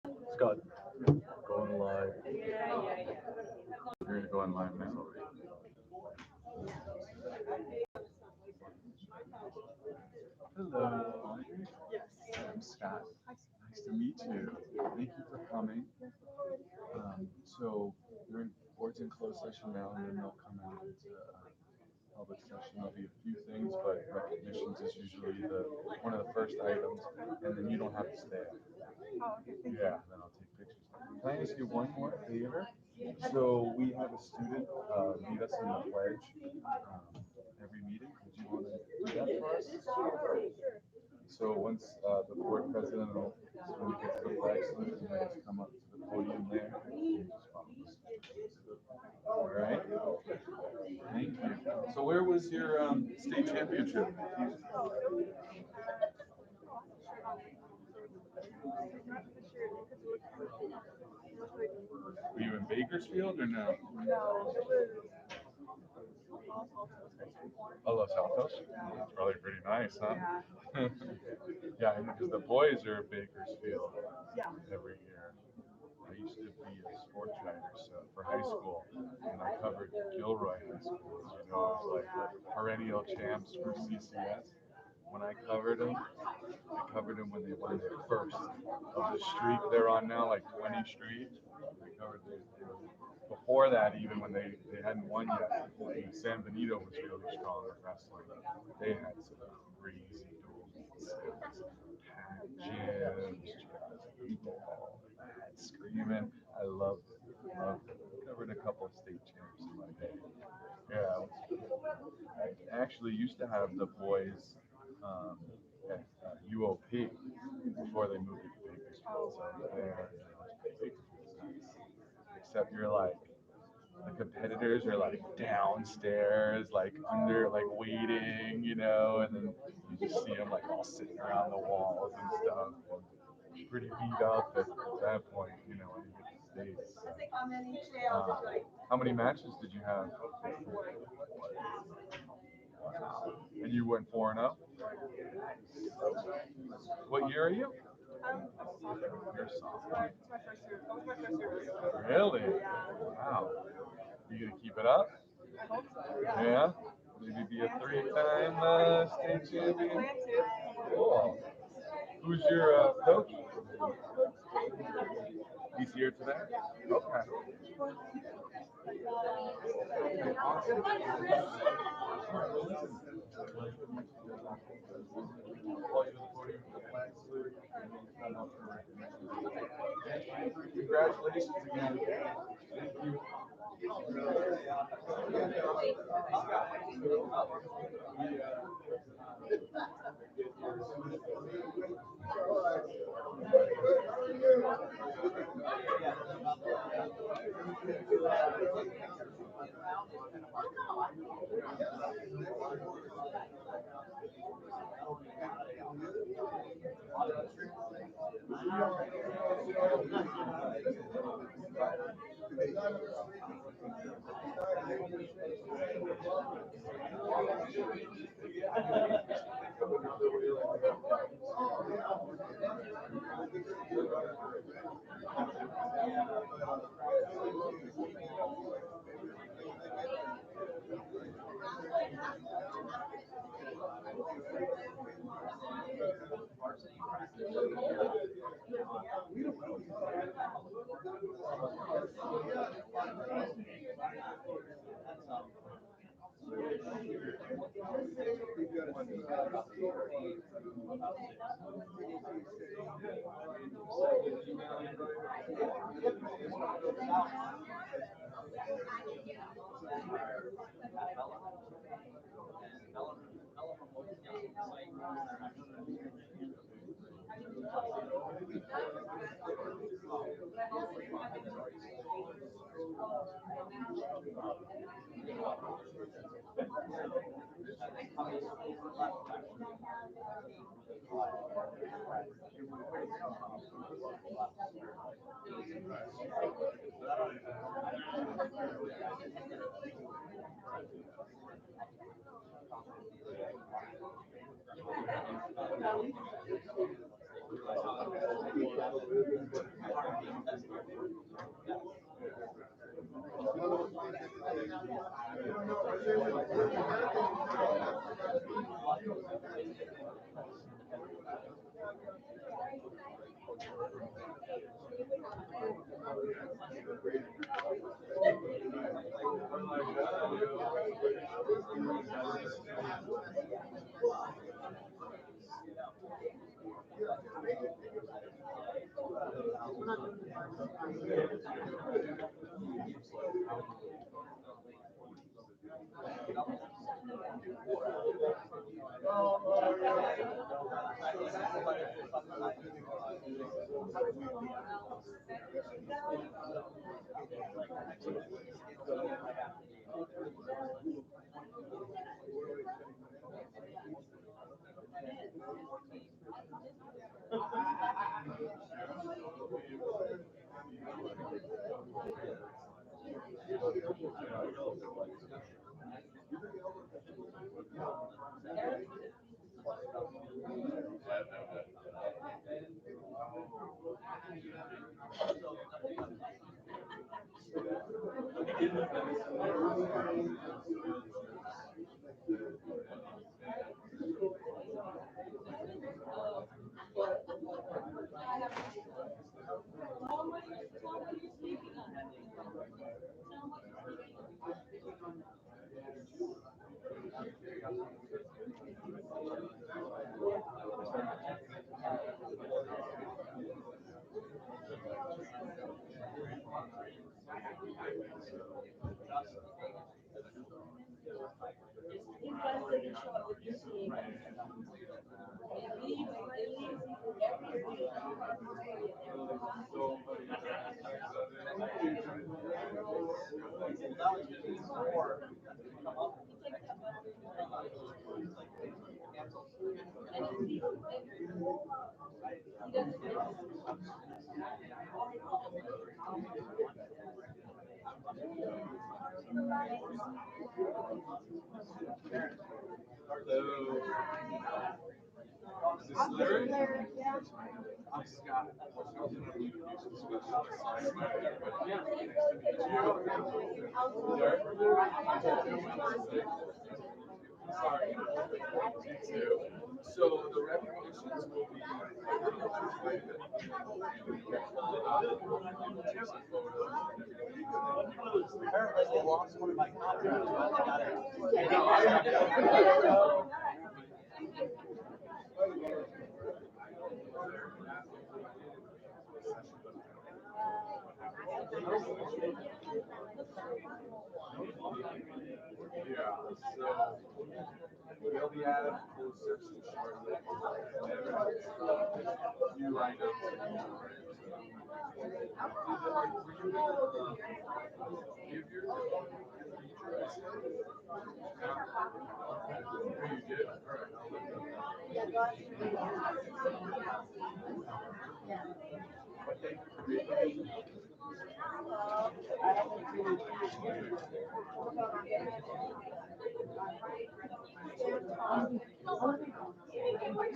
Scott, going live. You're going live now. Hello, I'm Scott. Nice to meet you. Thank you for coming. So you're in boards in closed session now, and then they'll come out into public session. There'll be a few things, but recognitions is usually the one of the first items, and then you don't have to stay. Yeah, then I'll take pictures. Can I ask you one more favor? So we have a student meet us in the pledge every meeting. Would you want to do that for us? So once the board president will, when you get to the flag salute, you guys come up to the podium there. And just follow us. All right. Thank you. So where was your state championship? Were you in Bakersfield or no? Oh, Los Altos? That's probably pretty nice, huh? Yeah, because the boys are at Bakersfield every year. I used to be a sports writer so for high school, and I covered Gilroy High School. You know, it was like the perennial champs for CCS. When I covered them when they won their first of the streak they're on now, like 20 street. I covered before that, even when they hadn't won yet. San Benito was really strong at wrestling. They had some crazy duels. It was packed gyms, people all mad screaming. I loved it. Loved it. Covered a couple of state champs in my day. Yeah, I actually used to have the boys um, at UOP before they moved it to Bakersfield. So I was there. Bakersfield's nice. Except you're like the competitors are like downstairs, like under, like waiting, and then you just see them like all sitting around the walls and stuff, and pretty beat up at that point, when you get to states. So, how many matches did you have? And you went 4-0. What year are you? You're sophomore. Really? Wow. You gonna keep it up? Yeah. Maybe be a three-time state champion. Cool. Who's your coach? He's here today. Okay. Awesome. Call you to the podium for the flag salute, and then you come up for recognition. Congratulations again. Thank you.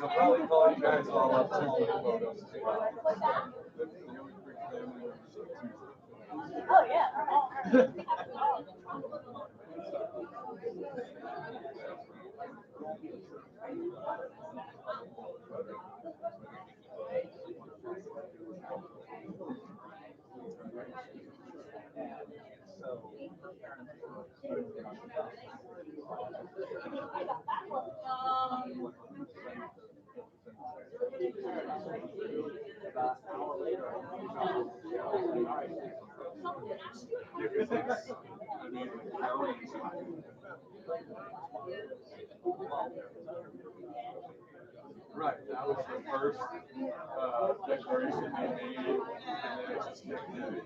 I'll probably call you guys all up to take photos. Oh, yeah. Right, that was the first declaration they made, and then it just kept moving.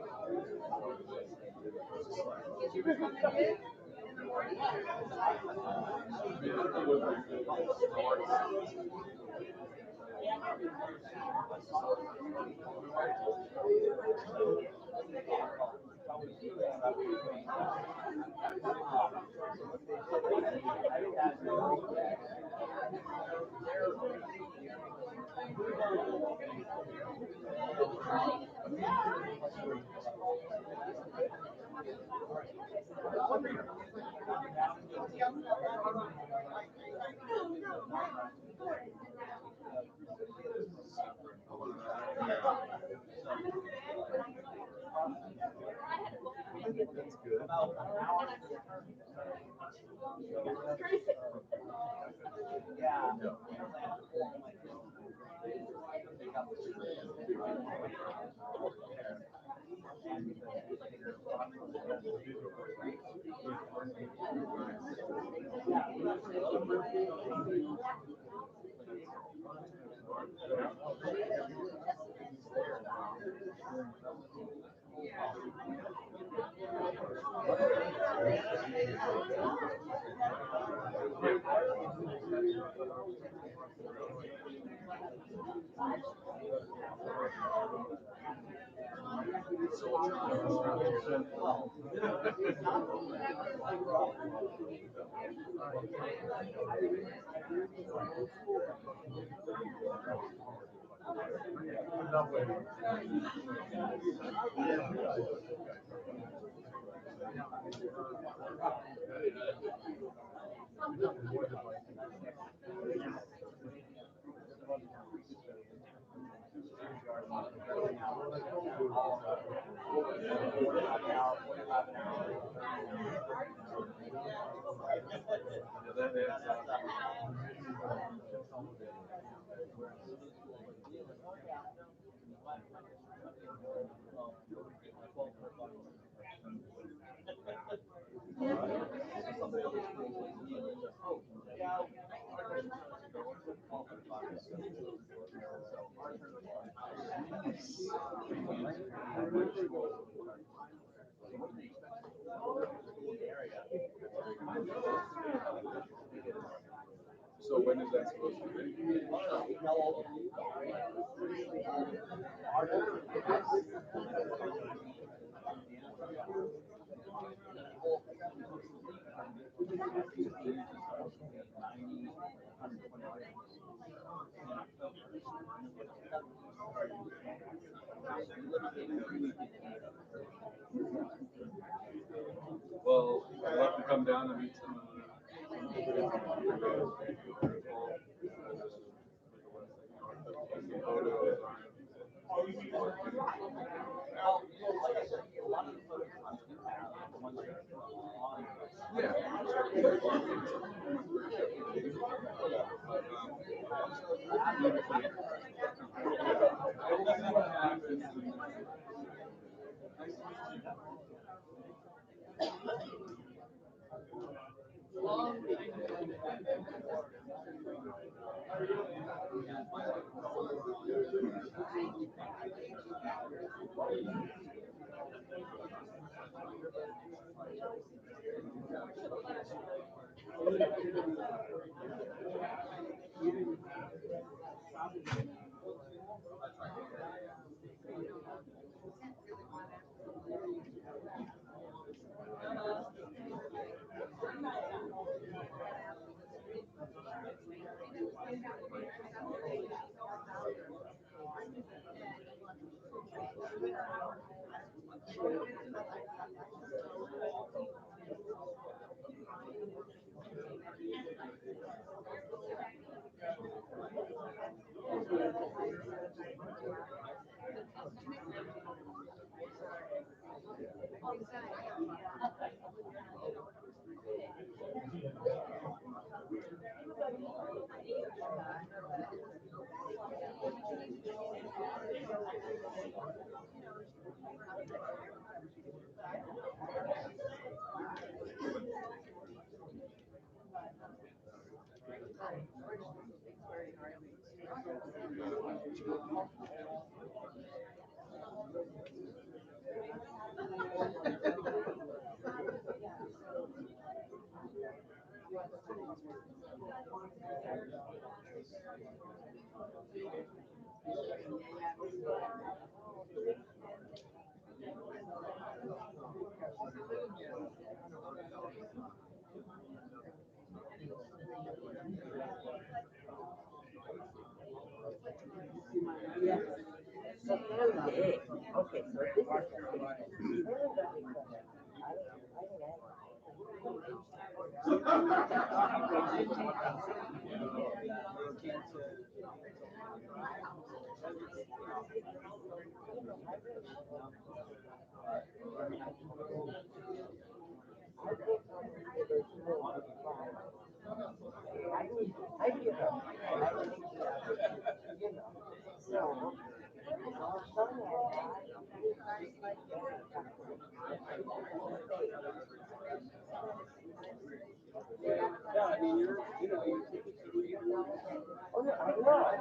So when is that supposed to be? Well, I'd love to come down and meet some of the photos. Yeah. Okay, so this is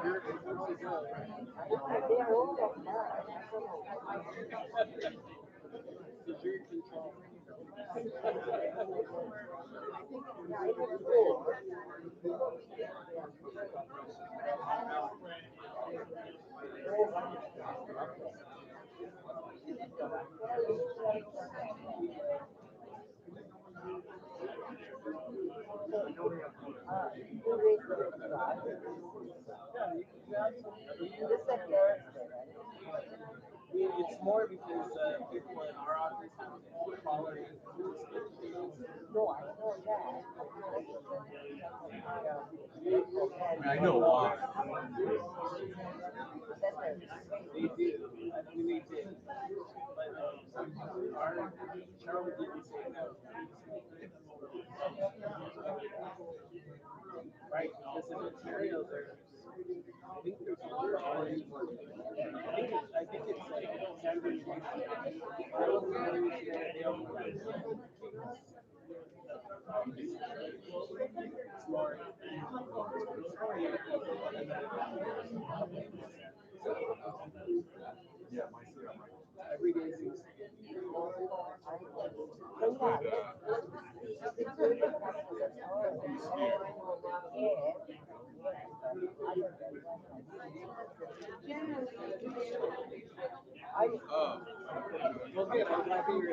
They're all of mine. It's more because people in our office have quality No, I know that. I know why. they do. I mean, they did. But our Charlie didn't say no. Right, because the materials are. I think there's more quality. I think it's like fabrication. They don't it's more. Yeah, Every day seems well good. I'm glad to hear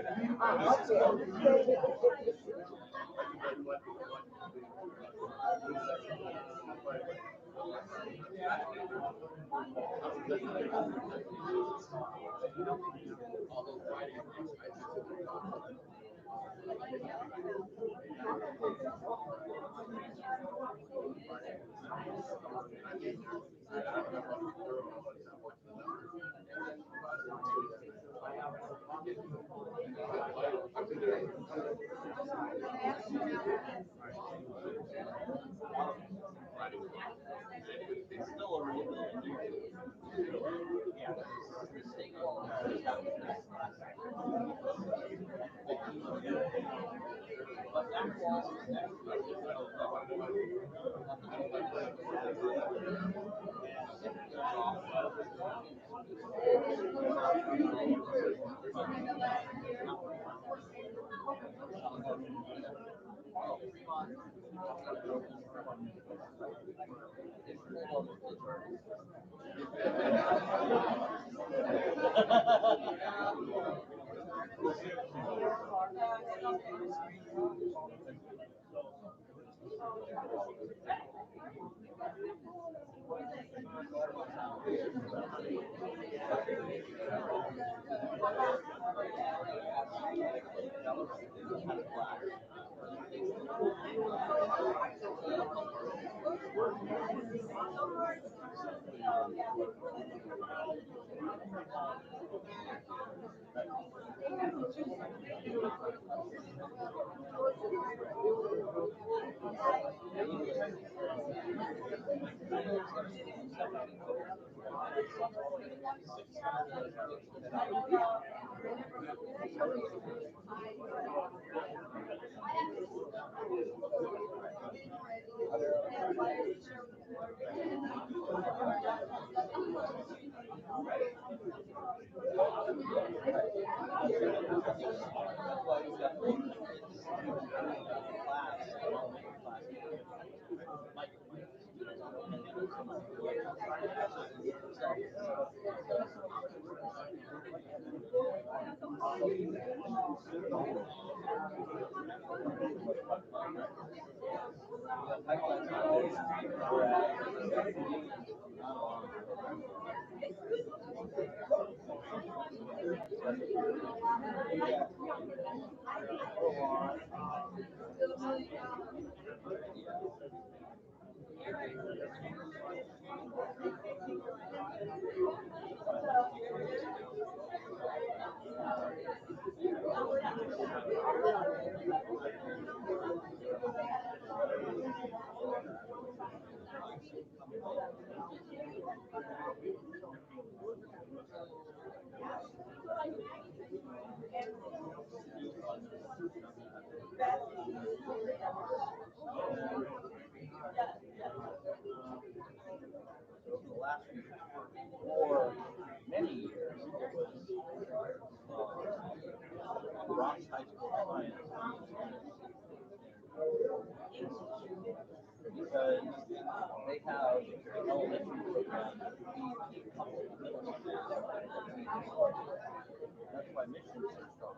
That's why Michigan's so strong.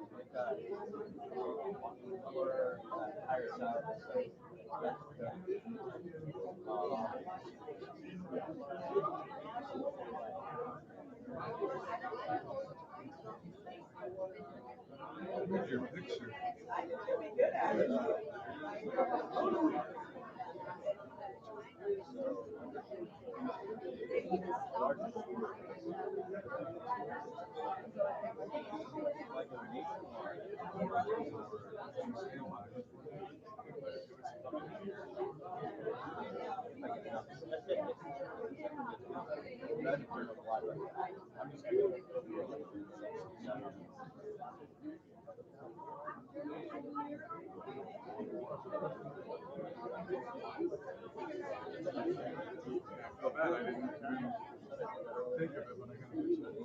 They've got more higher salaries. Where's your picture? I feel bad. I didn't think of it when I got a picture.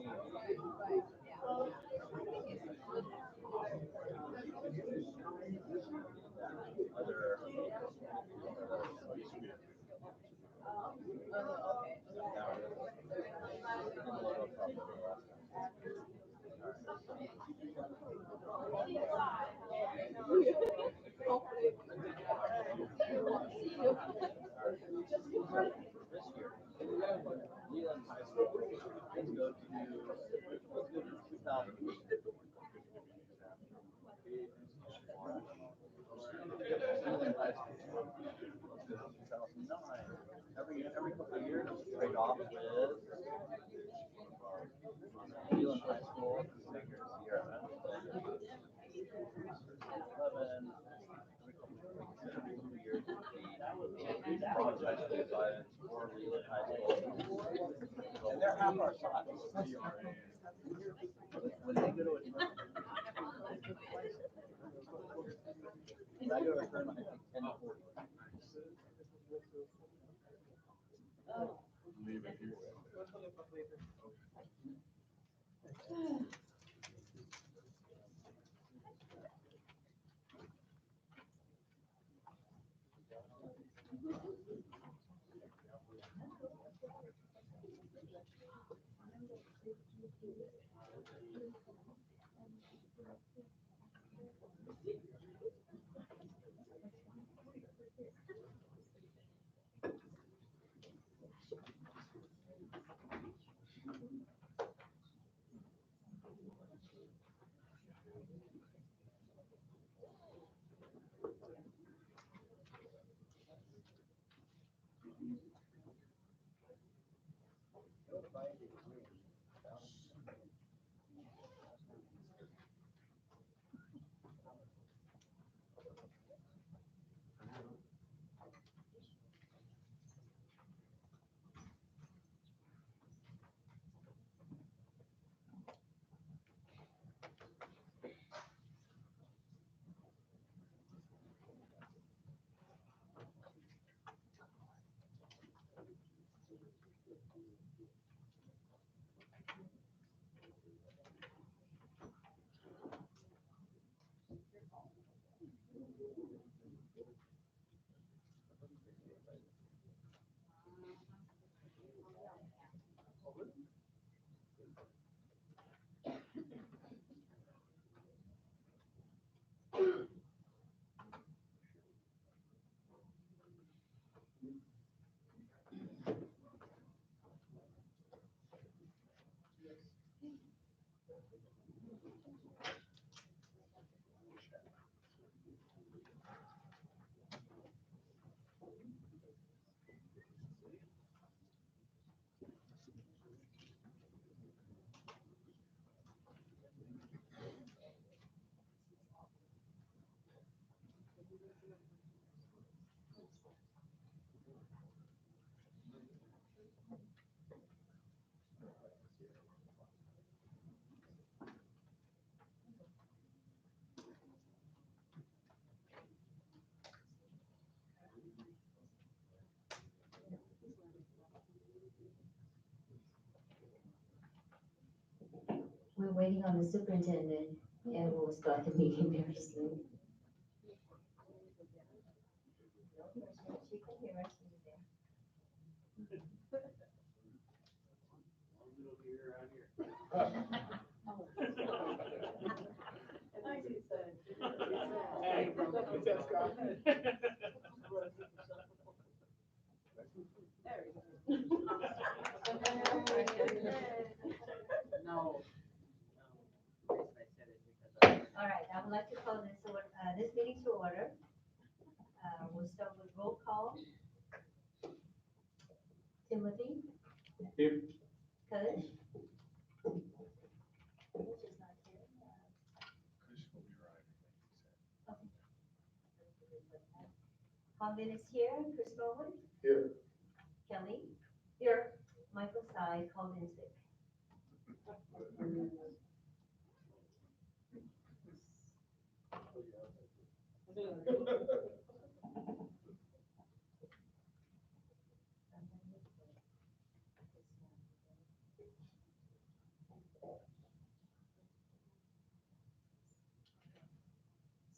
Every couple of years, trade off with Leland High School, Sierra, 11, every 2 years, the project science or Leland High School. And they're half our size. When they go to a tournament, when I go to a tournament, I think 10 to 40. Leave it here. We're waiting on the superintendent and we'll start the meeting very soon. Hey, that's Scott. No. The reason I said it because All right, I would like to call this meeting to order. We'll start with roll call. Timothy? Here. Kush? Kush is not here. Chris will be right. Colvin is here. Chris Norwood? Here. Kelly? Here. Michael Sy, Colvin sick.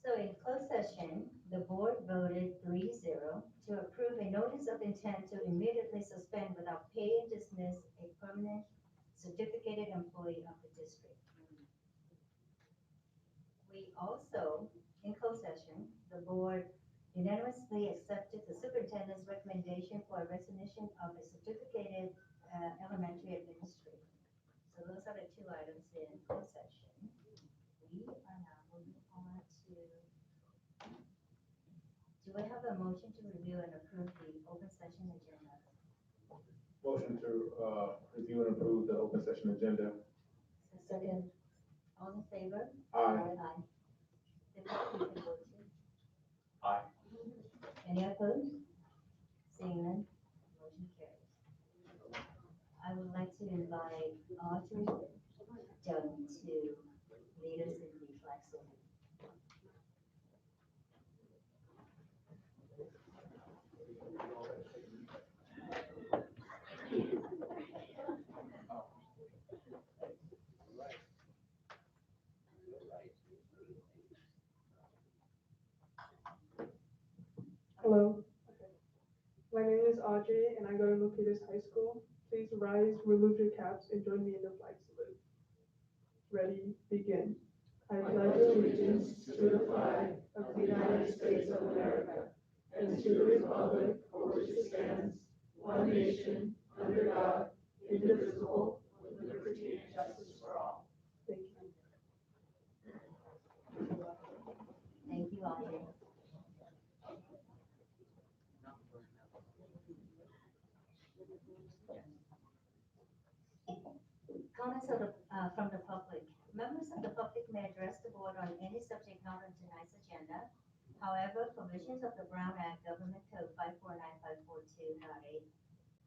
So in closed session, the board voted 3-0 to approve a notice of intent to immediately suspend without pay and dismiss a permanent certificated employee of the district. We also, in closed session, the board unanimously accepted the superintendent's recommendation for a resignation of a certificated elementary administrator. So those are the two items in closed session. We are now moving on to, do I have a motion to review and approve the open session agenda? Motion to review and approve the open session agenda. Second. All in favor? Aye. Aye. Then you can vote too. Aye. Any opposed? Seeing none, motion carries. I would like to invite Audrey Dunn to lead us in the flag salute. Hello. My name is Audrey and I go to Milpitas High School. Please rise, remove your caps, and join me in the flag salute. Ready, begin. I pledge allegiance to the flag of the United States of America and to the republic for which it stands, one nation, under God, indivisible, with liberty and justice for all. Thank you. Thank you, Audrey. Comments from the public. Members of the public may address the board on any subject not on tonight's agenda. However, provisions of the Brown Act Government Code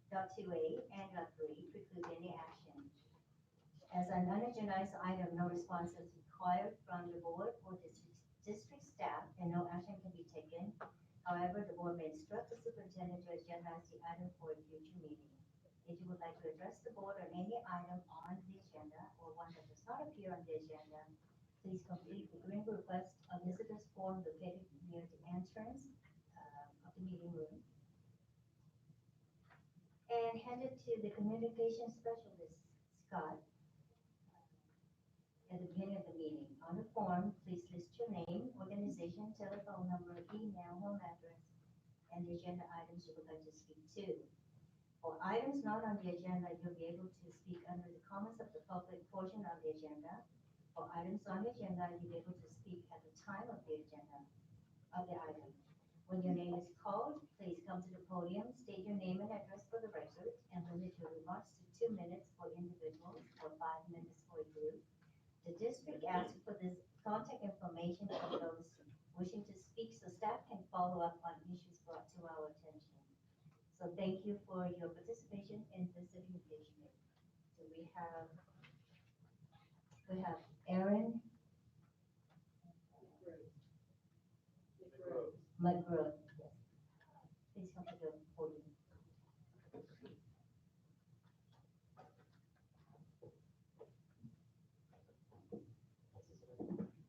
549.542.8.2A and .3 preclude any action. As an unagendized item, no response is required from the board or district staff, and no action can be taken. However, the board may instruct the superintendent to agendize the item for a future meeting. If you would like to address the board on any item on the agenda or one that does not appear on the agenda, please complete the green request a visitor's form located near the entrance of the meeting room and hand it to the communication specialist, Scott, at the beginning of the meeting. On the form, please list your name, organization, telephone number, email, home address, and the agenda items you would like to speak to. For items not on the agenda, you'll be able to speak under the comments of the public portion of the agenda. For items on the agenda, you'll be able to speak at the time of the agenda of the item. When your name is called, please come to the podium, state your name and address for the record, and limit your remarks to 2 minutes for individuals or 5 minutes for a group. The district asks for this contact information for those wishing to speak so staff can follow up on issues brought to our attention. So thank you for your participation in this engagement. So we have Aaron McGraw. Yes. Please come to the podium.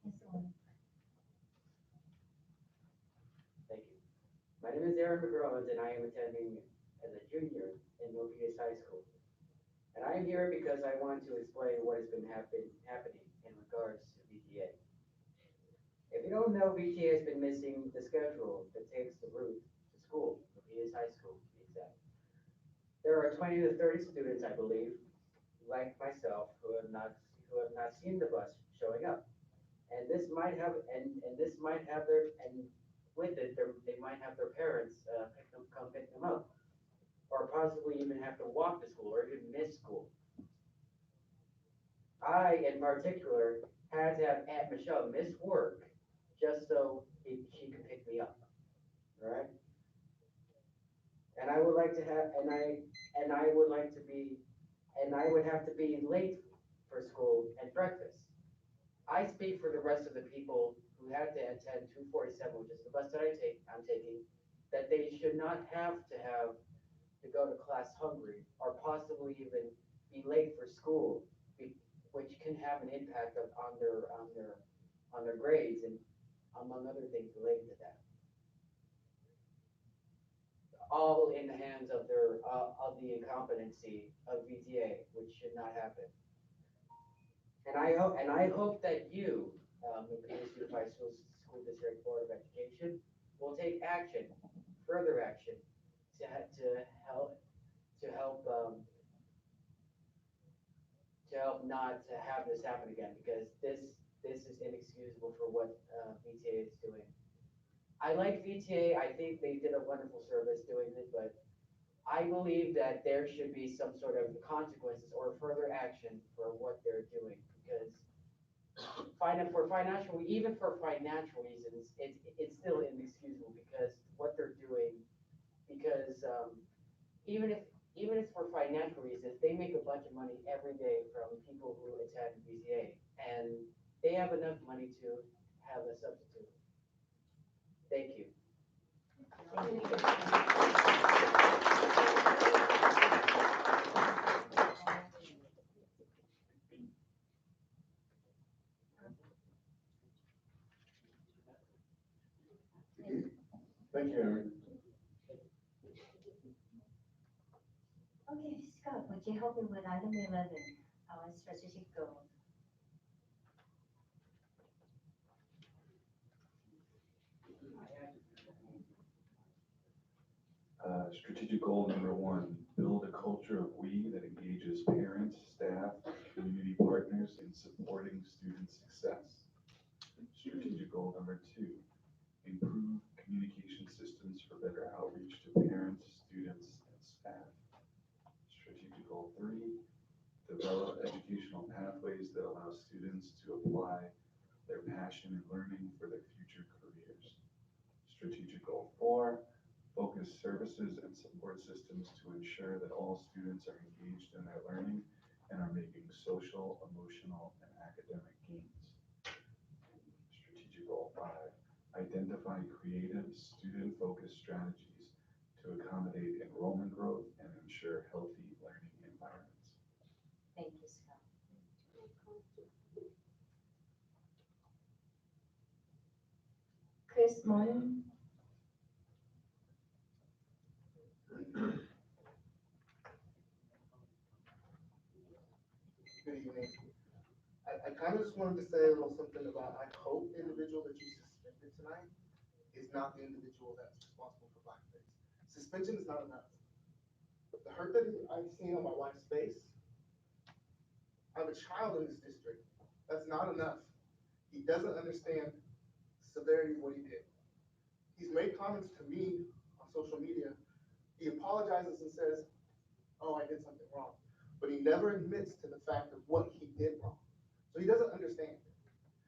Yes, Aaron. Thank you. My name is Aaron McGraw, and I am attending as a junior in Milpitas High School. And I am here because I want to explain what has been happening in regards to VTA. If you don't know, VTA has been missing the schedule that takes the route to school, Milpitas High School, to be exact. There are 20 to 30 students, I believe, like myself, who have not seen the bus showing up. And this might have and this might have their and with it they might have their parents come pick them up, or possibly even have to walk to school or even miss school. I, in particular, had to have Aunt Michelle miss work just so she could pick me up, right? And I would like to have, and I would like to be, and I would have to be late for school and breakfast. I speak for the rest of the people who had to attend 247, which is the bus that I'm taking, that they should not have to go to class hungry or possibly even be late for school, which can have an impact on their grades and among other things related to that. All in the hands of the incompetency of VTA, which should not happen. And I hope that you, the Peters Unified School District Board of Education, will take action, further action, to help to help to help not to have this happen again, because this is inexcusable for what VTA is doing. I like VTA. I think they did a wonderful service doing it, but I believe that there should be some sort of consequences or further action for what they're doing, because even for financial reasons, it's still inexcusable because what they're doing, because even if even if for financial reasons, they make a bunch of money every day from people who attend VCA, and they have enough money to have a substitute. Thank you. Thank you, Aaron. Okay, Scott, would you help me with item 11, our strategic goal? Strategic goal number 1, build a culture of we that engages parents, staff, community partners in supporting student success. Strategic goal number 2, improve communication systems for better outreach to parents, students, and staff. Strategic goal 3, develop educational pathways that allow students to apply their passion and learning for their future careers. Strategic goal 4, focus services and support systems to ensure that all students are engaged in their learning and are making social, emotional, and academic gains. Strategic goal 5, identify creative, student-focused strategies to accommodate enrollment growth and ensure healthy learning environments. Thank you, Scott. Chris, morning. Good evening. I kind of just wanted to say a little something about, I hope the individual that you suspended tonight is not the individual that's responsible for blackface. Suspension is not enough. The hurt that I've seen on my wife's face, I have a child in this district. That's not enough. He doesn't understand the severity of what he did. He's made comments to me on social media. He apologizes and says, oh, I did something wrong. But he never admits to the fact of what he did wrong. So he doesn't understand.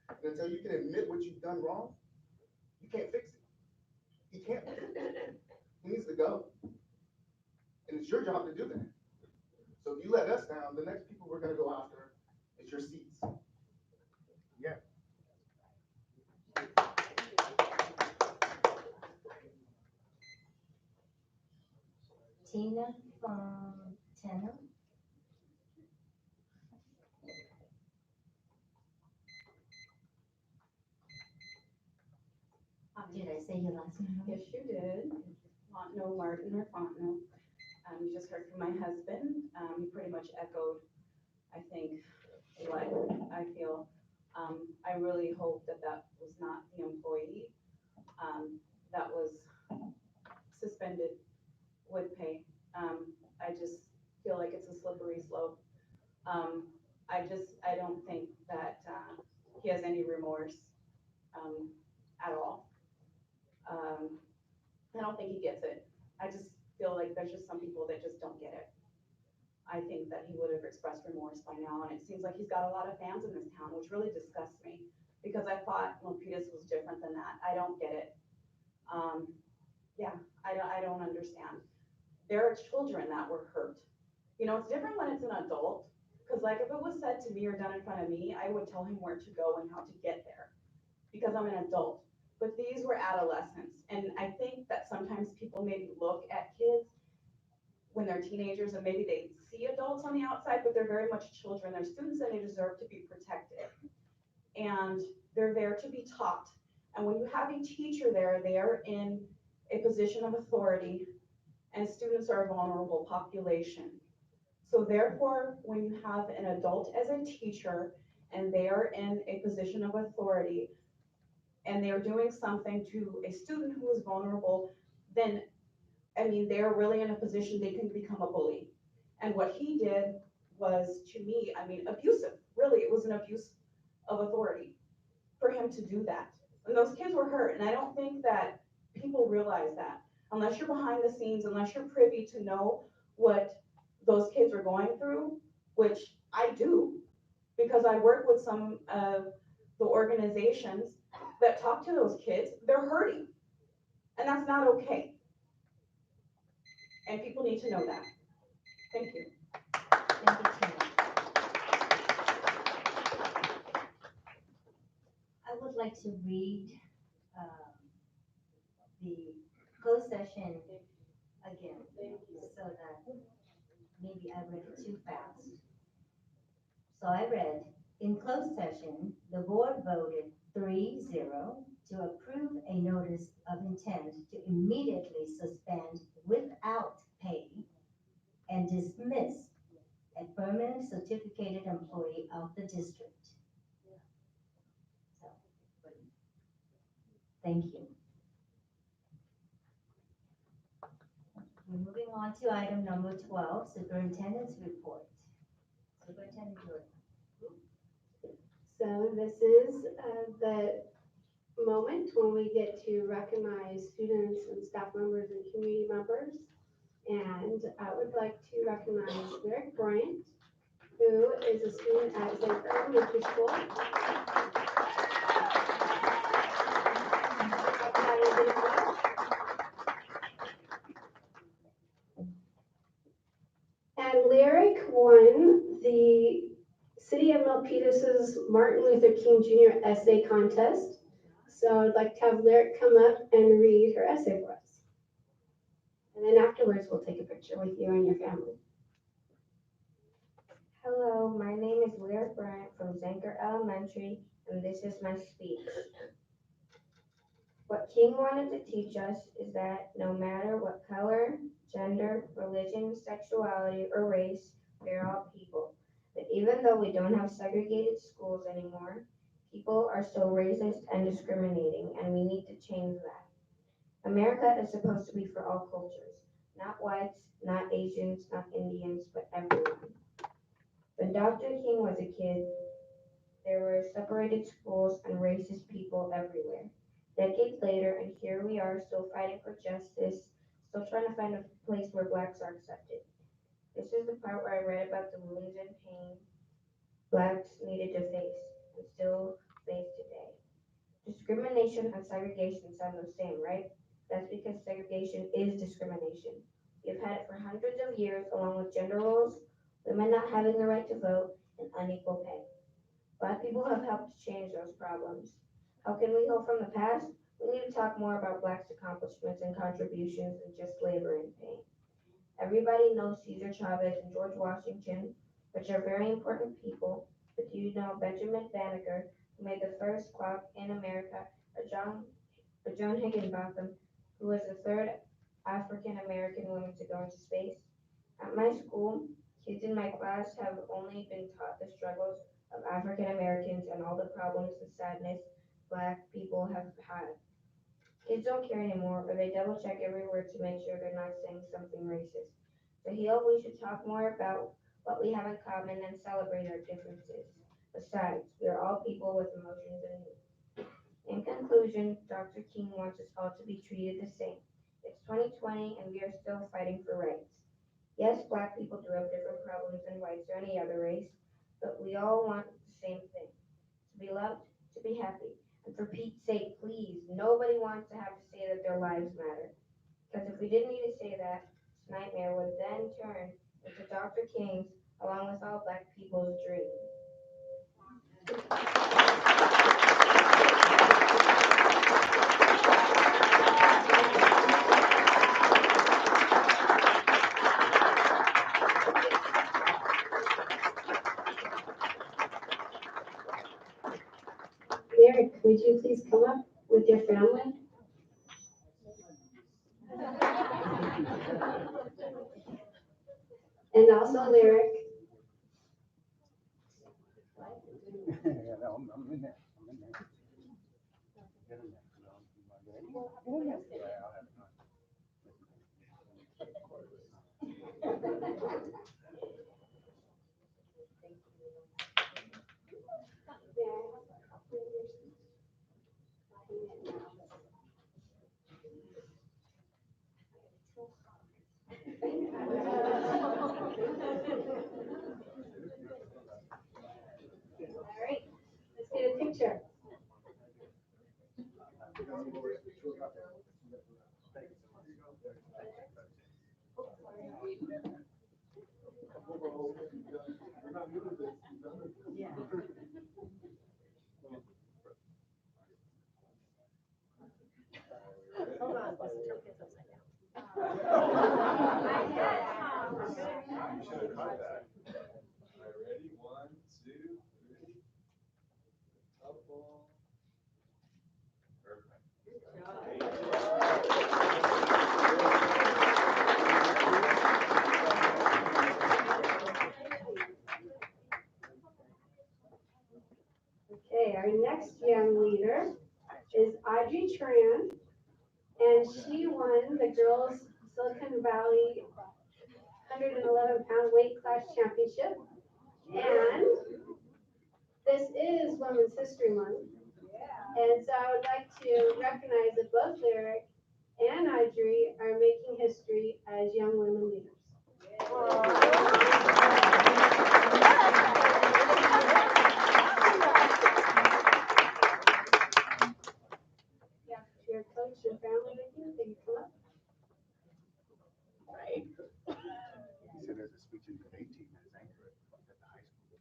And until you can admit what you've done wrong, you can't fix it. He can't fix it. He needs to go. And it's your job to do that. So if you let us down, the next people we're going to go after is your seats. Yeah. Tina from Tanner. Did I say your last name? Yes, you did. Fontenot, Martin or Fontenot. You just heard from my husband. He pretty much echoed, I think, what I feel. I really hope that that was not the employee that was suspended with pay. I just feel like it's a slippery slope. I don't think that he has any remorse um, at all. Um, I don't think he gets it. I just feel like there's just some people that just don't get it. I think that he would have expressed remorse by now, and it seems like he's got a lot of fans in this town, which really disgusts me because I thought Milpitas was different than that. I don't get it. Um, yeah, I don't understand. There are children that were hurt. You know, it's different when it's an adult, because like if it was said to me or done in front of me, I would tell him where to go and how to get there because I'm an adult. But these were adolescents, and I think that sometimes people maybe look at kids when they're teenagers and maybe they see adults on the outside, but they're very much children. They're students and they deserve to be protected. And they're there to be taught. And when you have a teacher there, they are in a position of authority, and students are a vulnerable population. So therefore, when you have an adult as a teacher and they are in a position of authority and they're doing something to a student who is vulnerable, then I mean, they're really in a position they can become a bully. And what he did was, to me, I mean, abusive. Really, it was an abuse of authority for him to do that. And those kids were hurt. And I don't think that people realize that unless you're behind the scenes, unless you're privy to know what those kids are going through, which I do, because I work with some of the organizations that talk to those kids, they're hurting. And that's not okay. And people need to know that. Thank you. Thank you, Tina. I would like to read the closed session again, so that maybe I read it too fast. So I read, in closed session, the board voted 3-0 to approve a notice of intent to immediately suspend without pay and dismiss a permanent certificated employee of the district. So, thank you. We're moving on to item number 12, superintendent's report. Superintendent Jordan. So this is the moment when we get to recognize students and staff members and community members. And I would like to recognize Derek Bryant, who is a student at St. Elementary School. And Lyric won the City of Milpitas' Martin Luther King Jr. essay contest. So I'd like to have Lyric come up and read her essay for us. And then afterwards, we'll take a picture with you and your family. Hello, my name is Lyric Bryant from Zanker Elementary, and this is my speech. What King wanted to teach us is that no matter what color, gender, religion, sexuality, or race, we are all people. But even though we don't have segregated schools anymore, people are still racist and discriminating, and we need to change that. America is supposed to be for all cultures, not whites, not Asians, not Indians, but everyone. When Dr. King was a kid, there were separated schools and racist people everywhere. Decades later, and here we are still fighting for justice, still trying to find a place where blacks are accepted. This is the part where I read about the wounds and pain blacks needed to face and still face today. Discrimination and segregation sound the same, right? That's because segregation is discrimination. We've had it for hundreds of years, along with gender roles, women not having the right to vote, and unequal pay. Black people have helped change those problems. How can we heal from the past? We need to talk more about blacks' accomplishments and contributions than just labor and pay. Everybody knows Cesar Chavez and George Washington, which are very important people, but do you know Benjamin Banneker, who made the first clock in America, or Joan Higginbotham, who was the third African American woman to go into space? At my school, kids in my class have only been taught the struggles of African Americans and all the problems and sadness Black people have had. Kids don't care anymore, or they double check every word to make sure they're not saying something racist. So Heal, we should talk more about what we have in common and celebrate our differences. Besides, we are all people with emotions and needs. In conclusion, Dr. King wants us all to be treated the same. It's 2020 and we are still fighting for rights. Yes, Black people do have different problems than whites or any other race, but we all want the same thing: to be loved, to be happy. And for Pete's sake, please, nobody wants to have to say that their lives matter. Because if we didn't need to say that, this nightmare would then turn into Dr. King's, along with all Black people's dream. Derek, would you please come up with your family? And also Lyric. All right, let's get a picture. You should have caught that. All right, ready? 1, 2, 3. Couple. Perfect. Okay, our next young leader is Audrey Tran, and she won the girls Silicon Valley 111-pound weight class championship. And this is Women's History Month. And so I would like to recognize that both Lyric and Audrey are making history as young women leaders. Yeah, your coach and family with you, can you come up? Right. He said there's a speech in the 18 as anchor at the high school.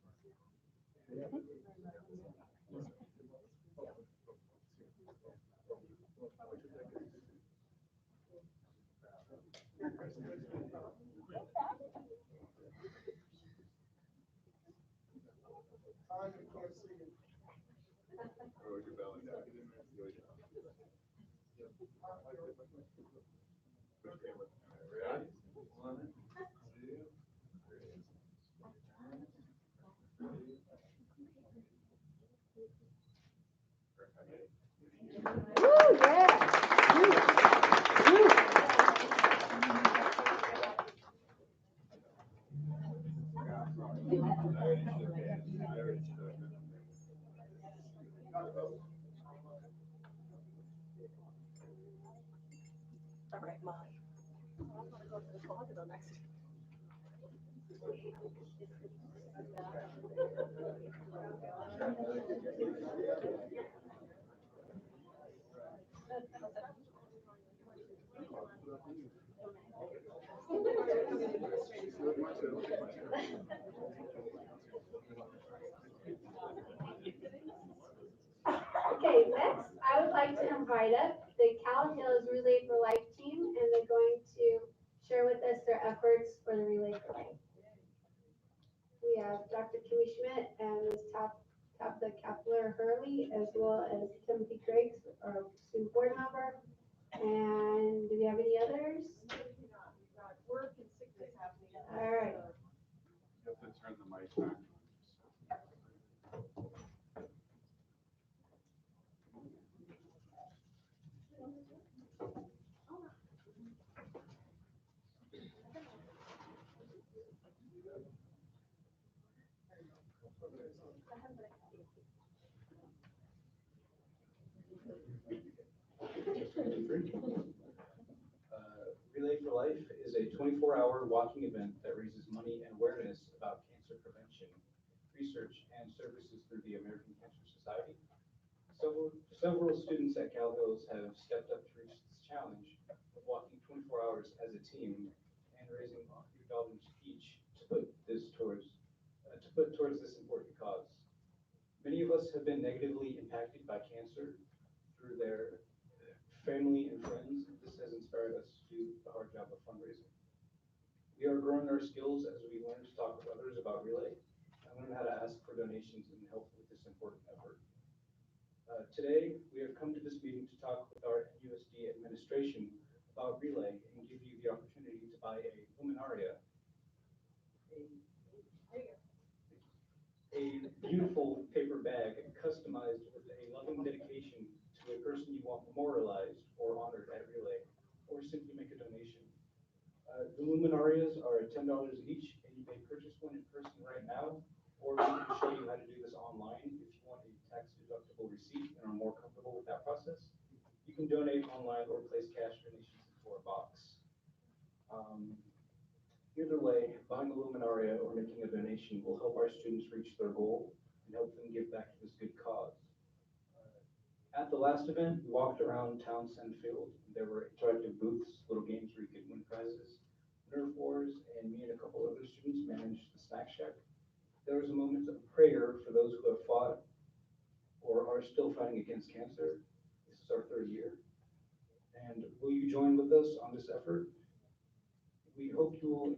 Or your belly down. Ready? 1, 2, 3. Woo, yeah. All right, Mom. I'm gonna go to the closet on next. Okay, next, I would like to invite up the Cal Hills Relay for Life team, and they're going to share with us their efforts for the Relay for Life. We have Dr. Kimmy Schmidt and Ms. Tabitha Kapler Hurley, as well as Timothy Griggs, our student board member. And do we have any others? Work and sick All right. You have to turn the mic back on. Relay for Life is a 24-hour walking event that raises money and awareness about cancer prevention, research, and services through the American Cancer Society. Several students at Cal Hills have stepped up to reach this challenge of walking 24 hours as a team and raising a few dollars each to put towards this important cause. Many of us have been negatively impacted by cancer through their family and friends. This has inspired us to do the hard job of fundraising. We are growing our skills as we learn to talk with others about Relay and learn how to ask for donations and help with this important effort. Today, we have come to this meeting to talk with our NUSD administration about Relay and give you the opportunity to buy a luminaria, a beautiful paper bag customized with a loving dedication to a person you want memorialized or honored at Relay, or simply make a donation. The luminarias are $10 each, and you may purchase one in person right now, or we can show you how to do this online if you want a tax-deductible receipt and are more comfortable with that process. You can donate online or place cash donations into our box. Either way, buying a luminaria or making a donation will help our students reach their goal and help them give back to this good cause. At the last event, we walked around Town Center Field. There were interactive booths, little games where you could win prizes, Nerf wars, and me and a couple other students managed the snack shack. There was a moment of prayer for those who have fought or are still fighting against cancer. This is our 3rd year. And will you join with us on this effort? We hope you will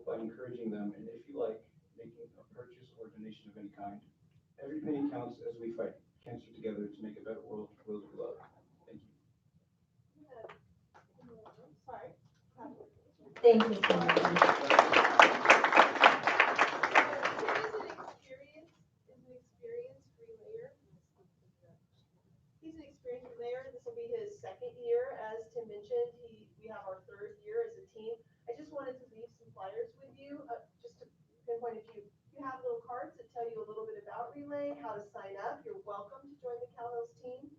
by encouraging them, and if you like, making a purchase or donation of any kind. Every penny counts as we fight cancer together to make a better world for those we love. Thank you. Sorry. Thank you so much. He's an experienced relayer. This will be his 2nd year. As Tim mentioned, we have our 3rd year as a team. I just wanted to leave some flyers with you, just to pinpoint a few. You have little cards that tell you a little bit about Relay, how to sign up. You're welcome to join the Cal Hills team.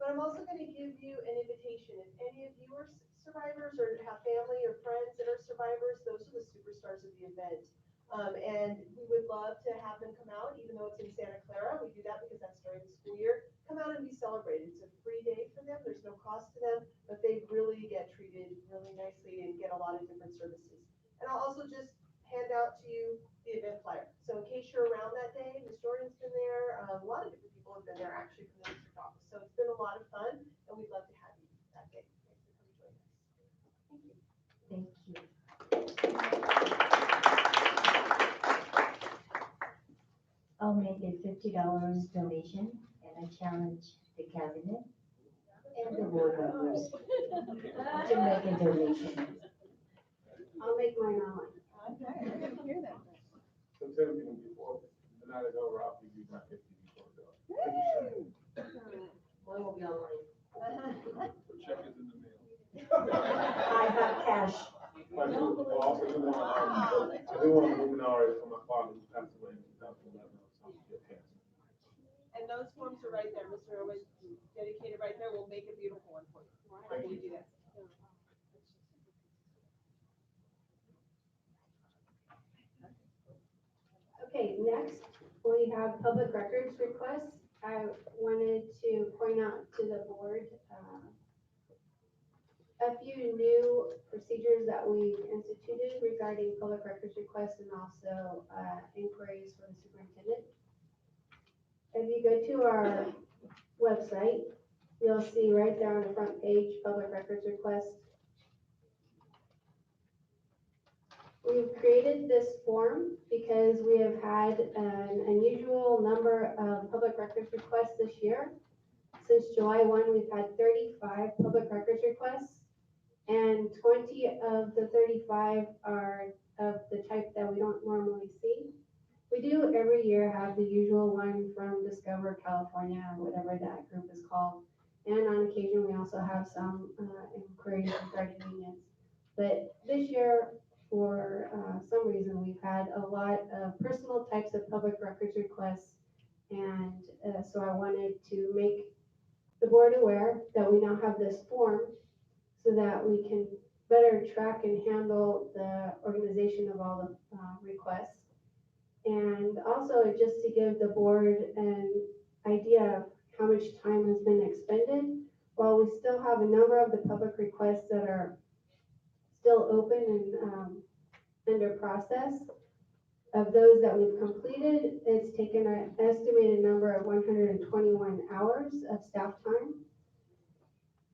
But I'm also going to give you an invitation. If any of you are survivors or have family or friends that are survivors, those are the superstars of the event. And we would love to have them come out, even though it's in Santa Clara. We do that because that's during the school year. Come out and be celebrated. It's a free day for them. There's no cost to them, but they really get treated really nicely and get a lot of different services. And I'll also just hand out to you the event flyer. So in case you're around that day, Ms. Jordan's been there. A lot of different people have been there actually from the district office. So it's been a lot of fun, and we'd love to have you that day. Thanks for coming join us. Thank you. Thank you. I'll make a $50 donation and I challenge the cabinet and the board members to make a donation. I'll make mine online. Okay, I didn't hear that. So tell me before the night is over, I'll give you my 50 before it goes. Mine will be online. Check is in the mail. I have cash. I also do want a luminary for my father who passed away in 2011 of esophageal cancer. And those forms are right there. Mr. Irwin dedicated right there. We'll make a beautiful one for you. How do you do that? Okay, next we have public records requests. I wanted to point out to the board a few new procedures that we've instituted regarding public records requests and also inquiries for the superintendent. If you go to our website, you'll see right there on the front page, public records request. We've created this form because we have had an unusual number of public records requests this year. Since July 1, we've had 35 public records requests. and 20 of the 35 are of the type that we don't normally see. We do every year have the usual one from Discover California, or whatever that group is called. And on occasion, we also have some inquiries regarding unions. But this year, for some reason, we've had a lot of personal types of public records requests. And so I wanted to make the board aware that we now have this form so that we can better track and handle the organization of all the requests. And also just to give the board an idea of how much time has been expended, while we still have a number of the public requests that are still open and under process. Of those that we've completed, it's taken an estimated number of 121 hours of staff time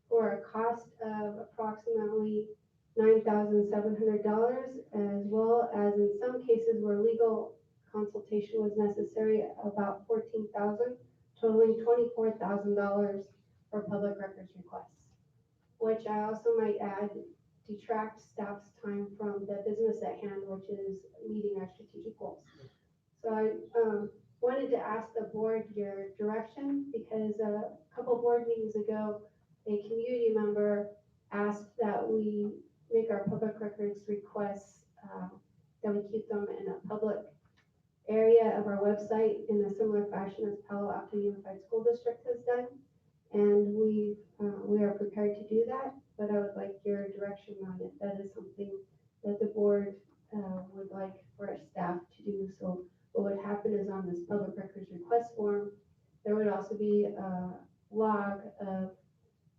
for a cost of approximately $9,700, as well as in some cases where legal consultation was necessary, about $14,000, totaling $24,000 for public records requests, which I also might add detracts staff's time from the business at hand, which is meeting our strategic goals. So I wanted to ask the board your direction because a couple board meetings ago, a community member asked that we make our public records requests, that we keep them in a public area of our website in a similar fashion as Palo Alto Unified School District has done. And we are prepared to do that, but I would like your direction on it. That is something that the board would like for our staff to do. So what would happen is on this public records request form, there would also be a log of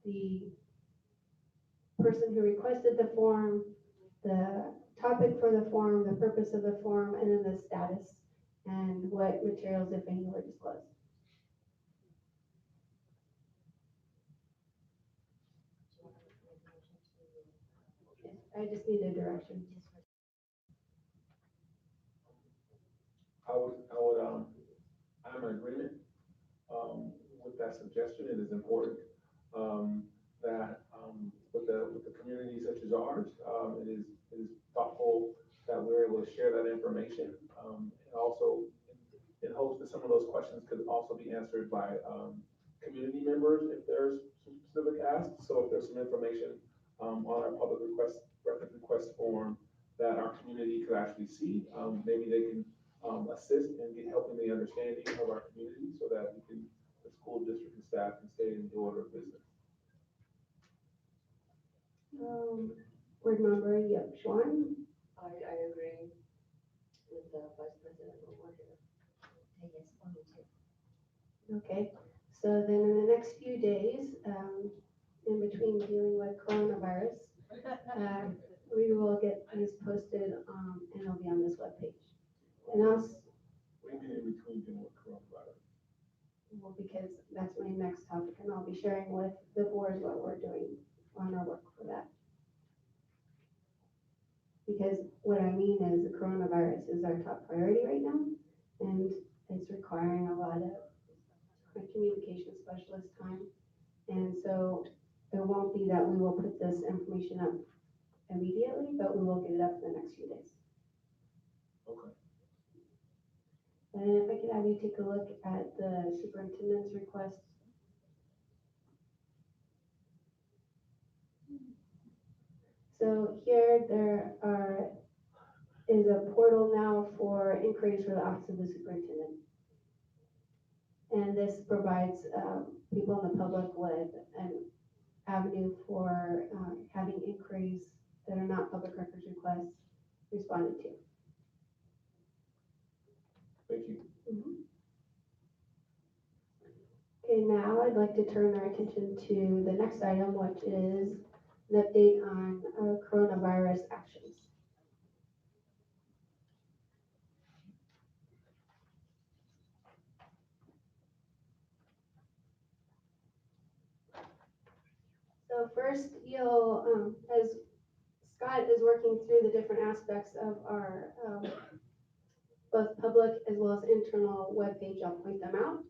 the person who requested the form, the topic for the form, the purpose of the form, and then the status and what materials, if any, were disclosed. I just need a direction. I'm in agreement, with that suggestion. It is important, that, with the community such as ours, it is thoughtful that we're able to share that information. And also in hopes that some of those questions could also be answered by, community members if there's some specific asks. So if there's some information, on our public record request form that our community could actually see, maybe they can assist in helping the understanding of our community so that the school district and staff can stay in the order of business. Board member, yep, Sean? I agree with the vice president of the board here. Yes, for me too. Okay, so then in the next few days, in between dealing with coronavirus, we will get these posted, and it'll be on this webpage. And also, What do you mean in between dealing with coronavirus? well, because that's my next topic, and I'll be sharing with the board what we're doing on our work for that. Because what I mean is the coronavirus is our top priority right now, and it's requiring a lot of my communication specialist time. And so it won't be that we will put this information up immediately, but we will get it up in the next few days. Okay. And if I could have you take a look at the superintendent's request. So here is a portal now for inquiries for the office of the superintendent. And this provides people in the public with an avenue for having inquiries that are not public records requests responded to. Thank you. Okay, now I'd like to turn our attention to the next item, which is an update on coronavirus actions. So first, you'll, as Scott is working through the different aspects of our both public as well as internal webpage, I'll point them out.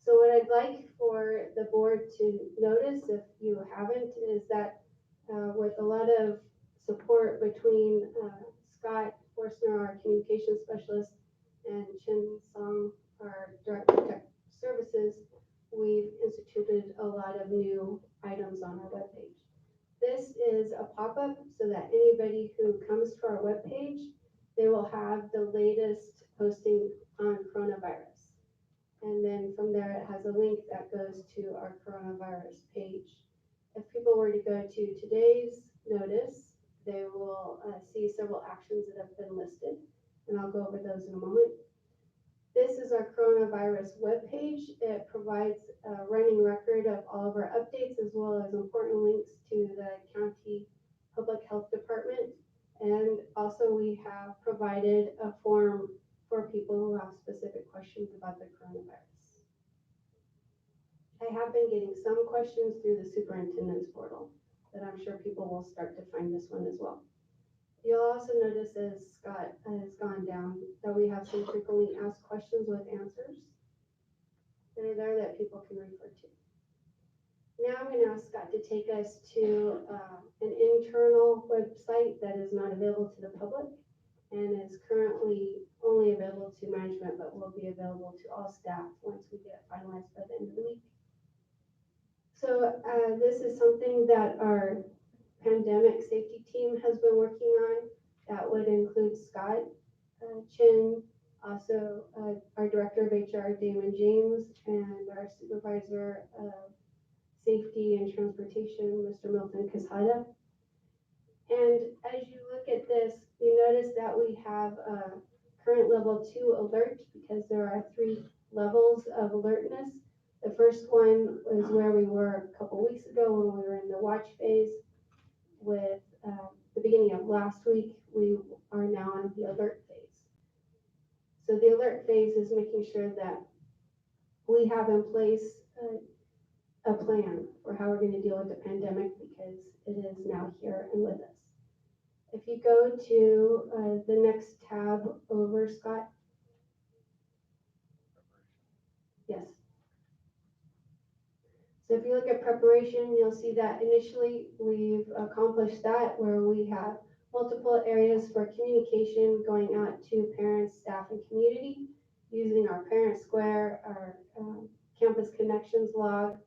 So what I'd like for the board to notice, if you haven't, is that with a lot of support between Scott Forstner, our communications specialist, and Chin Song, our director of tech services, we've instituted a lot of new items on our webpage. This is a pop-up so that anybody who comes to our webpage, they will have the latest posting on coronavirus. And then from there, it has a link that goes to our coronavirus page. If people were to go to today's notice, they will see several actions that have been listed, and I'll go over those in a moment. This is our coronavirus webpage. It provides a running record of all of our updates as well as important links to the county public health department. And also we have provided a form for people who have specific questions about the coronavirus. I have been getting some questions through the superintendent's portal, but I'm sure people will start to find this one as well. You'll also notice as Scott has gone down that we have some frequently asked questions with answers that are there that people can refer to. Now I'm going to ask Scott to take us to an internal website that is not available to the public and is currently only available to management, but will be available to all staff once we get it finalized by the end of the week. So this is something that our pandemic safety team has been working on. That would include Scott Chin, also our director of HR, Damon James, and our supervisor of safety and transportation, Mr. Milton Casada. And as you look at this, you notice that we have a current level 2 alert because there are 3 levels of alertness. The first one is where we were a couple weeks ago when we were in the watch phase. With the beginning of last week, we are now on the alert phase. So the alert phase is making sure that we have in place a plan for how we're going to deal with the pandemic because it is now here and with us. If you go to the next tab over, Scott. Yes. So if you look at preparation, you'll see that initially we've accomplished that where we have multiple areas for communication going out to parents, staff, and community using our parent square, our campus connections log,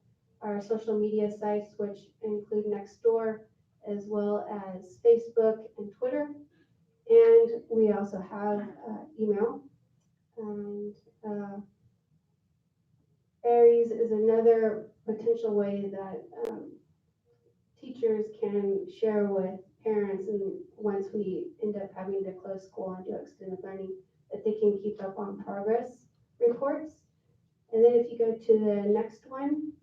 our social media sites, which include Nextdoor, as well as Facebook and Twitter. And we also have email. And Aries is another potential way that teachers can share with parents, and once we end up having to close school and do extended learning, that they can keep up on progress reports. And then if you go to the next one,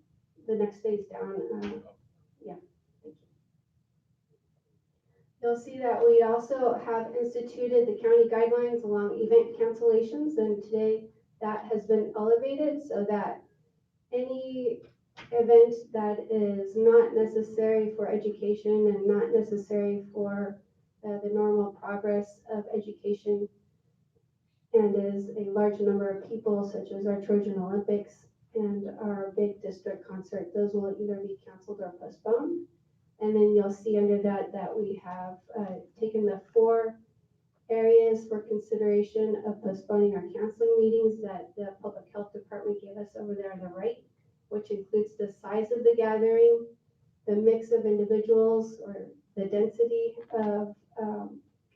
the next phase down, yeah, thank you. You'll see that we also have instituted the county guidelines along event cancellations, and today that has been elevated so that any event that is not necessary for education and not necessary for the normal progress of education and is a large number of people, such as our Trojan Olympics and our big district concert, those will either be canceled or postponed. And then you'll see under that that we have taken the 4 areas for consideration of postponing or canceling meetings that the public health department gave us over there on the right, which includes the size of the gathering, the mix of individuals or the density of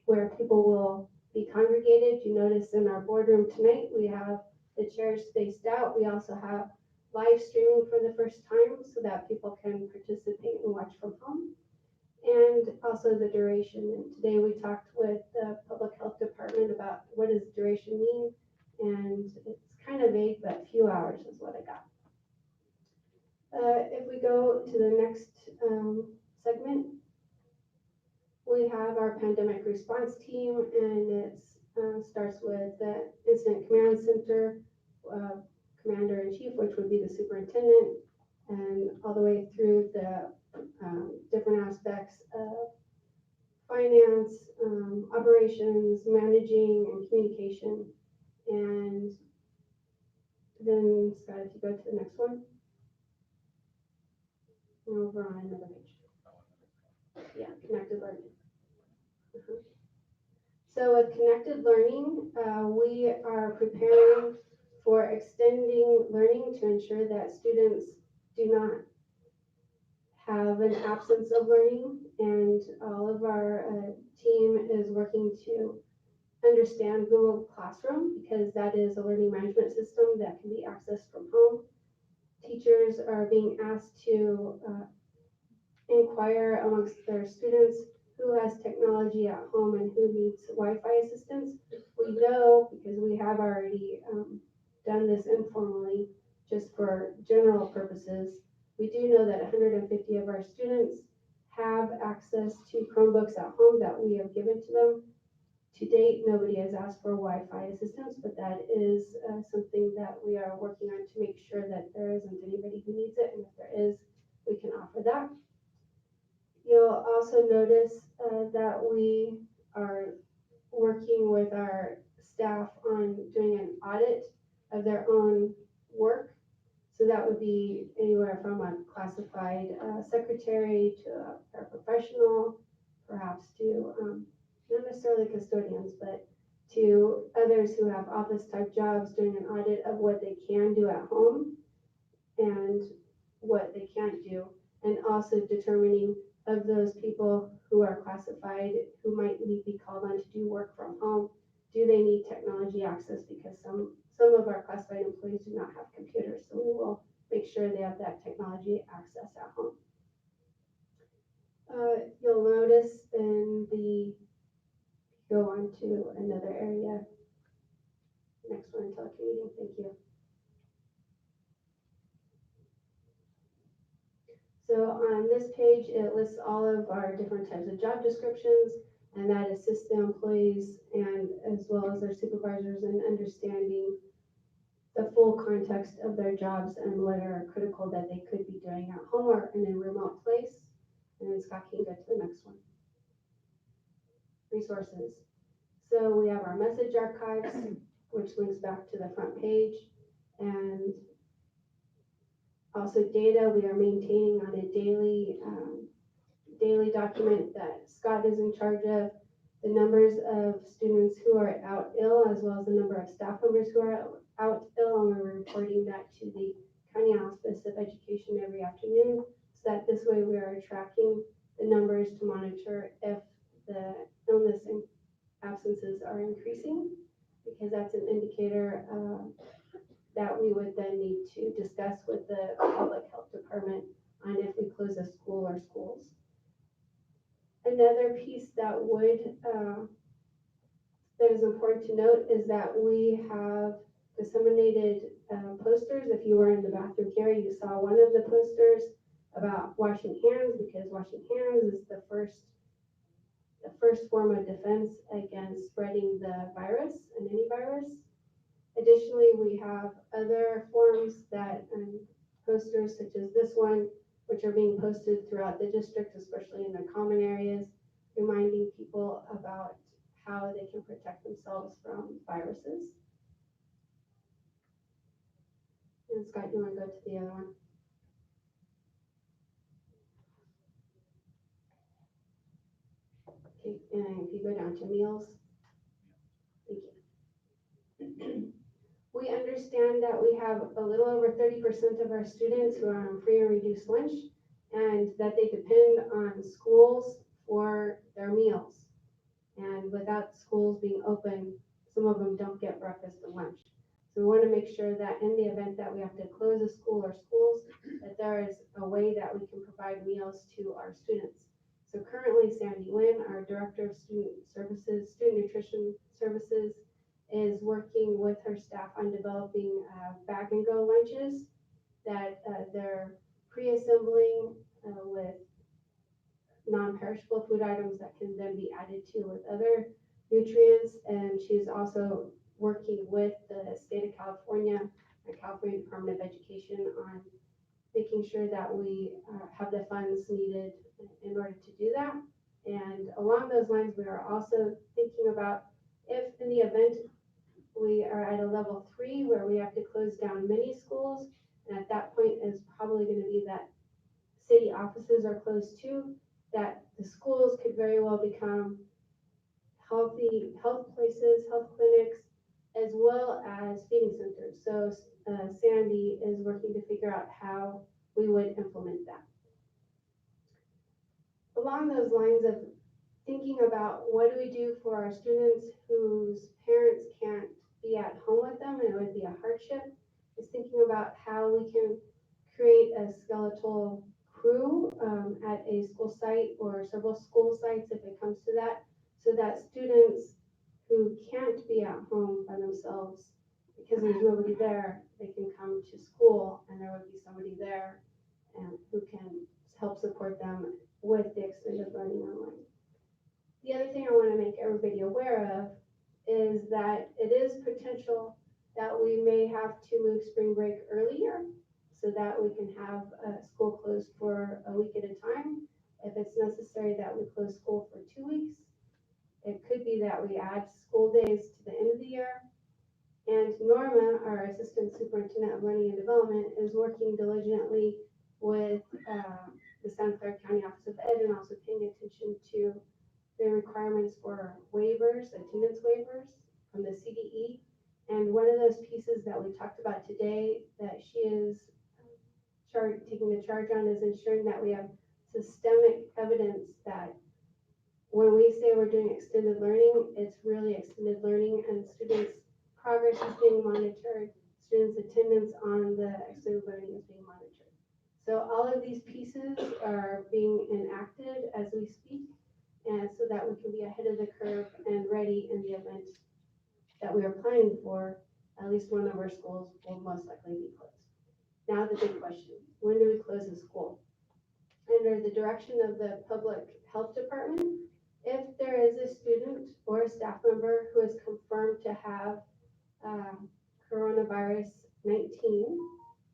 where people will be congregated. You notice in our boardroom tonight, we have the chairs spaced out. We also have live streaming for the first time so that people can participate and watch from home. And also the duration. And today we talked with the public health department about what does duration mean. And it's kind of vague, but few hours is what I got. If we go to the next segment, we have our pandemic response team, and it starts with the incident command center, commander-in-chief, which would be the superintendent, and all the way through the different aspects of finance, operations, managing, and communication. And then, Scott, if you go to the next one. Over on another page. Yeah, connected learning. So with connected learning, we are preparing for extending learning to ensure that students do not have an absence of learning, and all of our team is working to understand Google Classroom because that is a learning management system that can be accessed from home. Teachers are being asked to inquire amongst their students who has technology at home and who needs Wi-Fi assistance. We know, because we have already done this informally, just for general purposes, we do know that 150 of our students have access to Chromebooks at home that we have given to them. To date, nobody has asked for Wi-Fi assistance, but that is something that we are working on to make sure that there isn't anybody who needs it, and if there is, we can offer that. You'll also notice that we are working with our staff on doing an audit of their own work. So that would be anywhere from a classified secretary to a paraprofessional, perhaps to not necessarily custodians, but to others who have office type jobs, doing an audit of what they can do at home and what they can't do, and also determining of those people who are classified, who might need be called on to do work from home, do they need technology access? Because some of our classified employees do not have computers, so we will make sure they have that technology access at home. You'll notice in the, go on to another area, next one, telecommuting, thank you. So on this page, it lists all of our different types of job descriptions, and that assists the employees and as well as their supervisors in understanding the full context of their jobs and what are critical that they could be doing at home or in a remote place. And then Scott can go to the next one. Resources. So we have our message archives, which links back to the front page, and also data we are maintaining on a daily document that Scott is in charge of, the numbers of students who are out ill, as well as the number of staff members who are out ill, and we're reporting that to the County Office of Education every afternoon, so that this way we are tracking the numbers to monitor if the illness and absences are increasing, because that's an indicator that we would then need to discuss with the public health department on if we close a school or schools. Another piece that that is important to note is that we have disseminated posters. If you were in the bathroom here, you saw one of the posters about washing hands, because washing hands is the first form of defense against spreading the virus and any virus. Additionally, we have other forms that posters such as this one, which are being posted throughout the district, especially in the common areas, reminding people about how they can protect themselves from viruses. And Scott, you want to go to the other one? Okay, and if you go down to meals, thank you. We understand that we have a little over 30% of our students who are on free or reduced lunch, and that they depend on schools for their meals. And without schools being open, some of them don't get breakfast and lunch. So we want to make sure that in the event that we have to close a school or schools, that there is a way that we can provide meals to our students. So currently Sandy Wynn, our Director of Student Nutrition Services, is working with her staff on developing bag and go lunches that they're pre-assembling with non-perishable food items that can then be added to with other nutrients. And she's also working with the state of California and California Department of Education on making sure that we have the funds needed in order to do that. And along those lines, we are also thinking about if in the event we are at a level 3 where we have to close down many schools, and at that point is probably going to be that city offices are closed too, that the schools could very well become healthy health places, health clinics, as well as feeding centers. So Sandy is working to figure out how we would implement that. Along those lines of thinking about what do we do for our students whose parents can't be at home with them and it would be a hardship, is thinking about how we can create a skeletal crew at a school site or several school sites if it comes to that, so that students who can't be at home by themselves because there's nobody there, they can come to school and there would be somebody there and who can help support them with the extended learning online. The other thing I want to make everybody aware of is that it is potential that we may have to move spring break earlier so that we can have school closed for a week at a time. If it's necessary that we close school for 2 weeks, it could be that we add school days to the end of the year. And Norma, our Assistant Superintendent of Learning and Development, is working diligently with the Santa Clara County Office of Ed and also paying attention to the requirements for waivers, attendance waivers from the CDE. And one of those pieces that we talked about today that she is taking the charge on is ensuring that we have systemic evidence that when we say we're doing extended learning, it's really extended learning and students' progress is being monitored, students' attendance on the extended learning is being monitored. So all of these pieces are being enacted as we speak, and so that we can be ahead of the curve and ready in the event that we are planning for, at least one of our schools will most likely be closed. Now the big question, when do we close the school? Under the direction of the public health department, if there is a student or a staff member who is confirmed to have coronavirus 19,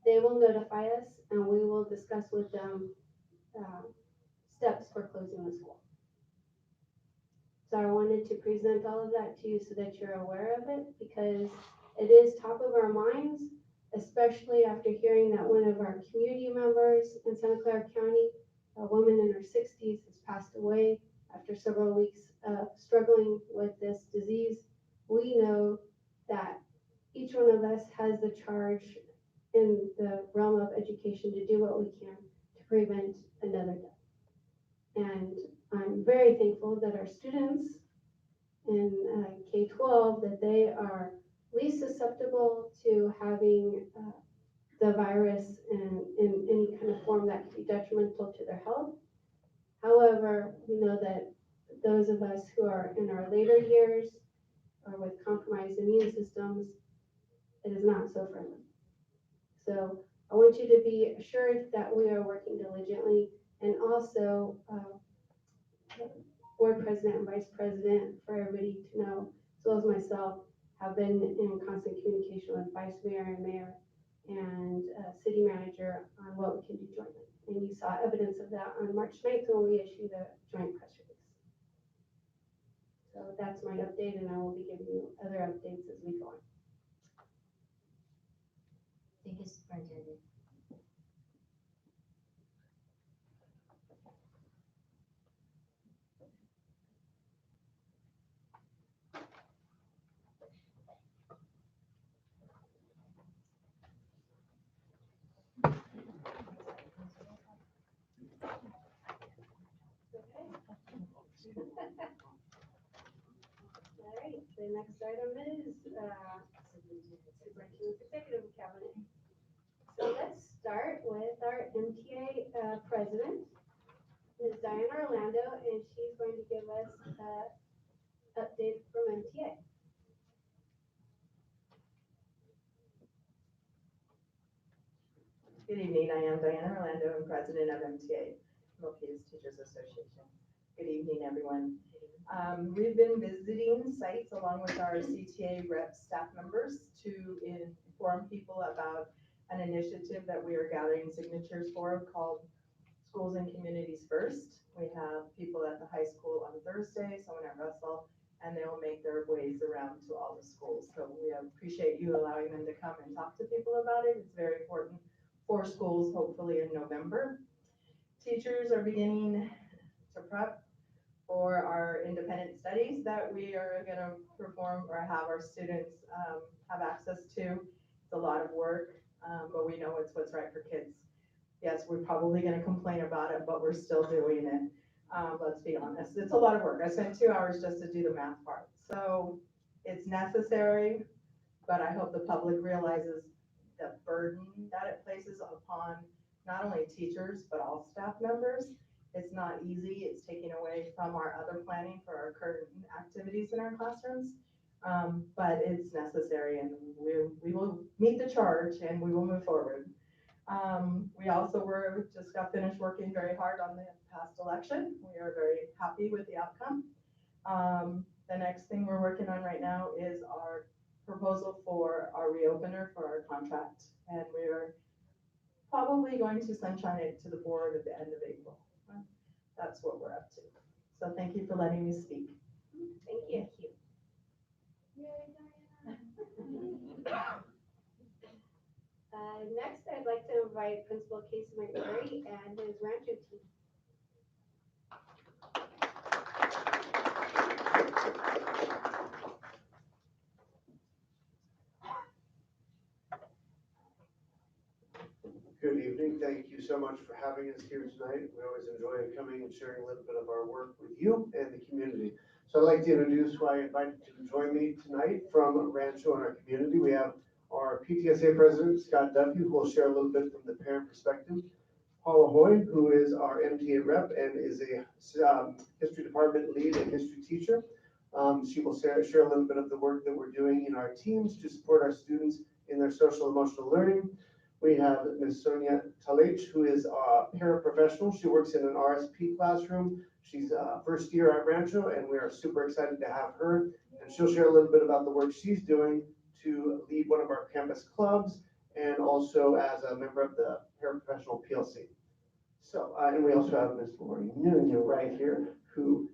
they will notify us and we will discuss with them steps for closing the school. So I wanted to present all of that to you so that you're aware of it, because it is top of our minds, especially after hearing that one of our community members in Santa Clara County, a woman in her 60s, has passed away after several weeks of struggling with this disease. We know that each one of us has the charge in the realm of education to do what we can to prevent another death. And I'm very thankful that our students in K-12, that they are least susceptible to having the virus in any kind of form that could be detrimental to their health. However, we know that those of us who are in our later years or with compromised immune systems, it is not so friendly. So I want you to be assured that we are working diligently, and also board president and vice president, for everybody to know, as well as myself, have been in constant communication with vice mayor and mayor and city manager on what we can do jointly. And you saw evidence of that on March 9th when we issued a joint press release. So that's my update, and I will be giving you other updates as we go on. Thank you, Superintendent. All right, the next item is Superintendent's Executive Cabinet. So let's start with our MTA president, Ms. Diane Orlando, and she's going to give us an update from MTA. Good evening, I am Diana Orlando, I'm president of MTA, Milpitas Teachers Association. Good evening, everyone. We've been visiting sites along with our CTA rep staff members to inform people about an initiative that we are gathering signatures for called Schools and Communities First. We have people at the high school on Thursday, someone at Russell, and they will make their ways around to all the schools. So we appreciate you allowing them to come and talk to people about it. It's very important for schools, hopefully in November. Teachers are beginning to prep for our independent studies that we are gonna perform or have our students have access to. It's a lot of work, but we know it's what's right for kids. Yes, we're probably gonna complain about it, but we're still doing it. Let's be honest, it's a lot of work. I spent 2 hours just to do the math part. So it's necessary, but I hope the public realizes the burden that it places upon not only teachers, but all staff members. It's not easy. It's taking away from our other planning for our current activities in our classrooms. But it's necessary, and we will meet the charge and we will move forward. We also just got finished working very hard on the past election. We are very happy with the outcome. The next thing we're working on right now is our proposal for our reopener for our contract. And we're probably going to sunshine it to the board at the end of April. That's what we're up to. So thank you for letting me speak. Thank you. Next, I'd like to invite Principal Casey McMurray and his Rancho team. Good evening. Thank you so much for having us here tonight. We always enjoy coming and sharing a little bit of our work with you and the community. So I'd like to introduce who I invited to join me tonight from Rancho and our community. We have our PTSA president, Scott Duffy, who will share a little bit from the parent perspective. Paula Hoy, who is our MTA rep and is a history department lead and history teacher. She will share a little bit of the work that we're doing in our teams to support our students in their social emotional learning. We have Ms. Sonia Talech, who is a paraprofessional. She works in an RSP classroom. She's first year at Rancho, and we are super excited to have her. And she'll share a little bit about the work she's doing to lead one of our campus clubs and also as a member of the paraprofessional PLC. So, and we also have Ms. Lori Nunez right here, who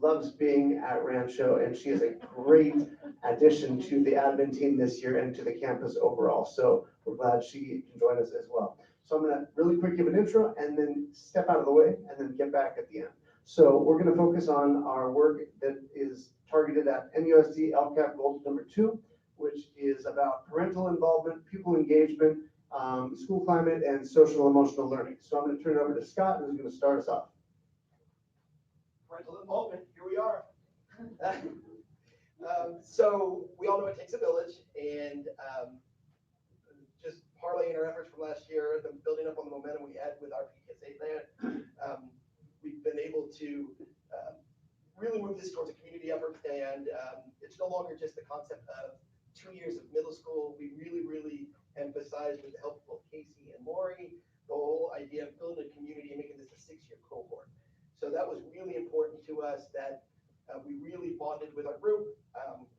loves being at Rancho, and she is a great addition to the admin team this year and to the campus overall. So we're glad she can join us as well. So I'm gonna really quick give an intro and then step out of the way and then get back at the end. So we're gonna focus on our work that is targeted at MUSD LCAP goal number 2, which is about parental involvement, pupil engagement, school climate, and social emotional learning. So I'm gonna turn it over to Scott, who's gonna start us off. Parental involvement, here we are. So we all know it takes a village, and just parlaying our efforts from last year, then building up on the momentum we had with our PTSA plan, we've been able to really move this towards a community effort, and it's no longer just the concept of 2 years of middle school. We really emphasized, with the help of both Casey and Lori, the whole idea of building a community and making this a 6-year cohort. So that was really important to us, that we really bonded with our group.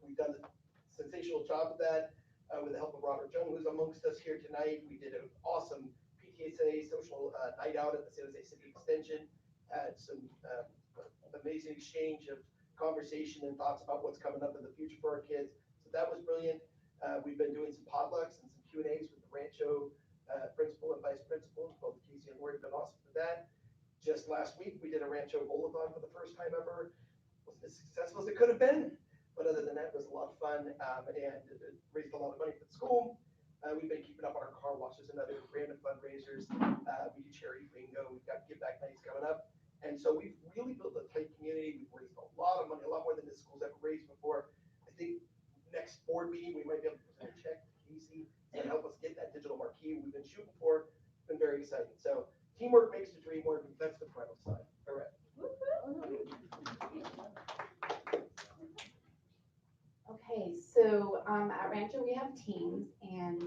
We've done a sensational job of that with the help of Robert Jung, who's amongst us here tonight. We did an awesome PTSA social night out at the San Jose City Extension. Had some amazing exchange of conversation and thoughts about what's coming up in the future for our kids. So that was brilliant. We've been doing some potlucks and some Q&As with the Rancho principal and vice principals. Both Casey and Lori have been awesome for that. Just last week, we did a Rancho Bowl-a-thon for the first time ever. Wasn't as successful as it could have been, but other than that, it was a lot of fun, and it raised a lot of money for the school. We've been keeping up on our car washes and other random fundraisers. We do charity bingo. We've got give back nights coming up. And so we've really built a tight community. We've raised a lot of money, a lot more than this school's ever raised before. I think next board meeting, we might be able to present a check to Casey and help us get that digital marquee we've been shooting for. It's been very exciting. So teamwork makes the dream work. That's the parental side. All right. Okay, so at Rancho we have teams, and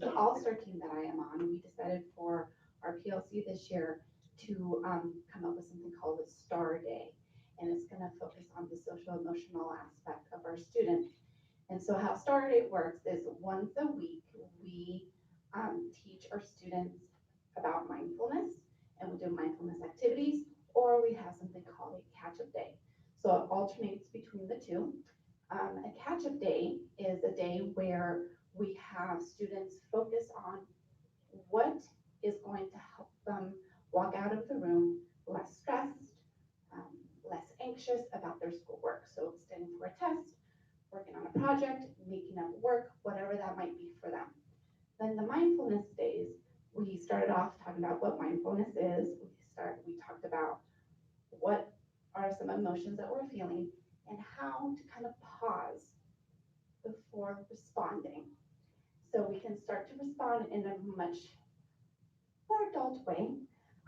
the All-Star team that I am on, we decided for our PLC this year to come up with something called a Star Day, and it's going to focus on the social emotional aspect of our students. And so how Star Day works is once a week we teach our students about mindfulness, and we do mindfulness activities, or we have something called a catch-up day. So it alternates between the two. A catch-up day is a day where we have students focus on what is going to help them walk out of the room less stressed, anxious about their schoolwork. So studying for a test, working on a project, making up work, whatever that might be for them. Then the mindfulness days, we started off talking about what mindfulness is. We talked about what are some emotions that we're feeling and how to kind of pause before responding. So we can start to respond in a much more adult way.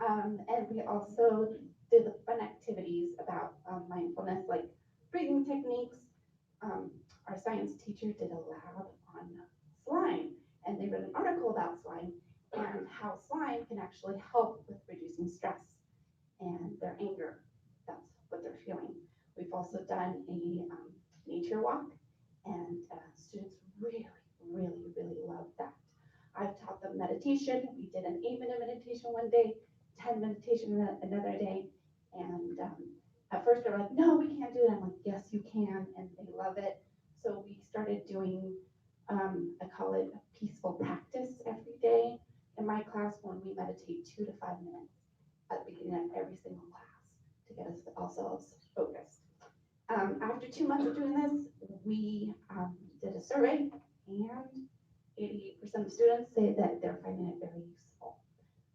And we also did the fun activities about mindfulness, like breathing techniques. Our science teacher did a lab on slime, and they wrote an article about slime and how slime can actually help with reducing stress and their anger. That's what they're feeling. We've also done a nature walk, and students really, really, really love that. I've taught them meditation. We did an 8-minute meditation one day, 10 meditation another day. And at first they're like, no, we can't do it. I'm like, yes, you can. And they love it. So we started doing, I call it a peaceful practice every day in my class when we meditate 2 to 5 minutes at the beginning of every single class to get us ourselves focused. After 2 months of doing this, we did a survey, and 88% of students say that they're finding it very useful.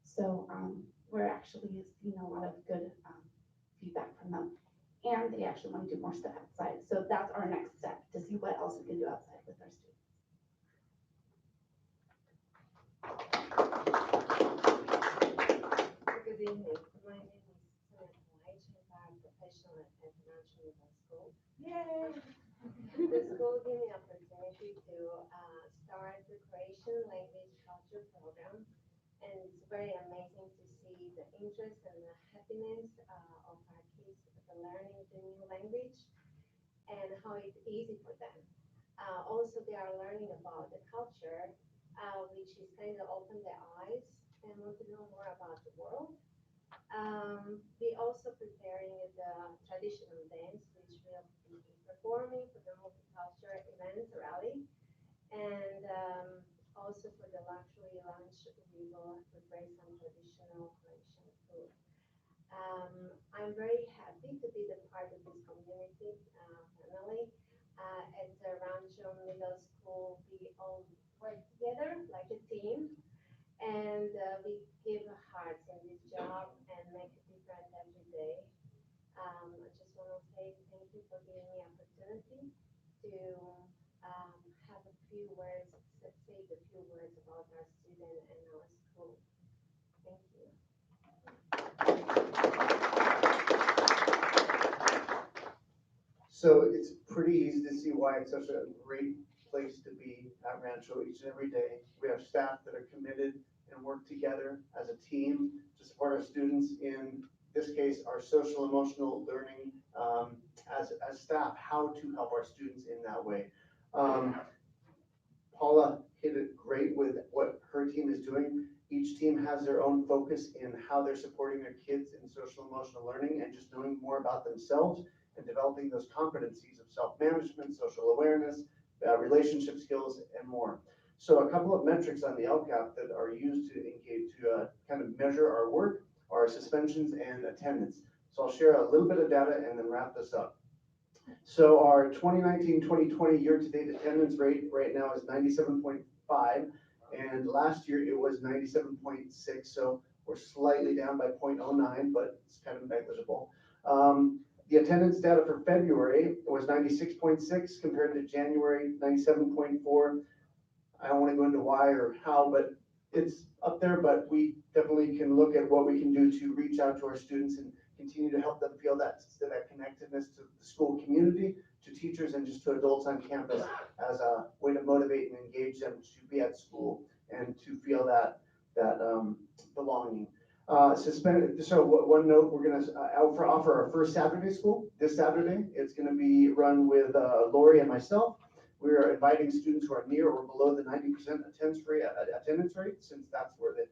So we're actually seeing a lot of good feedback from them, and they actually want to do more stuff outside. So that's our next step, to see what else we can do outside with our students. Good evening. My name is Samantha White, and I'm a professional at International Middle School. Yay! The school gave me an opportunity to start the Croatian language culture program, and it's very amazing to see the interest and the happiness of our kids learning the new language and how it's easy for them. Also, they are learning about the culture, which is kind of open their eyes and want to know more about the world. We also preparing the traditional dance, which will be performing for the multicultural event rally, and also for the luxury lunch, we will prepare some traditional Croatian food. I'm very happy to be the part of this community family. At the Rancho Middle School, we all work together like a team, and we give our hearts in this job and make a difference every day. I just want to say thank you for giving me opportunity to have a few words, say a few words about our student and our school. Thank you. So it's pretty easy to see why it's such a great place to be at Rancho each and every day. We have staff that are committed and work together as a team to support our students, in this case, our social emotional learning, as staff, how to help our students in that way. Paula hit it great with what her team is doing. Each team has their own focus in how they're supporting their kids in social emotional learning and just knowing more about themselves and developing those competencies of self-management, social awareness, relationship skills, and more. So a couple of metrics on the LCAP that are used to engage, to kind of measure our work are suspensions and attendance. So I'll share a little bit of data and then wrap this up. So our 2019-2020 year-to-date attendance rate right now is 97.5, and last year it was 97.6. So we're slightly down by 0.09, but it's kind of negligible. The attendance data for February was 96.6 compared to January 97.4. I don't want to go into why or how, but it's up there, but we definitely can look at what we can do to reach out to our students and continue to help them feel that connectedness to the school community, to teachers, and just to adults on campus as a way to motivate and engage them to be at school and to feel that belonging. So one note, we're going to offer our first Saturday school this Saturday. It's going to be run with Lori and myself. We are inviting students who are near or below the 90% attendance rate, since that's where the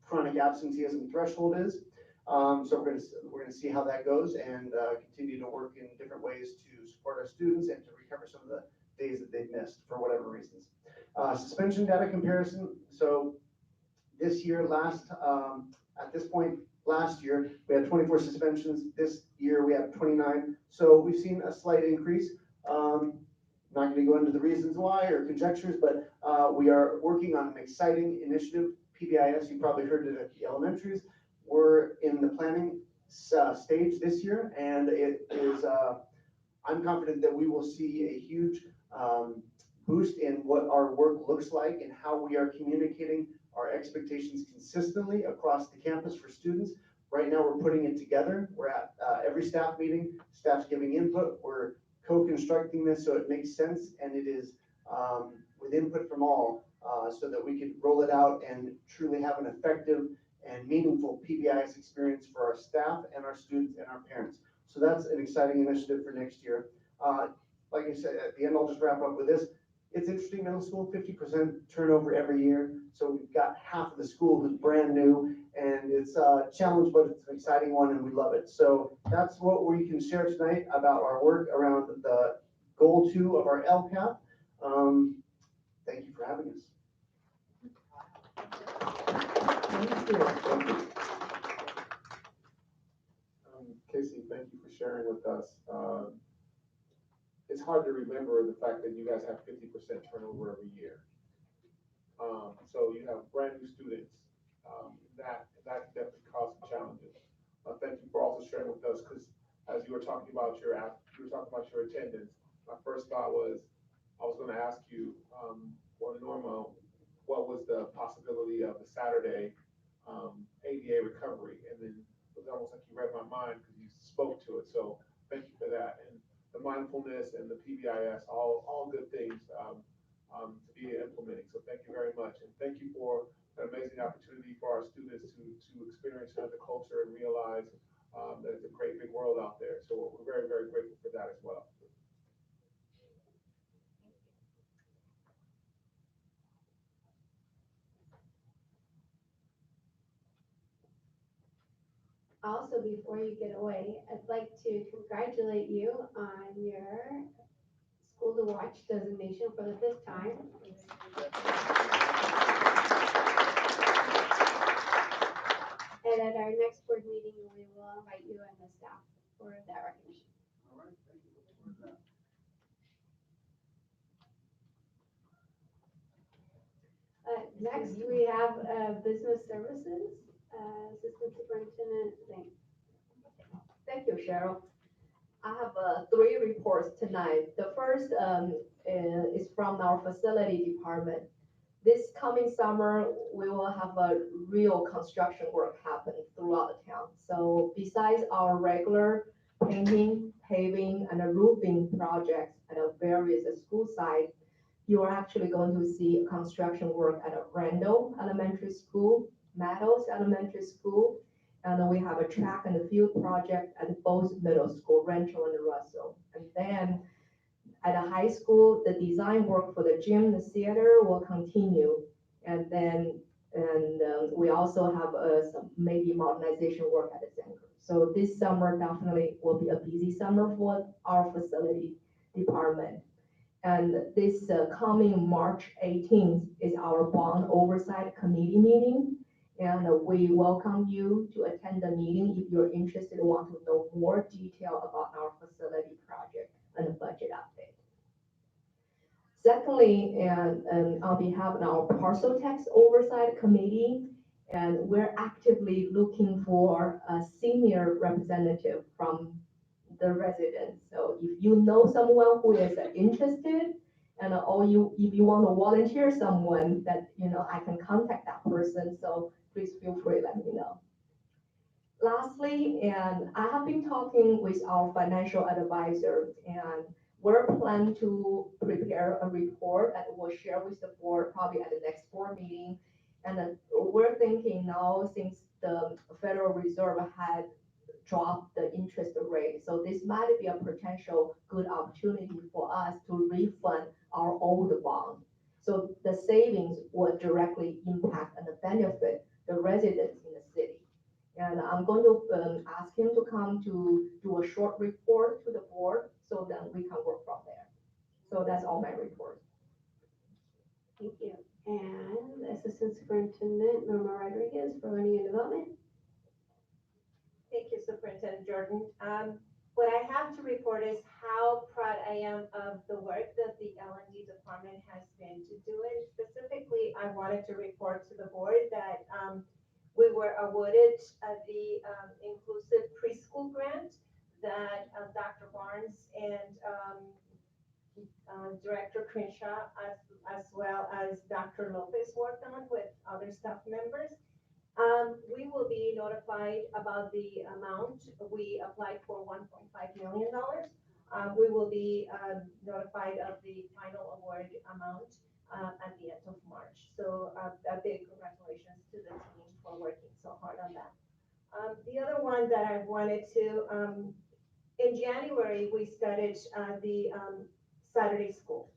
chronic absenteeism threshold is. So we're going to see how that goes and continue to work in different ways to support our students and to recover some of the days that they've missed for whatever reasons. Suspension data comparison. So this year, at this point, Last year, we had 24 suspensions. This year, we have 29. So we've seen a slight increase. Not going to go into the reasons why or conjectures, but we are working on an exciting initiative, PBIS. You probably heard it at the elementaries. We're in the planning stage this year, and it is, I'm confident that we will see a huge boost in what our work looks like and how we are communicating our expectations consistently across the campus for students. Right now, we're putting it together. We're at every staff meeting, staff's giving input. We're co-constructing this so it makes sense, and it is with input from all so that we can roll it out and truly have an effective and meaningful PBIS experience for our staff and our students and our parents. So that's an exciting initiative for next year. Like I said, at the end, I'll just wrap up with this. It's interesting, middle school, 50% turnover every year. So we've got half of the school who's brand new, and it's a challenge, but it's an exciting one, and we love it. So that's what we can share tonight about our work around the goal 2 of our LCAP. Thank you for having us. Thank you. Casey, thank you for sharing with us. It's hard to remember the fact that you guys have 50% turnover every year. So you have brand new students. That definitely caused some challenges. Thank you for also sharing with us, because as you were talking about your attendance, my first thought was I was going to ask you, for Norma, what was the possibility of the Saturday ADA recovery? And then it was almost like you read my mind because you spoke to it. So thank you for that. And the mindfulness and the PBIS, all good things to be implementing. So thank you very much. And thank you for an amazing opportunity for our students to experience the culture and realize that it's a great big world out there. So we're very, very grateful for that as well. Also, before you get away, I'd like to congratulate you on your School to Watch designation for the 5th time. And at our next board meeting, we will invite you and the staff for that recognition. All right, thank you. Look forward to that. Next, we have business services, Assistant Superintendent Zane. Thank you, Cheryl. I have 3 reports tonight. The first is from our facility department. This coming summer, we will have a real construction work happen throughout the town. So besides our regular painting, paving, and roofing projects at various school sites, you are actually going to see construction work at Randall Elementary School, Meadows Elementary School, and then we have a track and a field project at both middle school, Rancho and Russell. And then at a high school, the design work for the gym, the theater will continue. And then we also have some maybe modernization work at the center. So this summer definitely will be a busy summer for our facility department. And this coming March 18th is our bond oversight committee meeting. And we welcome you to attend the meeting if you're interested and want to know more detail about our facility project and the budget update. Secondly, and on behalf of our parcel tax oversight committee, and we're actively looking for a senior representative from the residents. So if you know someone who is interested, and if you want to volunteer someone that, I can contact that person. So please feel free, let me know. Lastly, and I have been talking with our financial advisor, and we're planning to prepare a report that we'll share with the board probably at the next board meeting. And we're thinking now, since the Federal Reserve had dropped the interest rate, so this might be a potential good opportunity for us to refund our old bond. So the savings will directly impact and benefit the residents in the city. And I'm going to ask him to come to do a short report to the board so that we can work from there. So that's all my report. Thank you. And Assistant Superintendent Norma Rodriguez for Learning and Development. Superintendent Jordan. What I have to report is how proud I am of the work that the L&D department has been to do it. Specifically, I wanted to report to the board that we were awarded the inclusive preschool grant that Dr. Barnes and Director Crenshaw, as well as Dr. Lopez worked on with other staff members. We will be notified about the amount. We applied for $1.5 million. We will be notified of the final award amount at the end of March. So a big congratulations to the team for working so hard on that. The other one that I wanted to, in January, we started the Saturday school.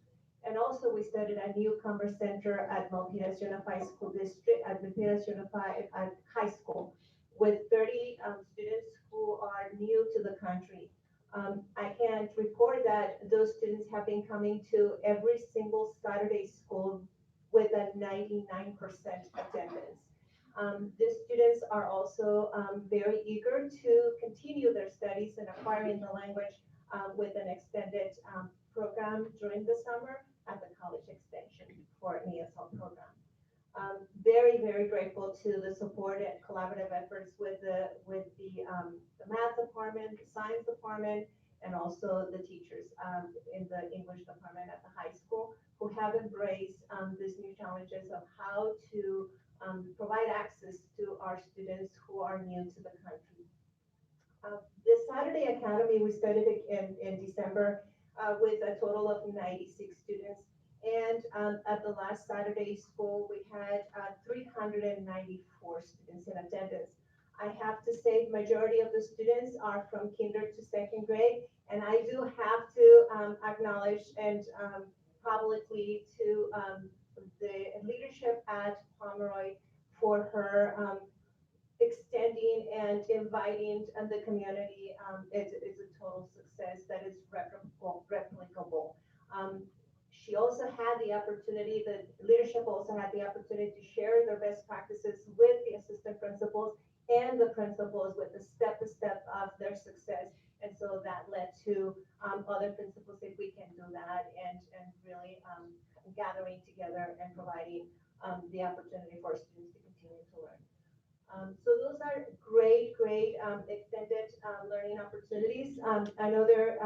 And also we started a newcomer center at Milpitas Unified School District, at Milpitas Unified High School, with 30 students who are new to the country. I can report that those students have been coming to every single Saturday school with a 99% attendance. The students are also very eager to continue their studies and acquiring the language with an extended program during the summer at the college extension for an ESL program. Very, very grateful to the support and collaborative efforts with the math department, the science department, and also the teachers in the English department at the high school who have embraced these new challenges of how to provide access to our students who are new to the country. The Saturday Academy, we started in December with a total of 96 students. And at the last Saturday school, we had 394 students in attendance. I have to say, majority of the students are from kinder to second grade. And I do have to acknowledge and publicly to the leadership at Pomeroy for her extending and inviting the community. It's a total success that is replicable. She also had the opportunity, the leadership also had the opportunity to share their best practices with the assistant principals and the principals with the step-by-step of their success. And so that led to other principals if we can do that and really gathering together and providing the opportunity for students to continue to learn. So those are great extended learning opportunities. Another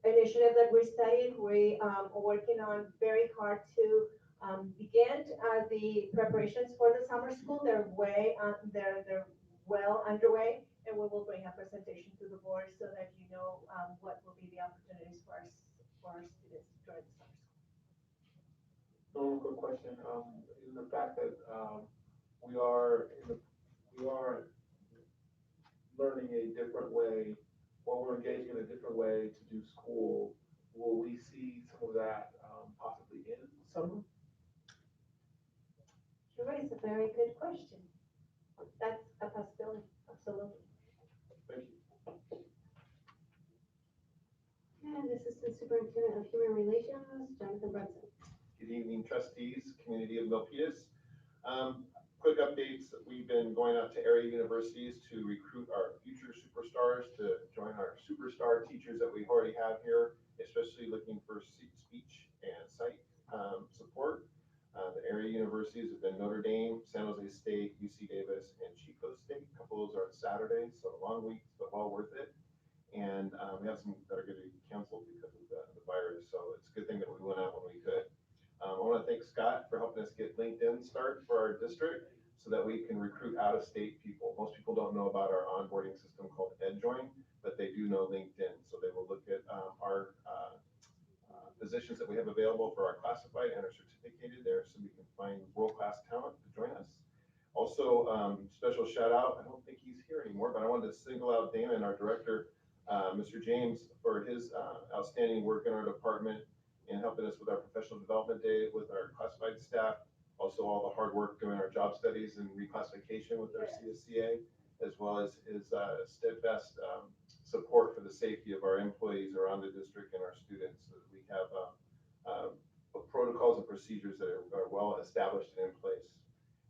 initiative that we're studying, we are working on very hard to begin the preparations for the summer school. They're they're well underway, and we will bring a presentation to the board so that you know what will be the opportunities for our students during the summer school. One quick question, in the fact that we are learning a different way, or we're engaging in a different way to do school, will we see some of that possibly in summer? You raise a very good question. That's a possibility, absolutely. Thank you. And Assistant Superintendent of Human Relations, Jonathan Brunson. Good evening, trustees, community of Milpitas. Quick updates, we've been going out to area universities to recruit our future superstars to join our superstar teachers that we already have here, especially looking for speech and sight support. The area universities have been Notre Dame, San Jose State, UC Davis, and Chico State. A couple of those are on Saturday, so long weeks, but well worth it. And we have some that are going to be canceled because of the virus, so it's a good thing that we went out when we could. I want to thank Scott for helping us get LinkedIn start for our district so that we can recruit out-of-state people. Most people don't know about our onboarding system called EdJoin, but they do know LinkedIn. So they will look at our positions that we have available for our classified and our certificated there so we can find world-class talent to join us. Also, special shout out, I don't think he's here anymore, but I wanted to single out Damon, our director, Mr. James, for his outstanding work in our department and helping us with our professional development day with our classified staff. Also all the hard work doing our job studies and reclassification with our CSCA, as well as his steadfast support for the safety of our employees around the district and our students. So that we have protocols and procedures that are well established and in place.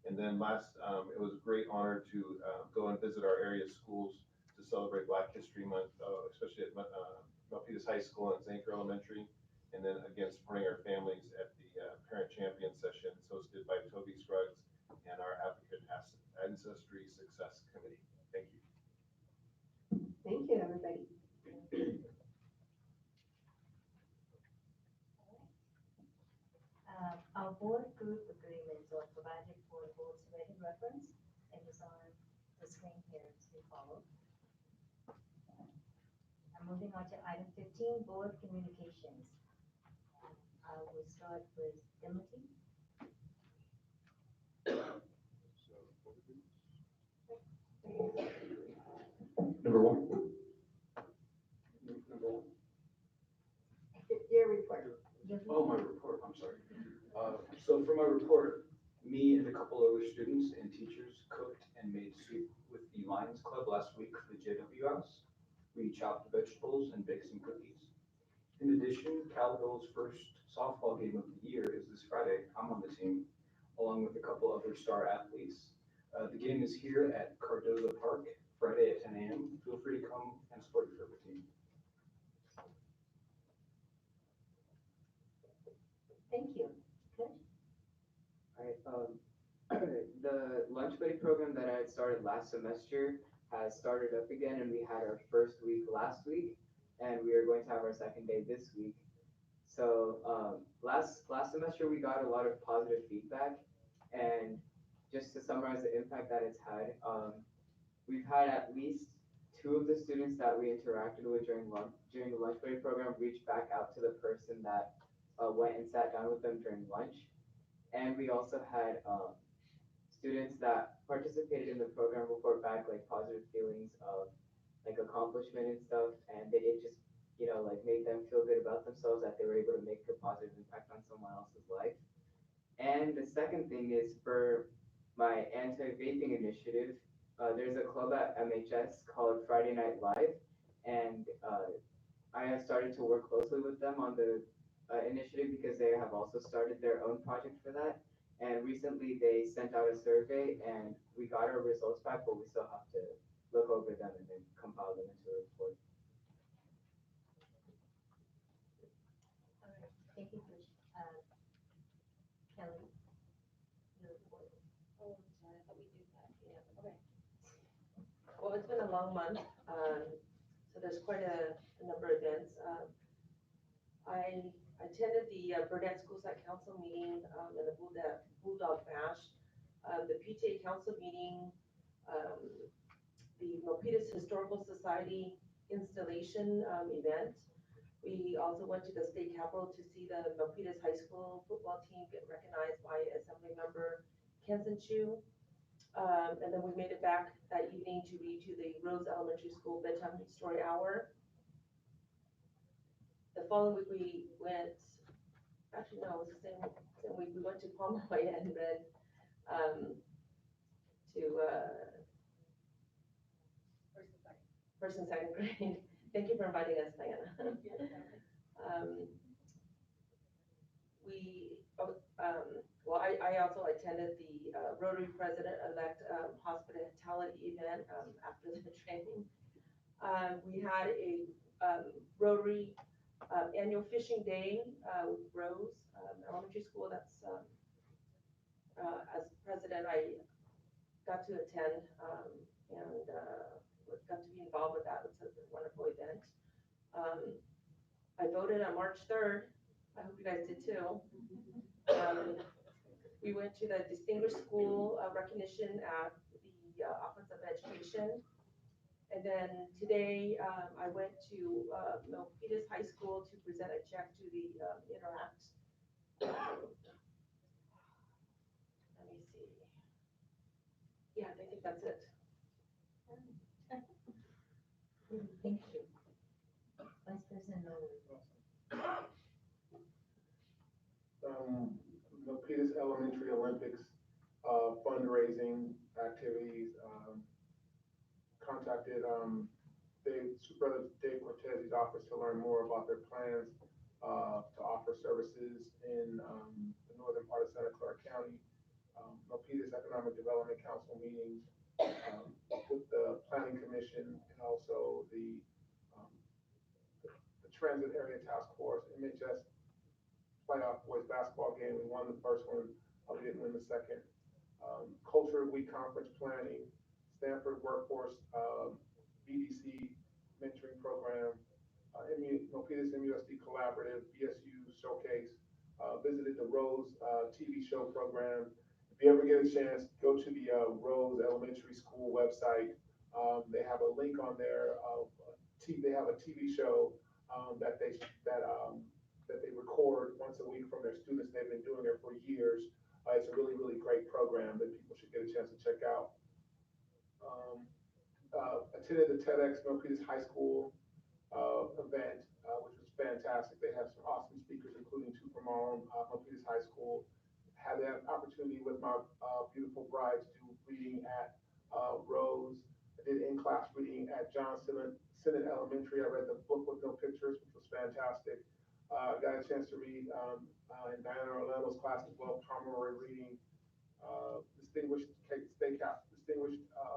And then last, it was a great honor to go and visit our area schools to celebrate Black History Month, especially at Milpitas High School and Zanker Elementary. And then again, supporting our families at the Parent Champion Sessions hosted by Toby Scruggs and our Advocate Ancestry Success Committee. Thank you. Thank you, everybody. Our board group agreements are provided for the board's ready reference and is on the screen here to follow. I'm moving on to item 15, board communications. I will start with Timothy. Number one. Your report. Oh, my report, I'm sorry. So for my report, me and a couple other students and teachers cooked and made soup with the Lions Club last week for the JW House. We chopped vegetables and baked some cookies. In addition, Calville's first softball game of the year is this Friday. I'm on the team, along with a couple other star athletes. The game is here at Cardozo Park, Friday at 10 a.m. Feel free to come and support your favorite team. Thank you. Good. All right, the lunch buddy program that I had started last semester has started up again, and we had our first week last week, and we are going to have our second day this week. So last semester we got a lot of positive feedback, and just to summarize the impact that it's had, we've had at least 2 of the students that we interacted with during the lunch buddy program reach back out to the person that went and sat down with them during lunch. And we also had students that participated in the program report back like positive feelings of like accomplishment and stuff, and it just, you know, like made them feel good about themselves that they were able to make a positive impact on someone else's life. And the second thing is for my anti-vaping initiative, there's a club at MHS called Friday Night Live, and I have started to work closely with them on the initiative because they have also started their own project for that. And recently they sent out a survey and we got our results back, but we still have to look over them and then compile them into a report. All right. Thank you, Trish. Kelly, your report. Oh, I'm sorry, I thought we did that, yeah, okay. Well, it's been a long month, so there's quite a number of events. I attended the Burnett School Site Council meeting, and the Bulldog Bash, the PTA Council meeting, the Milpitas Historical Society installation event. We also went to the state capitol to see the Milpitas High School football team get recognized by Assembly Member Kenson Chu. And then we made it back that evening to read to the Rose Elementary School bedtime story hour. The following week we went, actually no, it was the same week, we went to Pomeroy and read to first and second grade. Thank you for inviting us, Diana. Well, I also attended the Rotary President-elect hospitality event after the training. We had a Rotary annual fishing day with Rose Elementary School. That's as president, I got to attend and got to be involved with that. It's a wonderful event. I voted on March 3rd. I hope you guys did too. We went to the Distinguished School recognition at the Office of Education. And then today, I went to Milpitas High School to present a check to the Interact. Let me see. Yeah, I think that's it. Thank you. Vice President Miller. Milpitas Elementary Olympics fundraising activities. Contacted Superintendent Dave Cortez's office to learn more about their plans to offer services in the northern part of Santa Clara County. Milpitas Economic Development Council meetings with the Planning Commission Commission and also um, the Transit Area Task Force, MHS playoff boys basketball game. We won the first one, we didn't win the second. Culture Week conference planning, Stanford Workforce, BDC mentoring program, Milpitas MUSD Collaborative, BSU Showcase, visited the Rose TV show program. If you ever get a chance, go to the Rose Elementary School website. They have a link on there. They have a TV show that they record once a week from their students. They've been doing it for years. It's a really, really great program that people should get a chance to check out. Attended the TEDx Milpitas High School event, which was fantastic. They have some awesome speakers, including two from our own Milpitas High School. Had the opportunity with my beautiful bride to do reading at Rose. I did in-class reading at John Senate Elementary. I read the book with no pictures, which was fantastic. Got a chance to read in Diana Orlando's class as well, Pomeroy reading, distinguished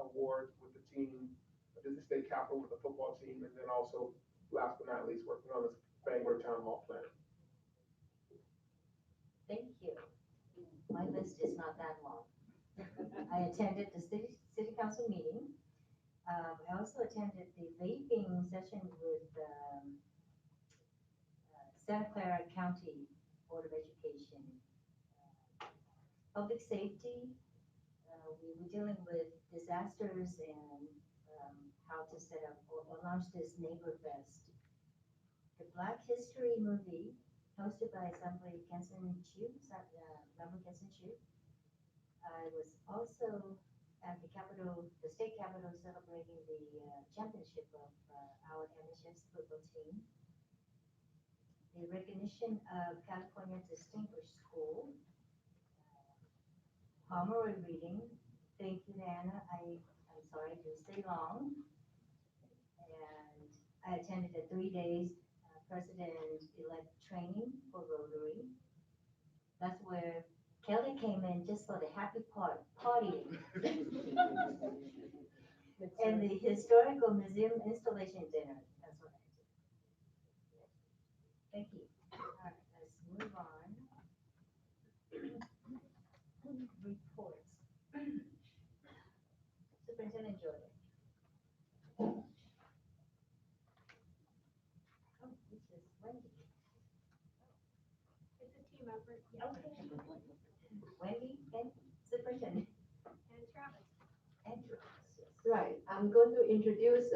award with the team. I did the state capitol with the football team, and then also, last but not least, working on this Bangor Town Hall plan. Thank you. My list is not that long. I attended the city council meeting. I also attended the vaping session with Santa Clara County Board of Education. Public safety, we were dealing with disasters and how to set up or launch this Neighbor Fest. The Black History movie, hosted by Assembly Kenson Chu, Member Kenson Chu. I was also at the state capitol, celebrating the championship of our MHS football team. The recognition of California Distinguished School. Pomeroy reading. Thank you, Anna. I'm sorry to stay long. And I attended a 3 days president-elect training for Rotary. That's where Kelly came in just for the happy partying. And the historical museum installation dinner. That's what I did. Thank you. All right, let's move on. Reports. Superintendent Jordan. Oh, this is Wendy. It's a team effort. Okay. Wendy and Superintendent. And Travis. And Travis, yes. Right, I'm going to introduce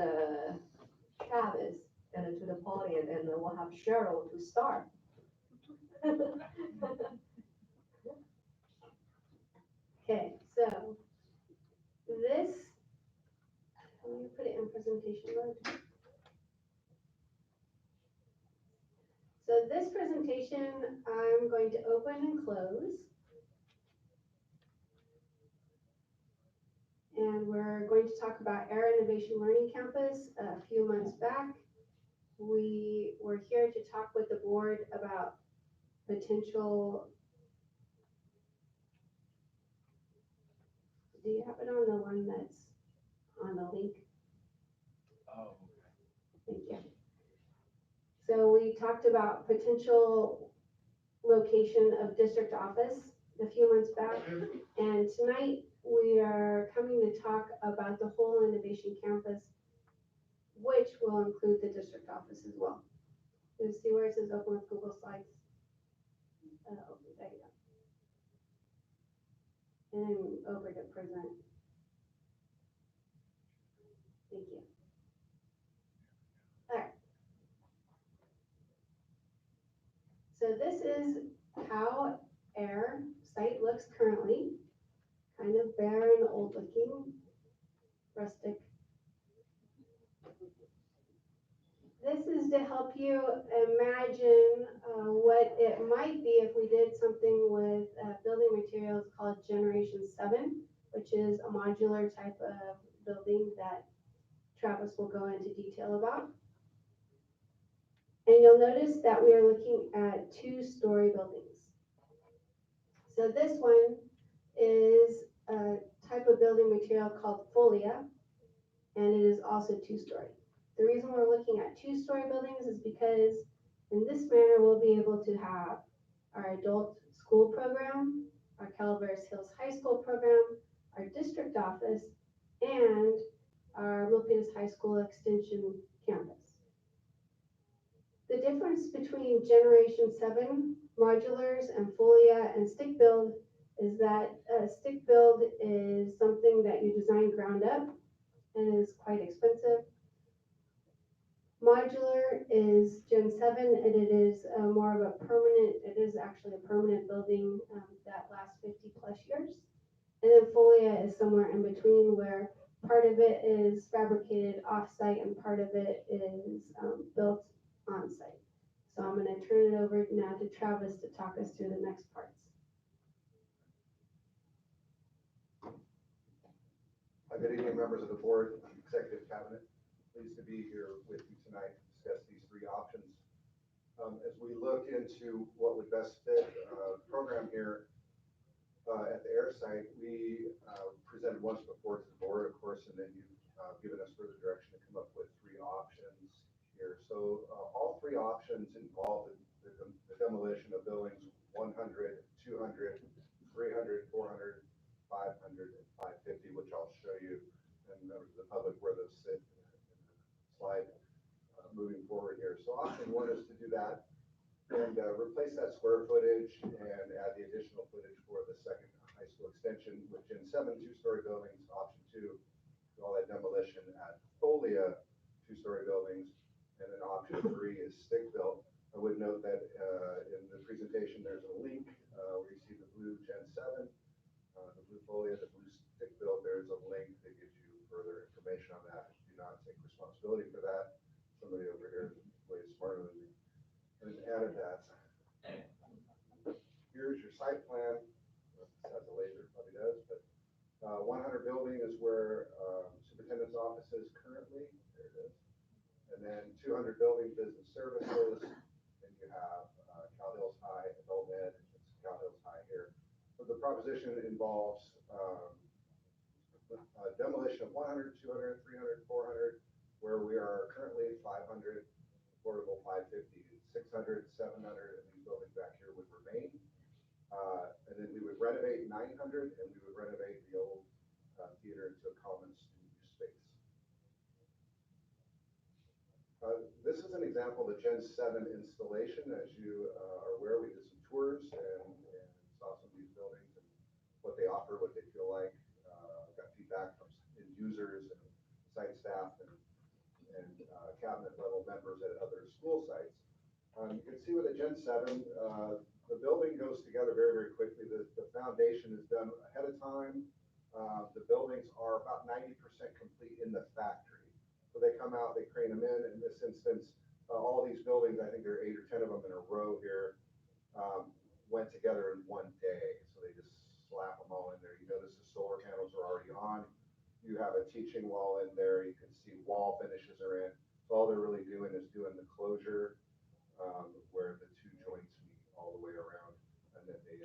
Travis and to the podium, and we'll have Cheryl to start. Okay, so this, let me put it in presentation mode. So this presentation, I'm going to open and close. And we're going to talk about Air Innovation Learning Campus. A few months back, we were here to talk with the board about potential. Do you have it on the one that's on the link? Oh, Thank you. So we talked about potential location of district office a few months back. And tonight we are coming to talk about the whole innovation campus, which will include the district office as well. You see where it says open with Google Slides? There you go. And then over to present. Thank you. All right. So this is how Air site looks currently. Kind of bare and old looking, rustic. This is to help you imagine what it might be if we did something with building materials called Generation 7, which is a modular type of building that Travis will go into detail about. And you'll notice that we are looking at 2-story buildings. So this one is a type of building material called folia. and it is also two-story. The reason we're looking at two-story buildings is because in this manner, we'll be able to have our adult school program, our Calaveras Hills High School program, our district office, and our Milpitas High School Extension campus. The difference between Generation 7 modulars and Folia and stick build is that stick build is something that you design ground up and is quite expensive. Modular is Gen 7 and it is more of a permanent, it is actually a permanent building that lasts 50 plus years. And then Folia is somewhere in between where part of it is fabricated off-site and part of it is built on-site. So I'm going to turn it over now to Travis to talk us through the next parts. Good evening, members of the board, executive cabinet. Pleased to be here with you tonight to discuss these three options. As we look into what would best fit the program here at the air site, we presented once before to the board, of course, and then you've given us further direction to come up with three options here. So all three options involve the demolition of buildings 100, 200, 300, 400, 500, and 550, which I'll show you and members of the public where those sit in the slide moving forward here. So option one is to do that and replace that square footage and add the additional footage for the second high school extension, which in 7 two-story buildings. Option two, all that demolition at Folia two-story buildings, and then option three is stick built. I would note that in the presentation there's a link where you see the blue Gen 7, the blue Folia, the blue stick built. There's a link that gives you further information on that. Do not take responsibility for that. Somebody over here is way smarter than me and added that. Here's your site plan. This has a laser, probably does, but 100 building is where superintendent's office is currently. There it is. And then 200 building business services. Then you have Cal Hills High, Adult Ed, it's Cal Hills High here. So the proposition involves demolition of 100, 200, 300, 400, where we are currently 500, affordable 550, 600, 700, and these buildings back here would remain. And then we would renovate 900 and we would renovate the old theater into a common student use space. This is an example of the Gen 7 installation. As you are aware, we did some tours and saw some of these buildings and what they offer, what they feel like. Got feedback from end users and site staff and cabinet level members at other school sites. You can see with the Gen 7, the building goes together very, very quickly. The foundation is done ahead of time. The buildings are about 90% complete in the factory. So they come out, they crane them in. In this instance, all these buildings, I think there are 8 or 10 of them in a row here, went together in one day. So they just slap them all in there. You notice the solar panels are already on. You have a teaching wall in there. You can see wall finishes are in. So all they're really doing is doing the closure where the two joints meet all the way around, and then they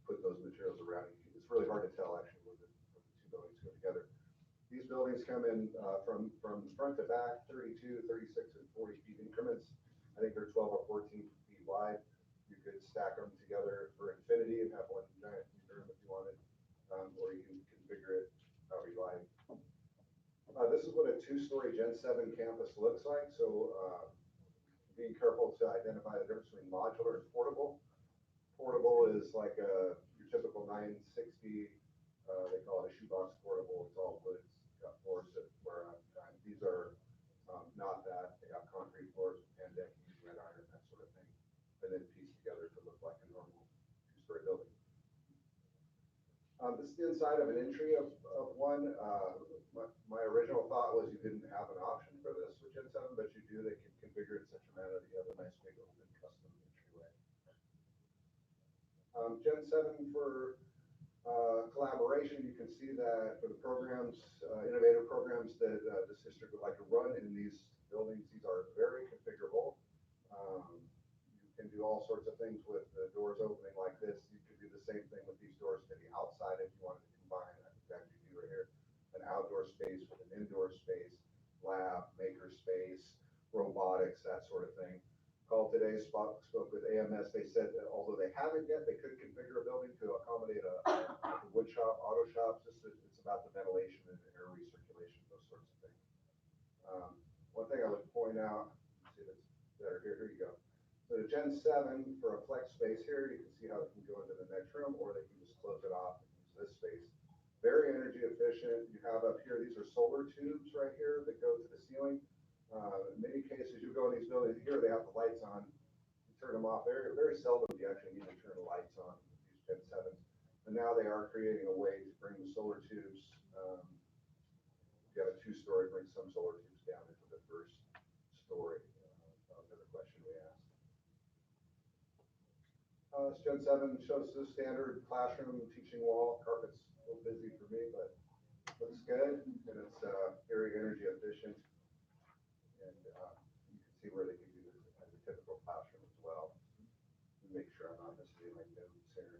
put those materials around. It's really hard to tell actually where the two buildings go together. These buildings come in from front to back, 32, 36, and 40 feet increments. I think they're 12 or 14 feet wide. You could stack them together for infinity and have one giant room if you wanted, or you can configure it however you like. This is what a two-story Gen 7 campus looks like. So being careful to identify the difference between modular and portable. Portable is like your typical 960. They call it a shoebox portable. It's all wood. It's got floors that wear out time. These are not that. They have concrete floors, and decking, red iron, that sort of thing, and then pieced together to look like a normal two-story building. This is the inside of an entry of one. My original thought was you didn't have an option for this with Gen 7, but you do. They can configure it in such a manner that you have a nice big open custom entryway. Gen 7 for collaboration, you can see that for the programs, innovative programs that this district would like to run in these buildings, these are very configurable. You can do all sorts of things with the doors opening like this. You could do the same thing with these doors to the outside if you wanted to combine. I think that you do right here, a an outdoor space with an indoor space, lab, maker space, robotics, that sort of thing. Called today, spoke with AMS. They said that although they haven't yet, they could configure a building to accommodate a wood shop, auto shop. Just that it's about the ventilation and air recirculation, those sorts of things. One thing I would point out, let's see if it's better here. Here you go. So the Gen 7 for a flex space here, you can see how it can go into the next room, or they can just close it off and use this space. Very energy efficient. You have up here, these are solar tubes right here that go to the ceiling. In many cases, you go in these buildings here, they have the lights on. You turn them off. Very, very seldom do you actually need to turn the lights on with these Gen 7s. And now they are creating a way to bring the solar tubes. If you have a two-story, bring some solar tubes down into the first story. Another question we asked. This Gen 7 shows the standard classroom teaching wall. Carpet's a little busy for me, but looks good, and it's very energy efficient. And you can see where they can do this as a typical classroom as well. Make sure I'm not missing my notes here.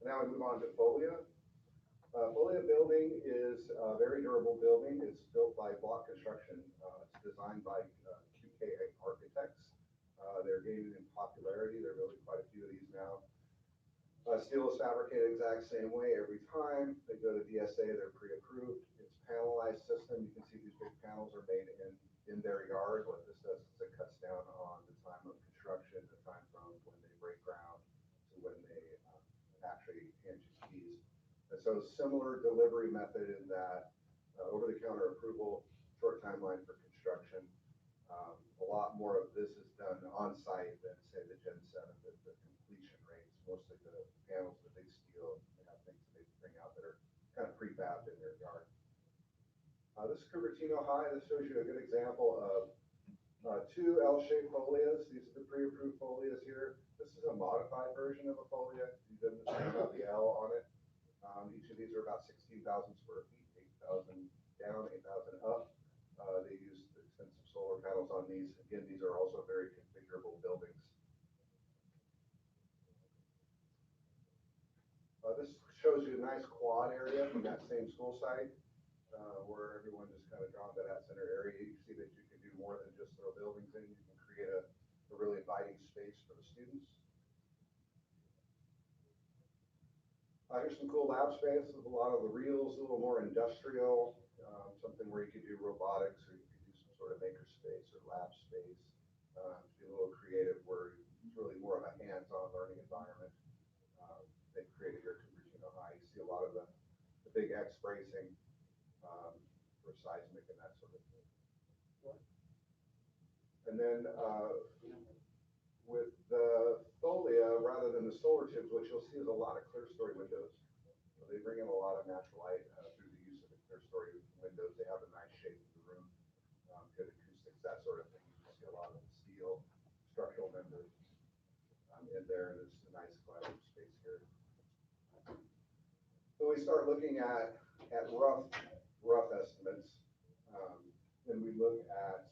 Now we move on to Folia. Folia building is a very durable building. It's built by block construction. It's designed by QK architects. They're gaining in popularity. There are really quite a few of these now. Steel is fabricated exact same way every time. They go to DSA, they're pre-approved. It's panelized system. You can see these big panels are made in their yard. What this does is it cuts down on the time of construction, the time from when they break ground to when they actually hand you keys. And so similar delivery method in that over-the-counter approval, short timeline for construction. A lot more of this is done on-site than, say, the Gen 7, the completion rates. Mostly the panels, the big steel, they have things that they bring out that are kind of prefabbed in their yard. This is Cupertino High. This shows you a good example of two L-shaped folias. These are the pre-approved folias here. This is a modified version of a folia. You didn't have the L on it. Each of these are about 16,000 square feet, 8,000 down, 8,000 up. They use extensive solar panels on these. Again, these are also very configurable buildings. This shows you a nice quad area from that same school site, where everyone just kind of drawn to that center area. You see that you can do more than just throw buildings in. You can create a really inviting space for the students. Here's some cool lab space with a lot of the reels, a little more industrial, something where you could do robotics, or you could do some sort of maker space or lab space. Be a little creative, where it's really more of a hands-on learning environment. They've created here at Cupertino High. You see a lot of the big X bracing for seismic and that sort of thing. And then with the folia, rather than the solar tubes, what you'll see is a lot of clear story windows. So they bring in a lot of natural light through the use of the clear story windows. They have a nice shape of the room, good acoustics, that sort of thing. You see a lot of steel structural members in there, and it's a nice collaborative space here. So we start looking at rough estimates, and we look at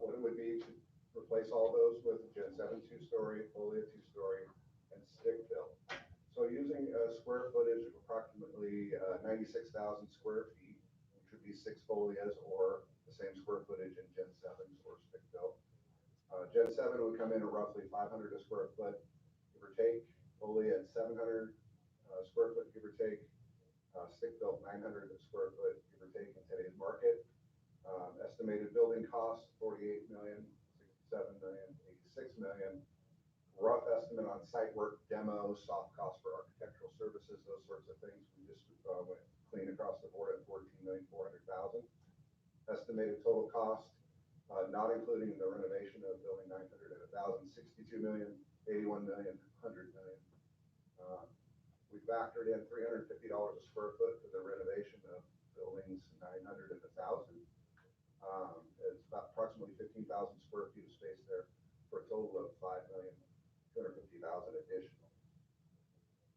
what it would be to replace all those with Gen 7 2-story, Folia 2-story, and stick built. So using a square footage of approximately 96,000 square feet, which would be 6 Folias or the same square footage in Gen 7s or stick built. Gen 7 would come in at roughly 500 a square foot, give or take. Folia at 700 square foot, give or take. Stick built 900 a square foot, give or take in today's market. Estimated building costs, 48 million, 67 million, 86 million. Rough estimate on site work, demo, soft cost for architectural services, those sorts of things. We just went clean across the board at 14,400,000. Estimated total cost, not including the renovation of building 900 and 1,000, 62 million, 81 million, 100 million. We factored in $350 a square foot for the renovation of buildings 900 and 1,000. It's about approximately 15,000 square feet of space there for a total of 5,250,000 additional.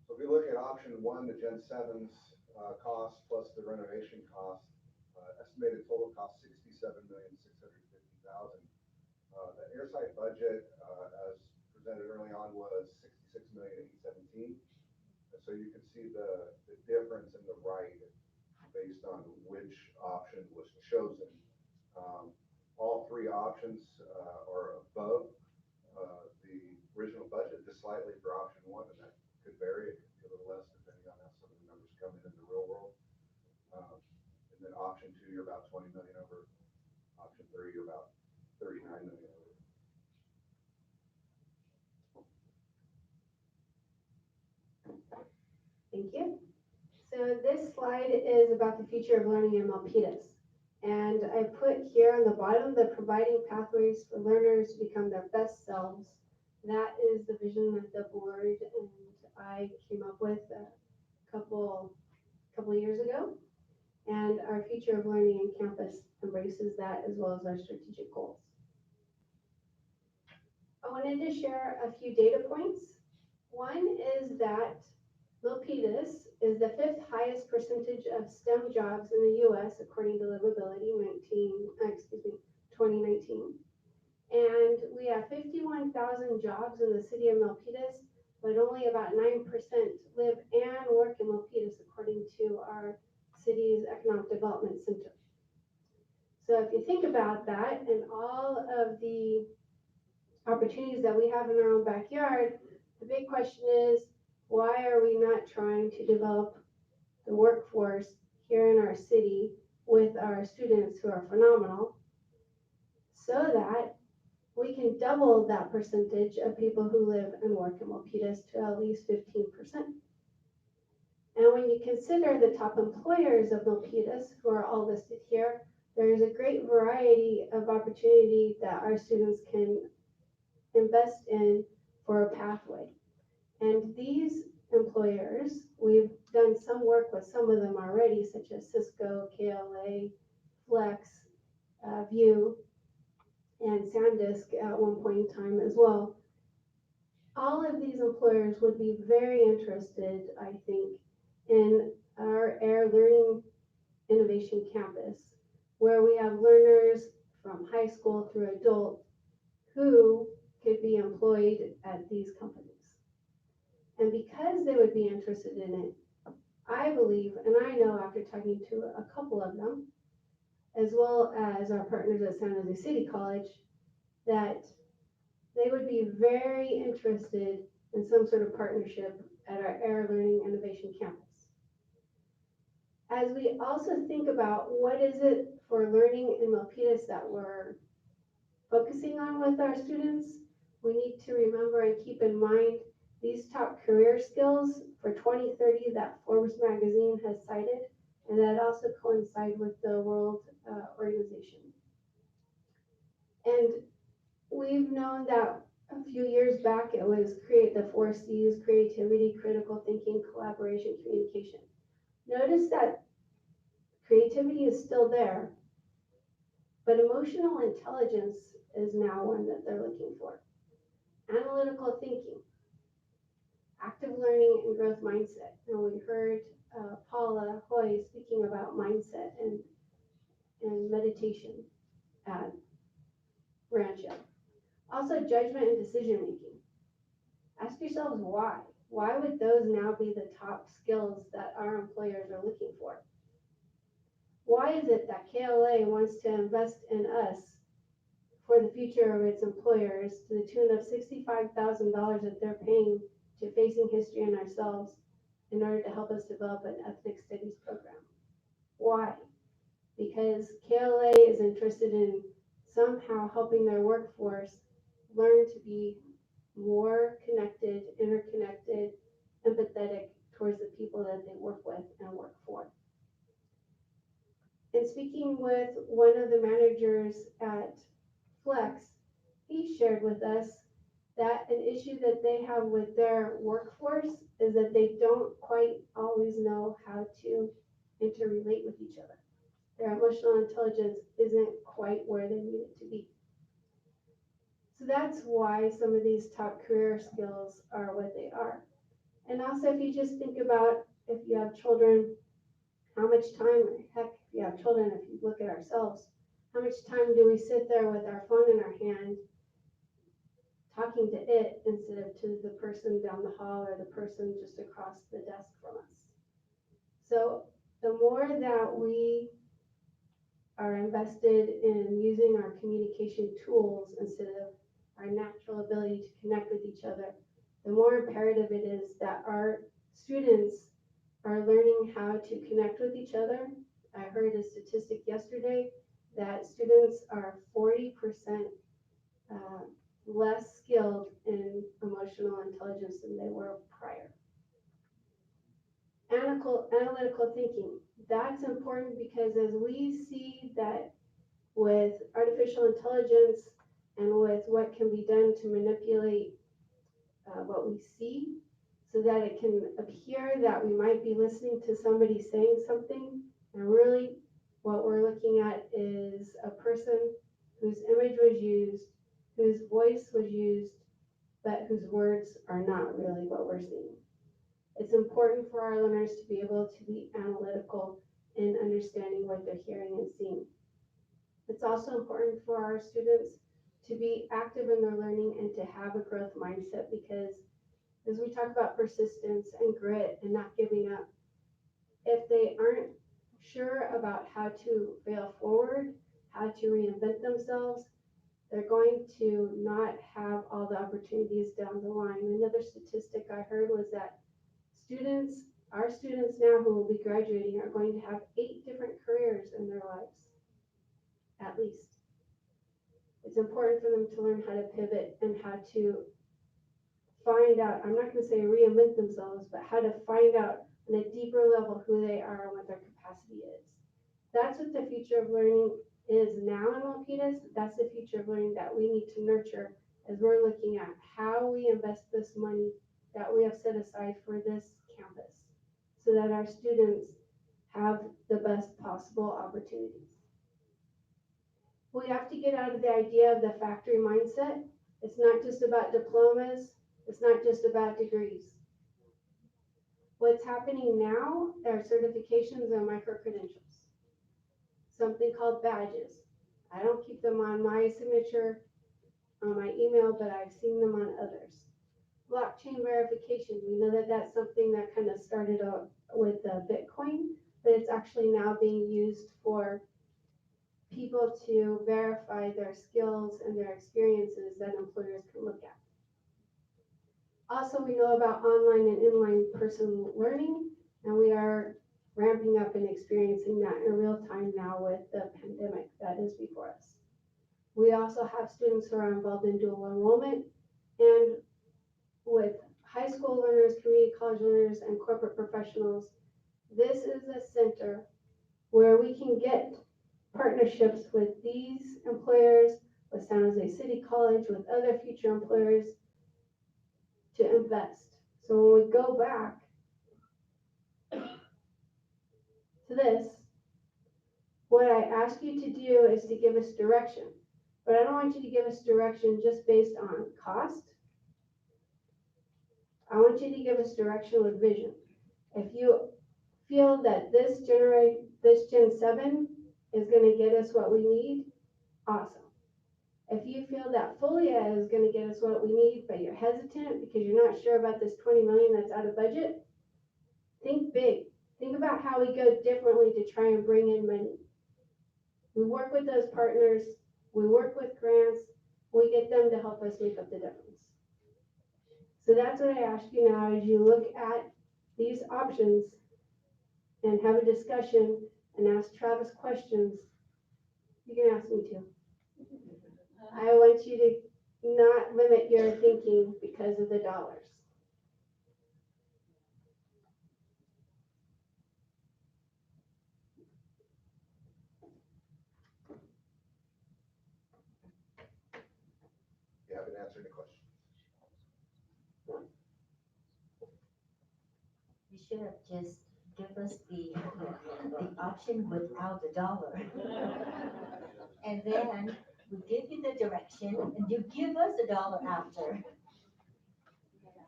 So if we look at option 1, the Gen 7's cost plus the renovation cost, estimated total cost $67,650,000. The airside budget, as presented early on, was $66,817,000. As so you can see the difference in the right based on which option was chosen. All three options are above the original budget, just slightly for option one, and that could vary. It could be a little less depending on how some of the numbers come in the real world. And then option two, you're about 20 million over. Option three, you're about 39 million over. Thank you. So this slide is about the future of learning in Milpitas. And I put here on the bottom, the providing pathways for learners to become their best selves. That is the vision that the board and I came up with a couple years ago. And our future of learning in campus embraces that as well as our strategic goals. I wanted to share a few data points. One is that Milpitas is the 5th highest percentage of STEM jobs in the U.S. according to Livability 2019. And we have 51,000 jobs in the city of Milpitas, but only about 9% live and work in Milpitas according to our city's Economic Development Center. So if you think about that and all of the opportunities that we have in our own backyard, the big question is, why are we not trying to develop the workforce here in our city with our students who are phenomenal so that we can double that percentage of people who live and work in Milpitas to at least 15%. And when you consider the top employers of Milpitas, who are all listed here, there is a great variety of opportunity that our students can invest in for a pathway. And these employers, we've done some work with some of them already, such as Cisco, KLA, Flex, View, and SanDisk at one point in time as well. All of these employers would be very interested, I think, in our Air Learning Innovation Campus, where we have learners from high school through adult who could be employed at these companies. And because they would be interested in it, I believe, and I know after talking to a couple of them, as well as our partners at San Jose City College, that they would be very interested in some sort of partnership at our Air Learning Innovation Campus. As we also think about what is it for learning in Milpitas that we're focusing on with our students, we need to remember and keep in mind these top career skills for 2030 that Forbes magazine has cited, and that also coincide with the World Organization. And we've known that a few years back it was create the 4 C's: creativity, critical thinking, collaboration, communication. Notice that creativity is still there, but emotional intelligence is now one that they're looking for. Analytical thinking, active learning and growth mindset. And we heard Paula Hoy speaking about mindset and meditation at Rancho. Also judgment and decision making. Ask yourselves why. Why would those now be the top skills that our employers are looking for? Why is it that KLA wants to invest in us for the future of its employers to the tune of $65,000 that they're paying to Facing History and Ourselves in order to help us develop an ethnic studies program? Why? Because KLA is interested in somehow helping their workforce learn to be more connected, interconnected, empathetic towards the people that they work with and work for. And speaking with one of the managers at Flex, he shared with us that an issue that they have with their workforce is that they don't quite always know how to interrelate with each other. Their emotional intelligence isn't quite where they need it to be. So that's why some of these top career skills are what they are. And also, if you just think about if you have children, how much time, heck, if you have children, if you look at ourselves, how much time do we sit there with our phone in our hand talking to it instead of to the person down the hall or the person just across the desk from us. So the more that we are invested in using our communication tools instead of our natural ability to connect with each other, the more imperative it is that our students are learning how to connect with each other. I heard a statistic yesterday that students are 40% less skilled in emotional intelligence than they were prior. Analytical thinking, that's important because as we see that with artificial intelligence and with what can be done to manipulate what we see so that it can appear that we might be listening to somebody saying something, and really what we're looking at is a person whose image was used, whose voice was used, but whose words are not really what we're seeing. It's important for our learners to be able to be analytical in understanding what they're hearing and seeing. It's also important for our students to be active in their learning and to have a growth mindset, because as we talk about persistence and grit and not giving up, if they aren't sure about how to fail forward, how to reinvent themselves, they're going to not have all the opportunities down the line. Another statistic I heard was that our students now who will be graduating are going to have 8 different careers in their lives, at least. It's important for them to learn how to pivot and how to find out, I'm not going to say reinvent themselves, but how to find out on a deeper level who they are and what their capacity is. That's what the future of learning is now in Milpitas. That's the future of learning that we need to nurture as we're looking at how we invest this money that we have set aside for this campus so that our students have the best possible opportunities. We have to get out of the idea of the factory mindset. It's not just about diplomas. It's not just about degrees. What's happening now are certifications and micro-credentials, something called badges. I don't keep them on my signature on my email, but I've seen them on others. Blockchain verification, we know that that's something that kind of started out with Bitcoin, but it's actually now being used for people to verify their skills and their experiences that employers can look at. Also, we know about online and inline person learning, and we are ramping up and experiencing that in real time now with the pandemic that is before us. We also have students who are involved in dual enrollment, and with high school learners, community college learners, and corporate professionals, this is a center where we can get partnerships with these employers, with San Jose City College, with other future employers to invest. So when we go back to this, what I ask you to do is to give us direction. But I don't want you to give us direction just based on cost. I want you to give us direction with vision. If you feel that this Gen 7 is going to get us what we need, awesome. If you feel that Folia is going to get us what we need, but you're hesitant because you're not sure about this 20 million that's out of budget, think big. Think about how we go differently to try and bring in money. We work with those partners, we work with grants, we get them to help us make up the difference. So that's what I ask you now as you look at these options and have a discussion and ask Travis questions. You can ask me too. I want you to not limit your thinking because of the dollars. You haven't answered any questions. You should have just give us the option without the dollar. And then we give you the direction and you give us the dollar after.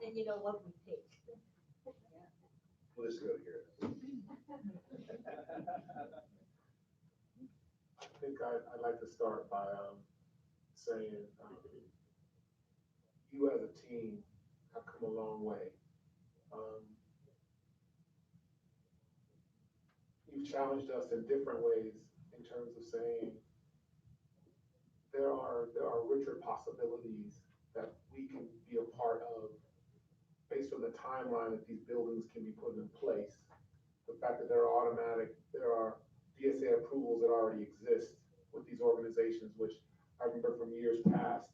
Then you know what we pick. We'll just go here. I think I'd like to start by saying you as a team have come a long way. Um, you've challenged us in different ways in terms of saying there are richer possibilities that we can be a part of based on the timeline that these buildings can be put in place. The fact that there are DSA approvals that already exist with these organizations, which I remember from years past,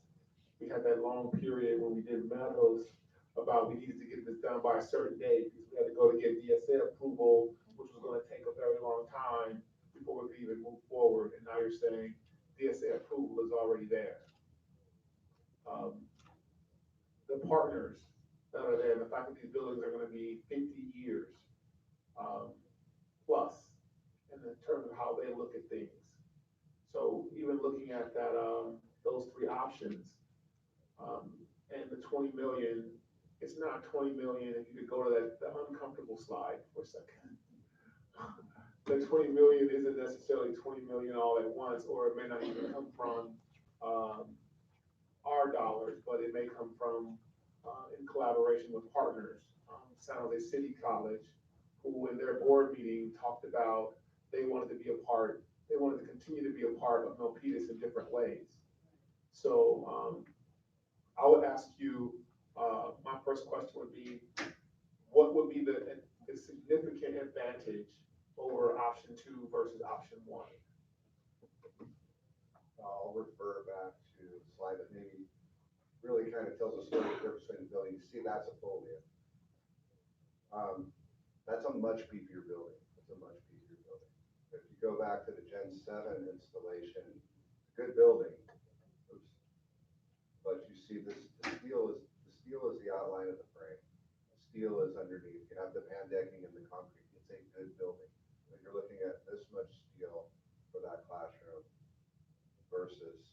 we had that long period when we did Meadows about we needed to get this done by a certain date because we had to go to get DSA approval, which was going to take a very long time before we could even move forward. And now you're saying DSA approval is already there. The partners that are there, the fact that these buildings are going to be 50 years plus in terms of how they look at things. So even looking at that, those three options, and the 20 million, it's not 20 million. If you could go to the uncomfortable slide for a second. The 20 million isn't necessarily 20 million all at once, or it may not even come from our dollars, but it may come from in collaboration with partners. San Jose City College, who in their board meeting talked about they wanted to continue to be a part of Milpitas in different ways. So I would ask you, my first question would be, what would be the significant advantage over option 2 versus option 1? I'll refer back to the slide that maybe really kind of tells a story of the difference between the building. You see, that's a folia. That's a much beefier building. It's a much beefier building. If you go back to the Gen 7 installation, good building. Oops. But you see the steel is the outline of the frame. The steel is underneath. You have the pan decking and the concrete. It's a good building. When you're looking at this much steel for that classroom versus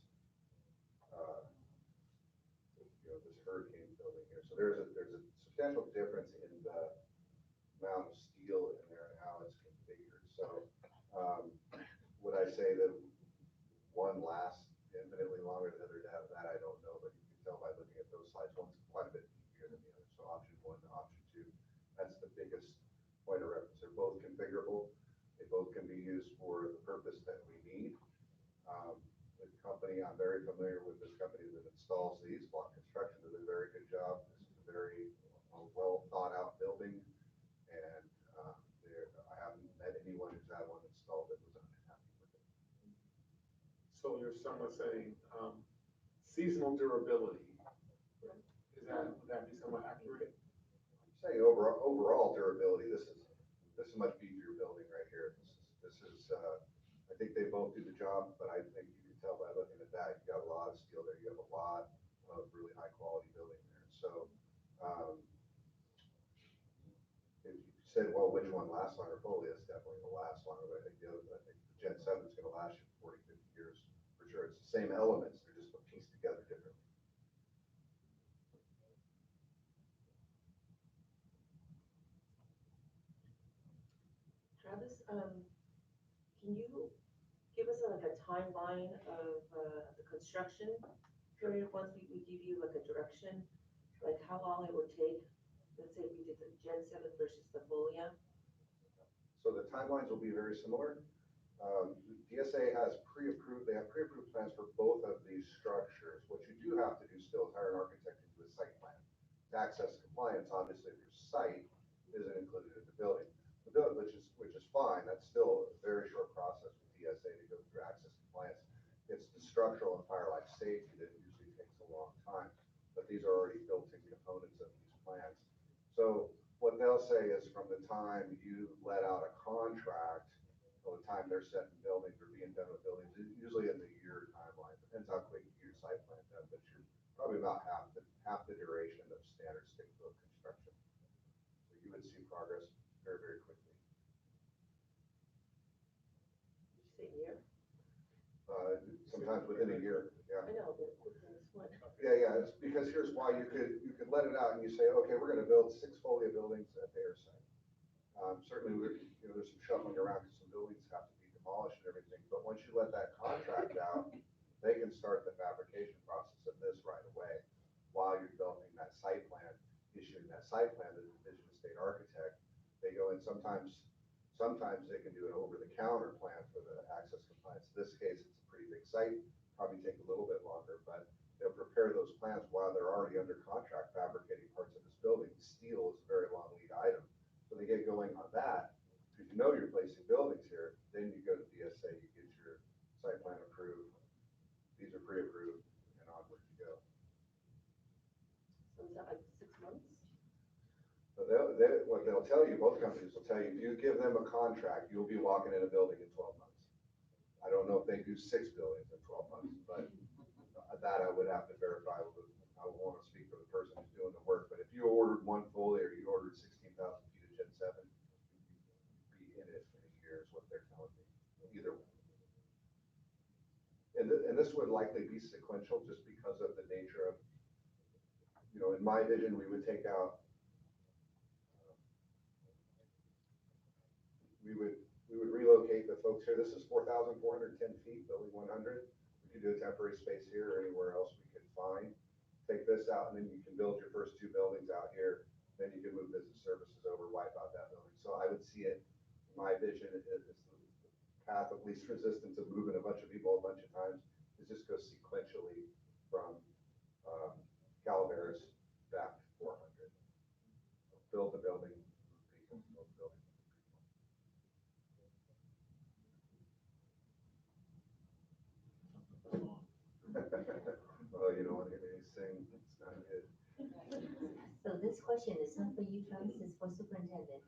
this hurricane building here. So there's a substantial difference in the amount of steel in there and how it's configured. So would I say that one lasts infinitely longer than the other to have that? I don't know, but you can tell by looking at those slides. One's quite a bit easier than the other. So option 1 to option 2, that's the biggest point of reference. They're both configurable. They both can be used for the purpose that we need. The company, I'm very familiar with this company that installs these. Block Construction does a very good job. This is a very well thought out building. And I haven't met anyone who's had one installed that was unhappy with it. So you're somewhat saying seasonal durability. Would that be somewhat accurate? I'm saying overall durability. This is a much beefier building right here. This is I think they both do the job, but I think you can tell by looking at that, you got a lot of steel there. You have a lot of really high quality building there. So if you said, well, which one lasts longer? Folia is definitely going to last longer, but I think the Gen 7 is going to last you 40, 50 years for sure. It's the same elements, they're just pieced together differently. Travis, can you give us like a timeline of the construction period once we give you like a direction, like how long it would take? Let's say we did the Gen 7 versus the Folia. So the timelines will be very similar. DSA has pre-approved plans for both of these structures. What you do have to do still is hire an architect to do a site plan. To access compliance, obviously, if your site isn't included in the building, which is fine. That's still a very short process with DSA to go through access compliance. It's the structural and fire life safety that usually takes a long time. But these are already built-in components of these plans. So what they'll say is from the time you let out a contract till the time they're setting buildings or being done with buildings, usually in the year timeline. Depends how quick you get your site plan done, but you're probably about half the duration of standard stick-built construction. So you would see progress very, very quickly. Did you say year? Sometimes within a year, yeah. I know, but within this one. Yeah. It's because here's why you could let it out and you say, okay, we're going to build 6 Folia buildings at the air site. Certainly, there's some shuffling around because some buildings have to be demolished and everything. But once you let that contract out, they can start the fabrication process of this right away. while you're developing that site plan, issuing that site plan to the Division of State Architect, they go in sometimes they can do an over-the-counter plan for the access compliance. In this case, it's a pretty big site, probably take a little bit longer, but they'll prepare those plans while they're already under contract fabricating parts of this building. Steel is a very long lead item. So they get going on that, because you know you're placing buildings here, then you go to DSA, you get your site plan approved, these are pre-approved, and onward you go. So is that like 6 months? So what they'll tell you, both companies will tell you, if you give them a contract, you'll be walking in a building in 12 months. I don't know if they do 6 buildings in 12 months, but that I would have to verify. I won't want to speak for the person who's doing the work, but if you ordered one fully or you ordered 16,000 feet of Gen 7, you'd be in it in a year is what they're telling me, either way. And this would likely be sequential just because of the nature of, in my vision, we would take out, we would relocate the folks here. This is 4,410 feet, building 100. We could do a temporary space here or anywhere else we could find. Take this out, and then you can build your first 2 buildings out here. Then you can move business services over, wipe out that building. So I would see it, my vision is the path of least resistance of moving a bunch of people a bunch of times is just go sequentially from Calaveras back to 400. Build the building, move people, build the building. Well, you don't want to hear me sing, it's not good. So this question is not for you, Travis, it's for superintendent.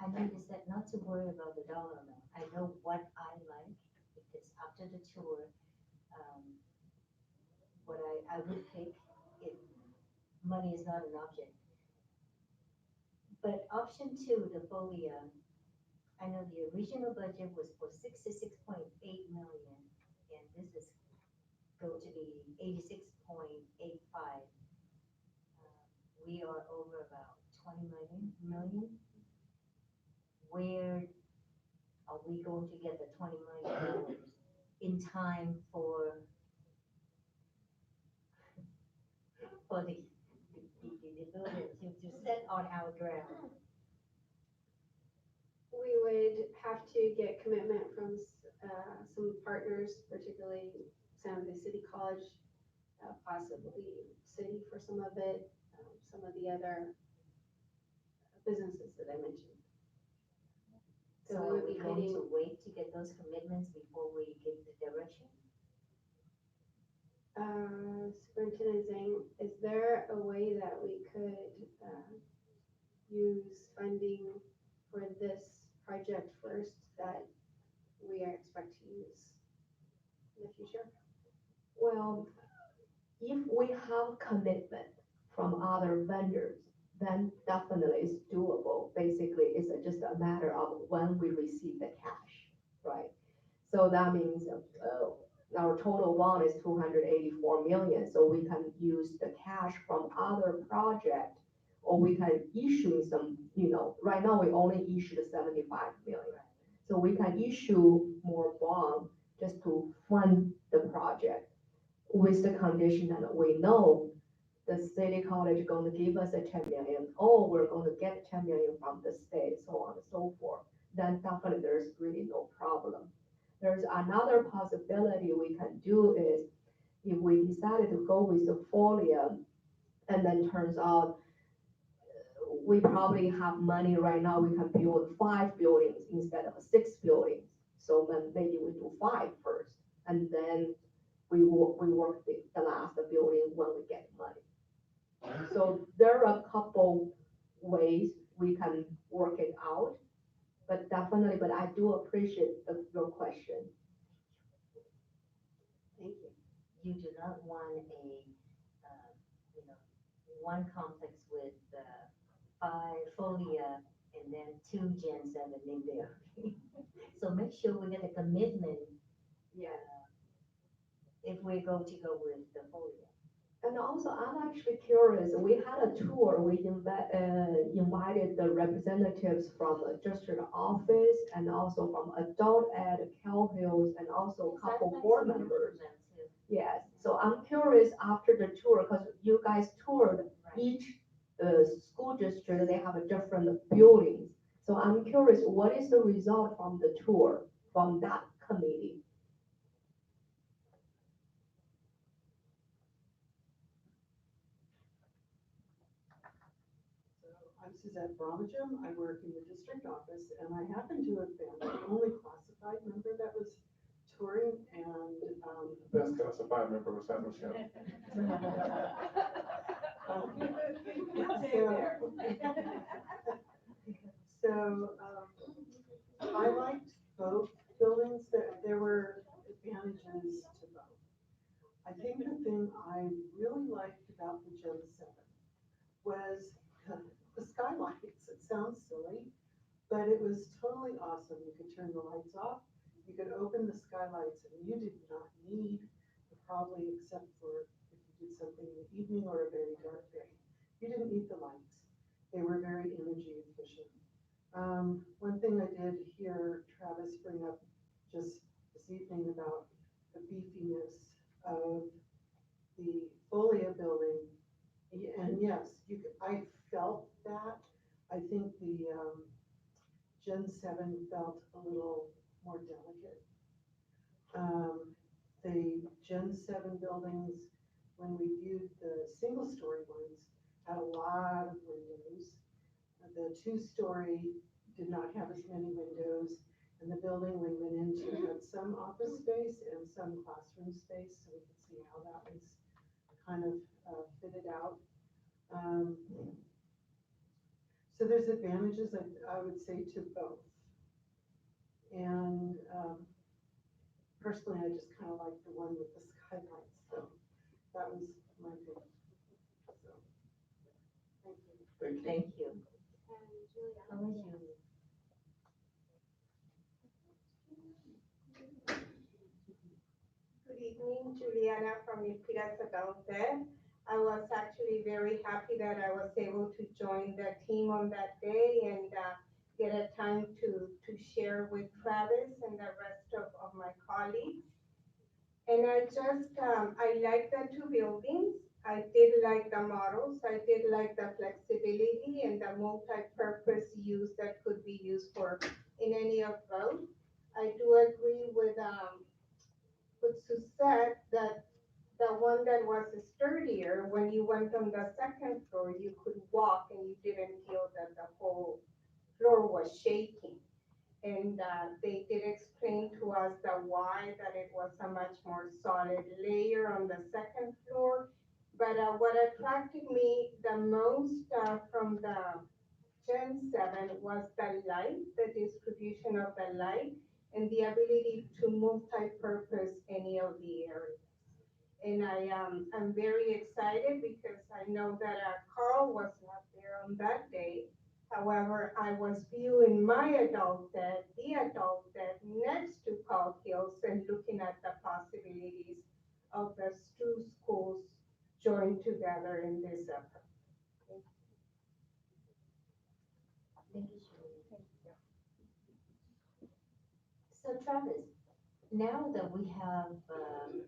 I know you said not to worry about the dollar amount. I know what I like, because after the tour, what I would pick if money is not an object. But option 2, the folia, I know the original budget was for 66.8 million, and this is going to be 86.85. We are over about 20 million. Where are we going to get the $20 million in time for the building to set on our ground? We would have to get commitment from some partners, particularly San Jose City College, possibly city for some of it, some of the other businesses that I mentioned. So are we going to wait to get those commitments before we give the direction? Superintendent Zhang, is there a way that we could use funding for this project first that we expect to use in the future? Well, if we have commitment from other vendors, then definitely it's doable. Basically, it's just a matter of when we receive the cash, right? So that means our total bond is 284 million, so we can use the cash from other project, or we can issue some, right now we only issued 75 million. So we can issue more bond just to fund the project with the condition that we know the city college going to give us a 10 million, or we're going to get 10 million from the state, so on and so forth. Then definitely there's really no problem. There's another possibility we can do is if we decided to go with the folia, and then turns out we probably have money right now, we can build 5 buildings instead of 6 buildings. So then maybe we do 5 first, and then we work the last building when we get money. So there are a couple ways we can work it out, but definitely, but I do appreciate your question. Thank you. You do not want one complex with 5 folia and then 2 Gen 7 in there. So make sure we get a commitment. Yeah. If we're going to go with the folia. And also, I'm actually curious, we had a tour, we invited the representatives from the district office and also from adult ed, Cal Hills, and also a couple board members. Yes, so I'm curious after the tour, because you guys toured each school district, they have a different buildings. So I'm curious, what is the result from the tour, from that committee? I'm Suzette Bromagem. I work in the district office, and I happen to have been the only classified member that was touring, and Best classified member was San Michelle. I liked both buildings. There were advantages to both. I think the thing I really liked about the Gen 7 was the skylights. It sounds silly, but it was totally awesome. You could turn the lights off, you could open the skylights, and you did not need, probably except for if you did something in the evening or a very dark day, you didn't need the lights. They were very energy efficient. One thing I did hear Travis bring up just this evening about the beefiness of the Folia building. And yes, I felt that. I think the Gen 7 felt a little more delicate. The Gen 7 buildings, when we viewed the single-story ones, had a lot of windows. The two-story did not have as many windows, and the building we went into had some office space and some classroom space, so we could see how that was kind of fitted out. So there's advantages, I would say, to both. And personally, I just kind of like the one with the skylights, so that was my pick. So, thank you. Thank you. How was you? Good evening, Juliana from Milpitas Adulthood. I was actually very happy that I was able to join the team on that day and get a time to share with Travis and the rest of my colleagues. And I like the two buildings. I did like the models. I did like the flexibility and the multi-purpose use that could be used for in any of both. I do agree with Suzette that the one that was sturdier, when you went on the second floor, you could walk and you didn't feel that the whole floor was shaking. And they did explain to us the why, that it was a much more solid layer on the second floor. But what attracted me the most from the Gen 7 was the light, the distribution of the light, and the ability to multi-purpose any of the areas. And I'm very excited because I know that Carl was not there on that day. However, I was viewing my the adult deck next to Carl Hills and looking at the possibilities of the two schools joined together in this effort. Thank you, Shirley. So Travis, now that we have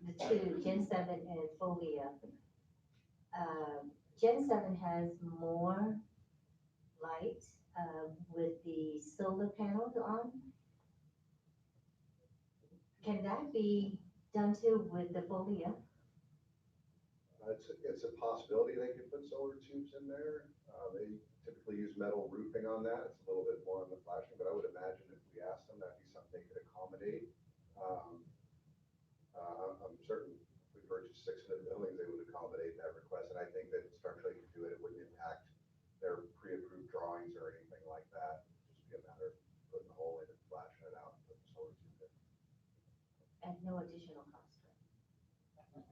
the two, Gen 7 and Folia, Gen 7 has more light with the solar panels on. Can that be done too with the Folia? It's a possibility they could put solar tubes in there. They typically use metal roofing on that. It's a little bit more on the flashing, but I would imagine if we asked them, that'd be something they could accommodate. I'm certain if we purchased 600 buildings, they would accommodate that request. And I think that structurally could do it. It wouldn't impact their pre-approved drawings or anything like that. It'd just be a matter of putting the hole in and flashing it out and putting the solar tube in. At no additional cost.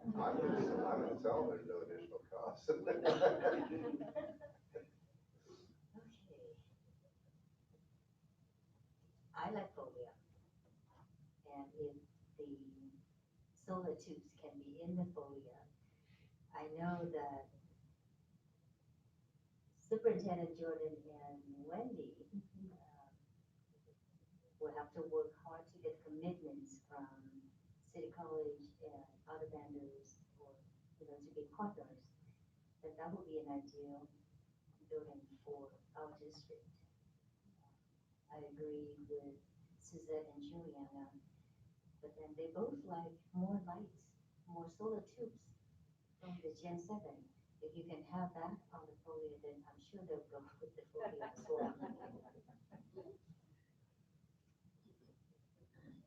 I'm gonna tell them there's no additional cost. Okay. I like Folia. And if the solar tubes can be in the Folia, I know that Superintendent Jordan and Wendy will have to work hard to get commitments from City College and other vendors or, to be partners, then that would be an ideal building for our district. I agree with Suzette and Juliana, but then they both like more lights, more solar tubes from the Gen 7. If you can have that on the folio, then I'm sure they'll go with the folio as well.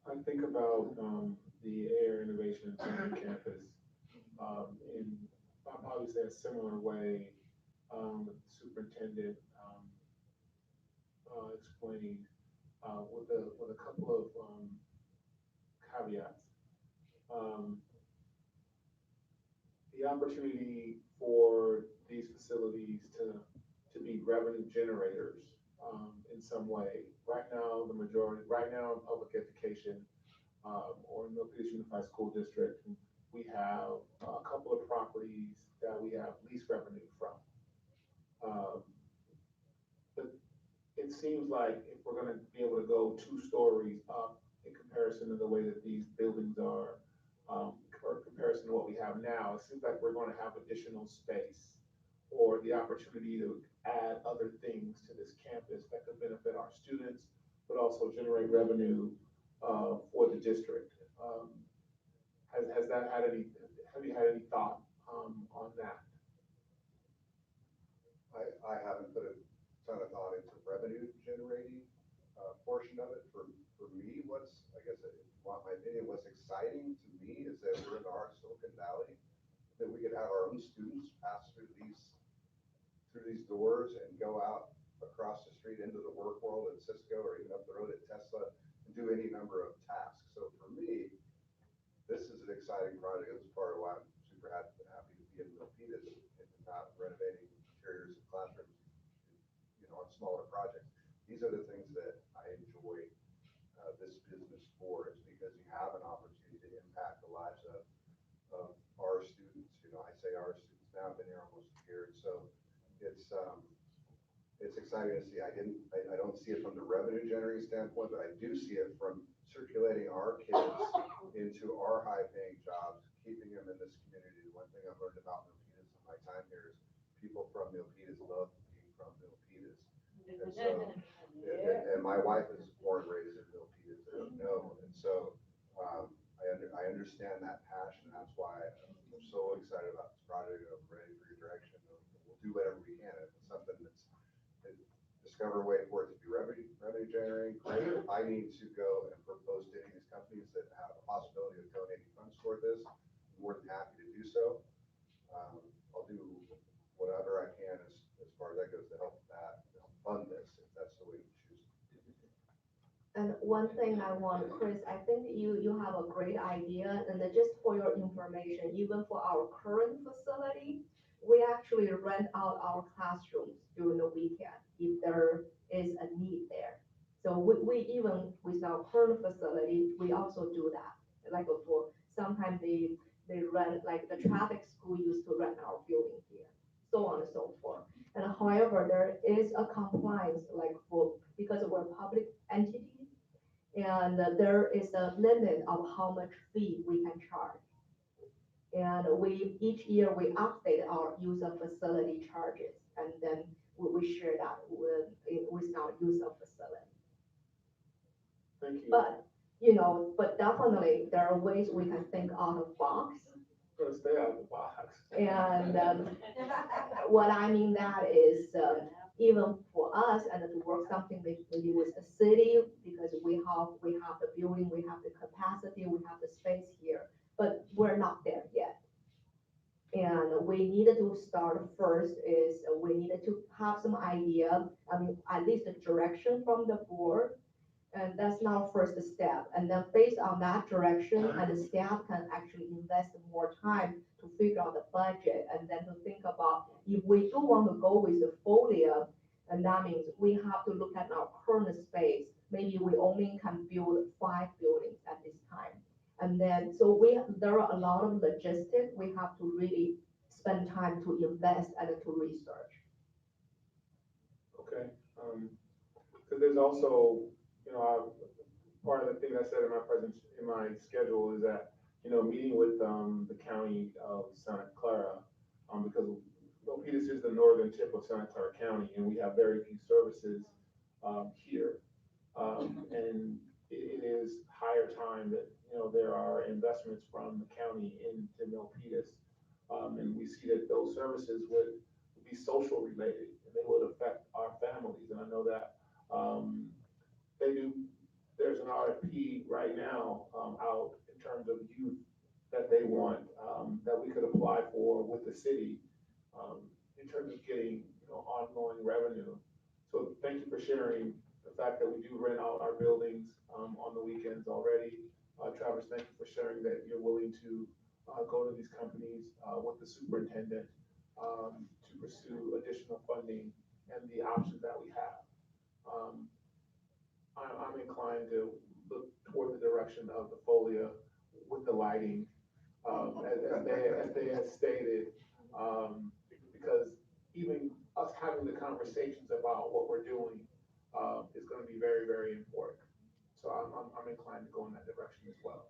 I think about the air innovation center campus in obviously a similar way. The superintendent explained with a couple of caveats. The opportunity for these facilities to be revenue generators in some way. Right now, in public education or in Milpitas Unified School District, we have a couple of properties that we have lease revenue from. But it seems like if we're going to be able to go 2 stories up in comparison to the way that these buildings are, or comparison to what we have now, it seems like we're going to have additional space or the opportunity to add other things to this campus that could benefit our students, but also generate revenue for the district. Have you had any thought on that? I haven't put a ton of thought into revenue generating portion of it. For me, I guess if you want my opinion, what's exciting to me is that we're in our Silicon Valley, that we could have our own students pass through these doors and go out across the street into the work world at Cisco or even up the road at Tesla and do any number of tasks. So for me, this is an exciting project. It's part of why I'm super happy to be in Milpitas and not renovating interiors of classrooms, on smaller projects. These are the things that I enjoy this business for, is because you have an opportunity to impact the lives of our students. I say our students now, I've been here almost a year, and so it's exciting to see. I don't see it from the revenue generating standpoint, but I do see it from circulating our kids into our high paying jobs, keeping them in this community. One thing I've learned about Milpitas in my time here is people from Milpitas love being from Milpitas. And so, and my wife is born and raised in Milpitas, I don't know. And so I understand that passion. That's why I'm so excited about this project. I'm ready for your direction. We'll do whatever we can. If it's something discover a way for it to be revenue generating, great. I need to go and propose to any of these companies that have a possibility of donating funds toward this. I'm more than happy to do so. I'll do whatever I can as far as that goes to help fund this, if that's the way you choose. And one thing I want, Chris, I think you have a great idea, and just for your information, even for our current facility, we actually rent out our classrooms during the weekend if there is a need there. So we even with our current facility, we also do that. Like for sometimes they rent, like the traffic school used to rent our building here, so on and so forth. And however, there is a compliance because we're a public entity, and there is a limit of how much fee we can charge. And each year we update our user facility charges, and then we share that with our user facility. Thank you. But definitely there are ways we can think out of box. Gotta stay out of the box. And what I mean that is even for us and to work something maybe with the city, because we have the building, we have the capacity, we have the space here, but we're not there yet. And we needed to start first is we needed to have some idea, at least the direction from the board. And that's now first step. And then based on that direction, and the staff can actually invest more time to figure out the budget, and then to think about if we do want to go with the folio, and that means we have to look at our current space. Maybe we only can build 5 buildings at this time. And then, so there are a lot of logistics. We have to really spend time to invest and to research. Okay. Because there's also, part of the thing I said in my in my schedule is that, you know, meeting with, the county of Santa Clara, because Milpitas is the northern tip of Santa Clara County, and we have very few services, here. And it is higher time that, you know, there are investments from the county into Milpitas. And we see that those services would be social related, and they would affect our families. And I know that, they do, there's an RFP right now, out in terms of youth that they want, that we could apply for with the city, in terms of getting, you know, ongoing revenue. So thank you for sharing the fact that we do rent out our buildings, on the weekends already. Travis, thank you for sharing that you're willing to, go to these companies, with the superintendent, to pursue additional funding and the options that we have. I'm inclined to look toward the direction of the folia with the lighting, as they have stated, because even us having the conversations about what we're doing, is gonna be very, very important. So I'm inclined to go in that direction as well.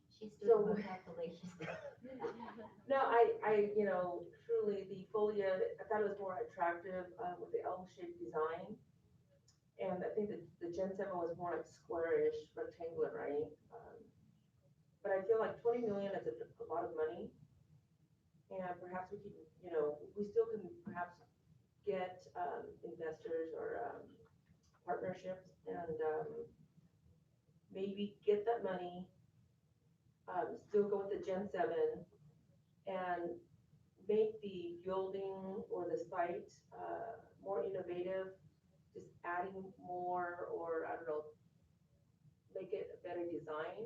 She's So- doing her calculations. No, you know, truly the folia, I thought it was more attractive, with the L-shaped design. And I think that the Gen 7 was more like squarish, rectangular, right? But I feel like 20 million is a lot of money. And perhaps we could, you know, we still can perhaps get, investors or, partnerships and, maybe get that money, still go with the Gen 7 and make the building or the site, more innovative, just adding more, or I don't know, make it a better design.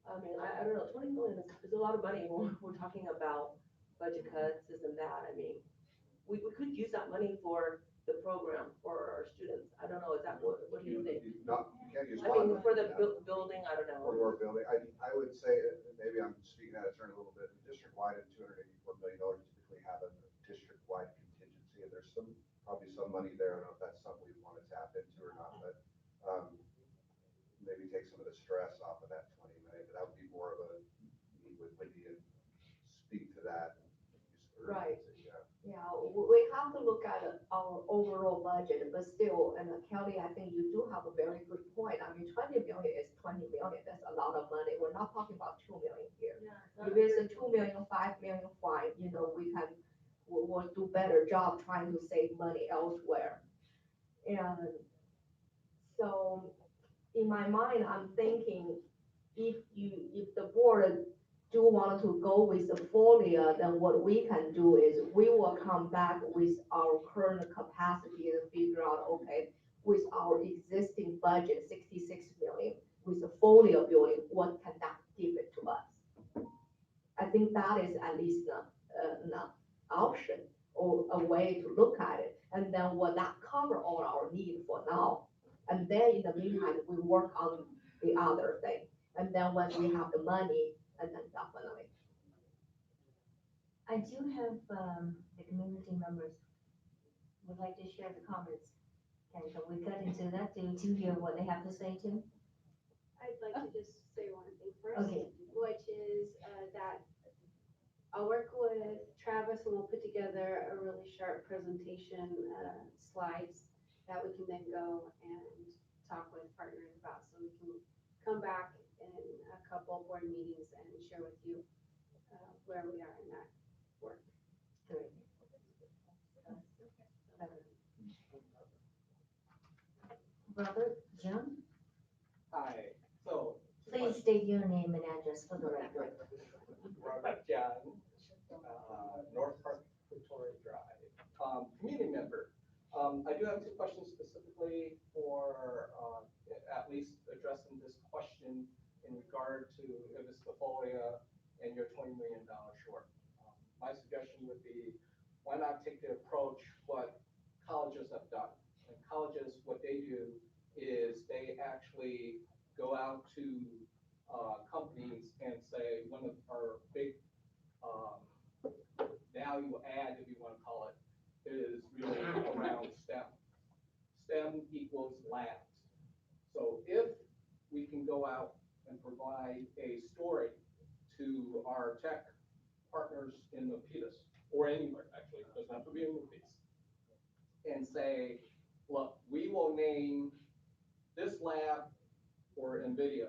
I mean, I don't know, 20 million is a lot of money when we're talking about budget cuts, this and that. I mean, we could use that money for the program for our students. I don't know, is that, what do you think? You can't use I one. mean, for the building, I don't know. For your building, I would say, maybe I'm speaking out of turn a little bit, district-wide at $284 million typically have a district-wide contingency, and there's probably some money there. I don't know if that's something we want to tap into or not, but, maybe take some of the stress off of that 20 million, but that would be more of a meet with Wendy and speak to that. Right. Yeah. Yeah, we have to look at our overall budget, but still, and Kelly, I think you do have a very good point. I mean, 20 million is 20 million, that's a lot of money. We're not talking about 2 million here. If it's a 2 million, 5 million, fine, you know, we'll do better job trying to save money elsewhere. And so, in my mind, I'm thinking, if the board do want to go with the folia, then what we can do is we will come back with our current capacity and figure out, okay, with our existing budget, 66 million, with the folia building, what can that give it to us? I think that is at least an option or a way to look at it. And then will that cover all our needs for now? And then in the meantime, we work on the other thing. And then when we have the money, and then definitely. I do have, the community members would like to share the comments. Can we cut into that to hear what they have to say too? I'd like to just say one thing first, Okay. which is that I'll work with Travis and we'll put together a really sharp presentation, slides that we can then go and talk with partners about, so we can come back in a couple board meetings and share with you where we are in that work. Great. Robert, John, Hi, so. please state your name and address for the record. Robert John, North Park Victoria Drive, community member. I do have two questions specifically for, at least addressing this question in regard to if it's the folia and your $20 million short. My suggestion would be, why not take the approach what colleges have done? And colleges, what they do is they actually go out to companies and say, one of our big value add, if you want to call it, is really around STEM. STEM equals labs. So if we can go out and provide a story to our tech partners in Milpitas, or anywhere actually, it doesn't have to be in Milpitas, and say, look, we will name this lab for NVIDIA,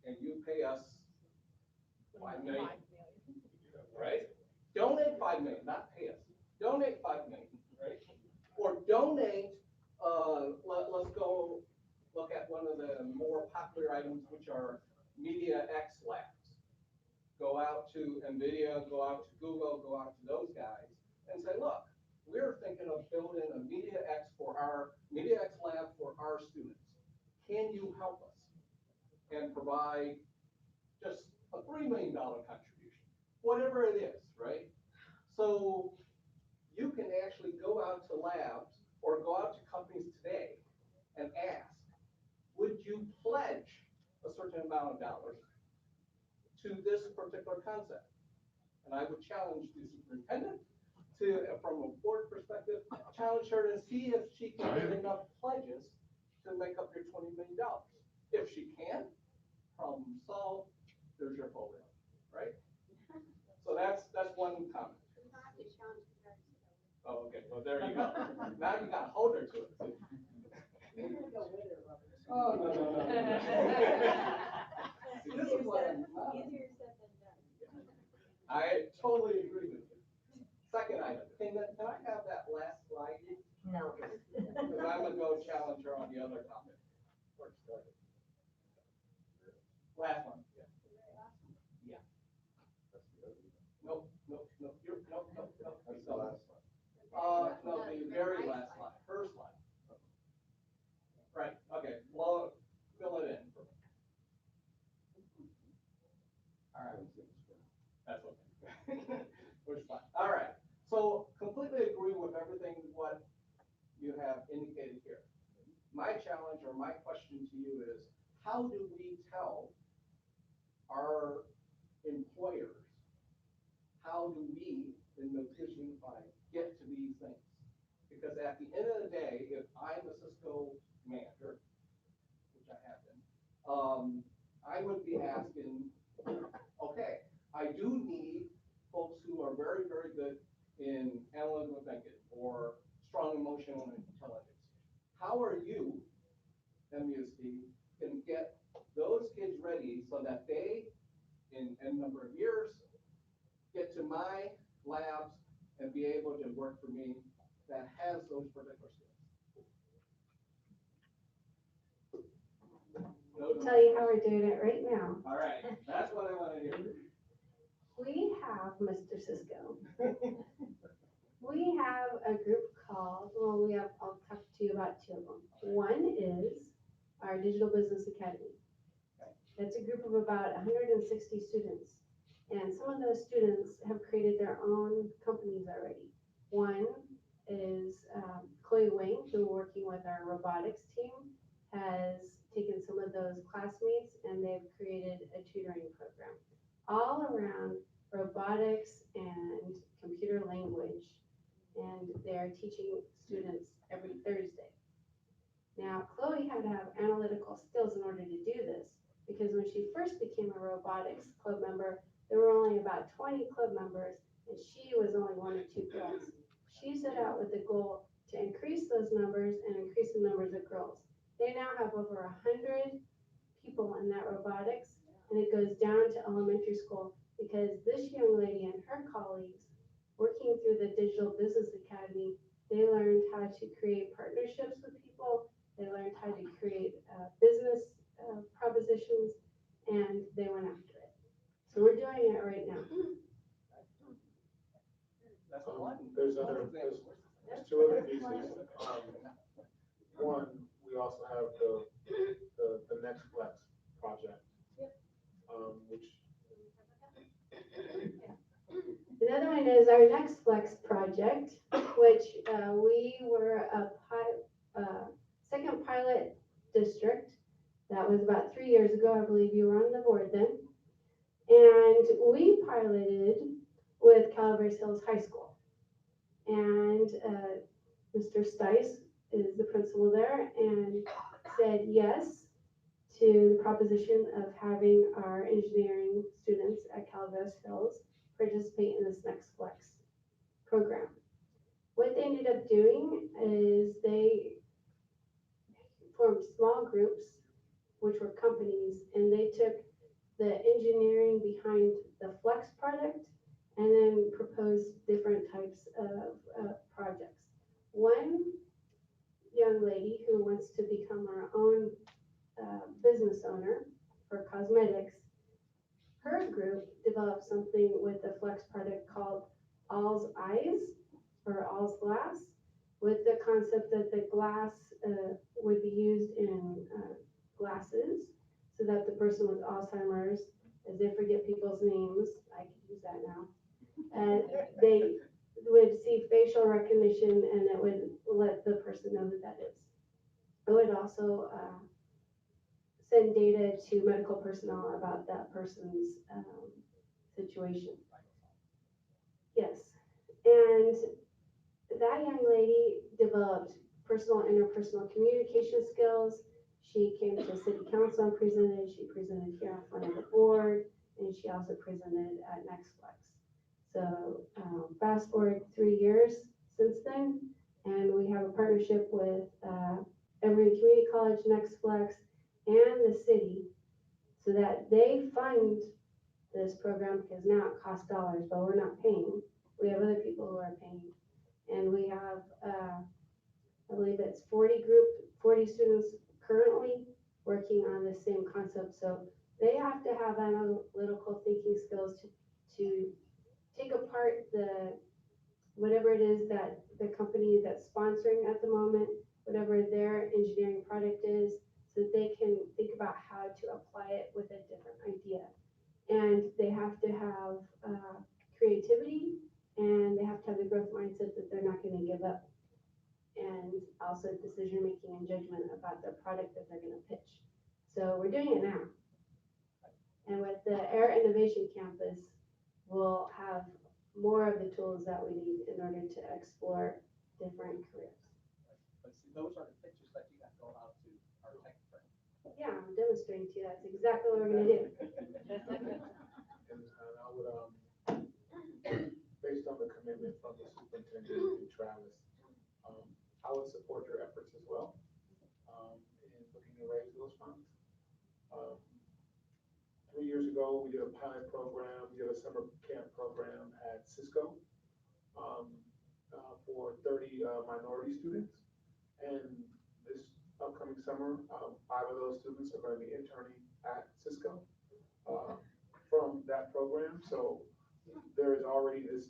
and you pay us 5 million, right? Donate 5 million, not pay us. Donate 5 million, right? Or donate, let's go look at one of the more popular items, which are Media X labs. Go out to NVIDIA, go out to Google, go out to those guys and say, look, we're thinking of building a Media X lab for our students. Can you help us? And provide just a $3 million contribution, whatever it is, right? So you can actually go out to labs or go out to companies today and ask, would you pledge a certain amount of dollars to this particular concept? And I would challenge the superintendent to, from a board perspective, challenge her to see if she can get enough pledges to make up your $20 million. If she can, problem solved, there's your folder, right? So that's one comment. Oh, okay, well, there you go. Now you got a holder to it. Oh, no. See, this is what I'm about. Easier said than done. I totally agree with you. Second item, can I have that last slide? No. Because I'm gonna go challenge her on the other topic. Last one. Yeah. Nope. Nope. That's the last one. No, the very last slide, first slide. Right, okay, well, fill it in. All right. That's okay. Which is fine. All right, so completely agree with everything what you have indicated here. My challenge or my question to you is, how do we tell our employers, how do we in Milpitas Unified get to these things? Because at the end of the day, if I'm a Cisco manager, which I have been, I would be asking, okay, I do need folks who are very, very good in analytical thinking or strong emotional intelligence. How are you, MUSD, can get those kids ready so that they, in a number of years, get to my labs and be able to work for me that has those particular skills? I'll tell you how we're doing it right now. All right, that's what I want to hear. We have, Mr. Cisco, we have a group called, I'll talk to you about two of them. One is our Digital Business Academy. It's a group of about 160 students. And some of those students have created their own companies already. One is Chloe Wing, who working with our robotics team, has taken some of those classmates and they've created a tutoring program all around robotics and computer language. And they're teaching students every Thursday. Now, Chloe had to have analytical skills in order to do this because when she first became a robotics club member, there were only about 20 club members and she was only one of two girls. She set out with the goal to increase those numbers and increase the numbers of girls. They now have over 100 people in that robotics, and it goes down to elementary school because this young lady and her colleagues, working through the Digital Business Academy, they learned how to create partnerships with people, they learned how to create business propositions, and they went after it. So we're doing it right now. That's one. There's two other pieces. One, we also have the Next Flex project, which. Another one is our Next Flex project, which we were a second pilot district. That was about 3 years ago. I believe you were on the board then. And we piloted with Calaveras Hills High School. And And Mr. Stice is the principal there and said yes to the proposition of having our engineering students at Calabasas Hills participate in this Next Flex program. What they ended up doing is they formed small groups, which were companies, and they took the engineering behind the Flex product and then proposed different types of projects. One young lady who wants to become her own business owner for cosmetics, her group developed something with the Flex product called All's Eyes or All's Glass, with the concept that the glass would be used in glasses so that the person with Alzheimer's, as they forget people's names, I could use that now, they would see facial recognition and it would let the person know who that is. It would also send data to medical personnel about that person's situation. Yes, and that young lady developed personal and interpersonal communication skills. She came to city council and presented. She presented here in front of the board, and she also presented at NextFlex. So fast forward 3 years since then, and we have a partnership with Emory Community College, NextFlex, and the city, so that they fund this program, because now it costs dollars, but we're not paying. We have other people who are paying. And we have, I believe it's 40 students currently working on the same concept. So they have to have analytical thinking skills to take apart whatever it is that the company that's sponsoring at the moment, whatever their engineering product is, so they can think about how to apply it with a different idea. And they have to have creativity, and they have to have the growth mindset that they're not going to give up, and also decision making and judgment about the product that they're going to pitch. So we're doing it now. And with the Air Innovation Campus, we'll have more of the tools that we need in order to explore different careers. But see, those are the pictures that you got to go out to our tech friend. Yeah, I'm demonstrating to you. That's exactly what we're going to do. And I would, based on the commitment from the superintendent and Travis, I would support your efforts as well in looking to raise those funds. 3 years ago, we did a pilot program, we did a summer camp program at Cisco for 30 minority students. And this upcoming summer, 5 of those students are going to be interning at Cisco from that program. So there is already this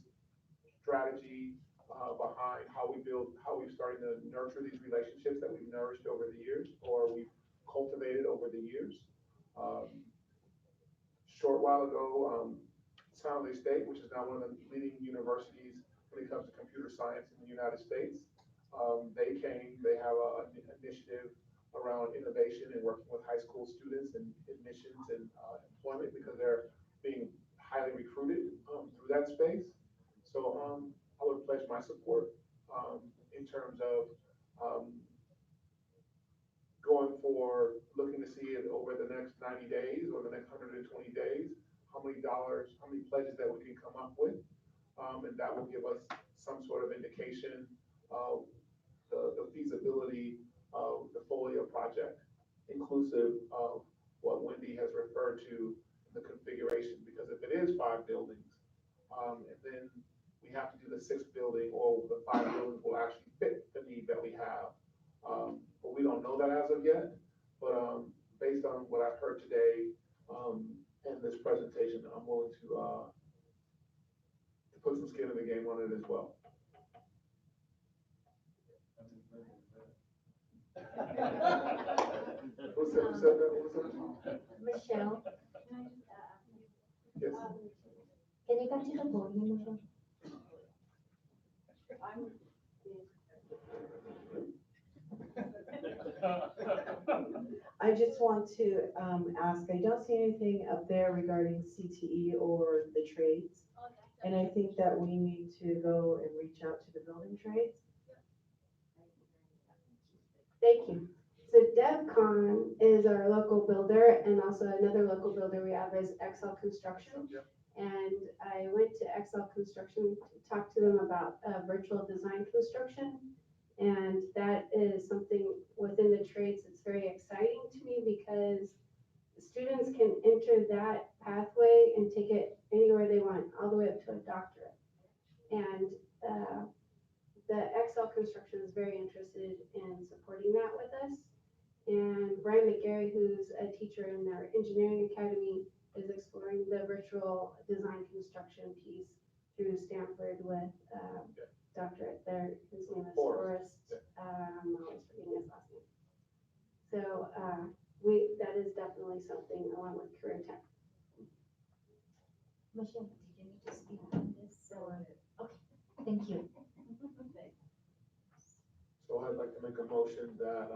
strategy behind how we've started to nurture these relationships that we've nourished over the years, or we've cultivated over the years. Short while ago, San Jose State, which is now one of the leading universities when it comes to computer science in the United States, they have an initiative around innovation and working with high school students and admissions and employment, because they're being highly recruited through that space. So I would pledge my support in terms of going for looking to see it over the next 90 days or the next 120 days, how many pledges that we can come up with. And that will give us some sort of indication of the feasibility of the FOLIA project, inclusive of what Wendy has referred to in the configuration. Because if it is 5 buildings, and then we have to do the 6th building, or the 5 buildings will actually fit the need that we have. But we don't know that as of yet. But based on what I've heard today in this presentation, I'm willing to put some skin in the game on it as well. Who said that? Michelle, Yes. can you come to the podium, Michelle? I just want to ask, I don't see anything up there regarding CTE or the trades. And I think that we need to go and reach out to the building trades. Thank you. So DevCon is our local builder, and also another local builder we have is XL Construction. And I went to XL Construction to talk to them about virtual design construction. And that is something within the trades that's very exciting to me because students can enter that pathway and take it anywhere they want, all the way up to a doctorate. And the XL Construction is very interested in supporting that with us. And Brian McGarry, who's a teacher in their engineering academy, is exploring the virtual design construction piece through Stanford with doctorate there. His name is Forrest. I'm always forgetting his last name. So that is definitely something along with career tech. Michelle, did you need to speak on this or? Okay, thank you. So I'd like to make a motion that,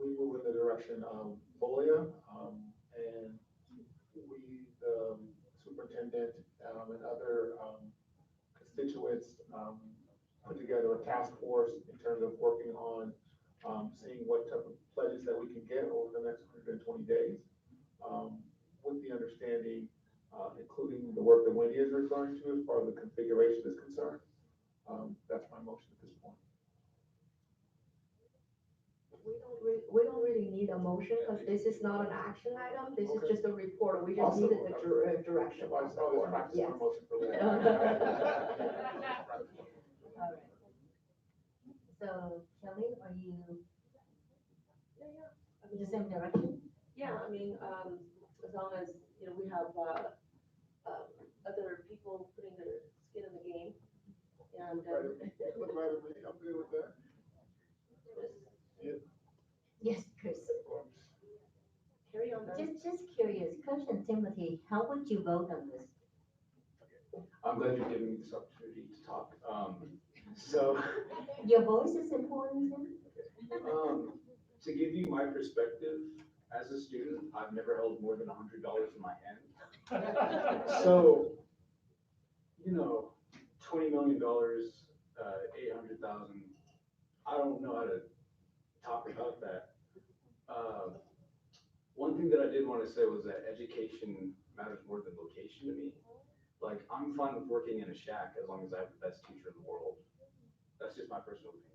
we move in the direction of FOLIA, and we, the superintendent, and other, constituents, put together a task force in terms of working on, seeing what type of pledges that we can get over the next 120 days. With the understanding, including the work that Wendy is referring to as part of the configuration is concerned. That's my motion at this point. We don't really need a motion because this is not an action item. This is just a report. We just Awesome. needed the direction. I saw this practice Yes. my motion for later. All right. So Kelly, are you the same direction? Yeah, I mean, as long as, you know, we have, other people putting their skin in the game. And, Look right at me, I'm good with that. Yes, Chris. Carry on. Just curious, question Timothy, how would you vote on this? I'm glad you're giving me this opportunity to talk. So, Your voice is important, Tim? to give you my perspective, as a student, I've never held more than $100 in my hand. So, you know, $20 million, 800,000, I don't know how to talk about that. One thing that I did want to say was that education matters more than location to me. Like, I'm fine with working in a shack as long as I have the best teacher in the world. That's just my personal opinion.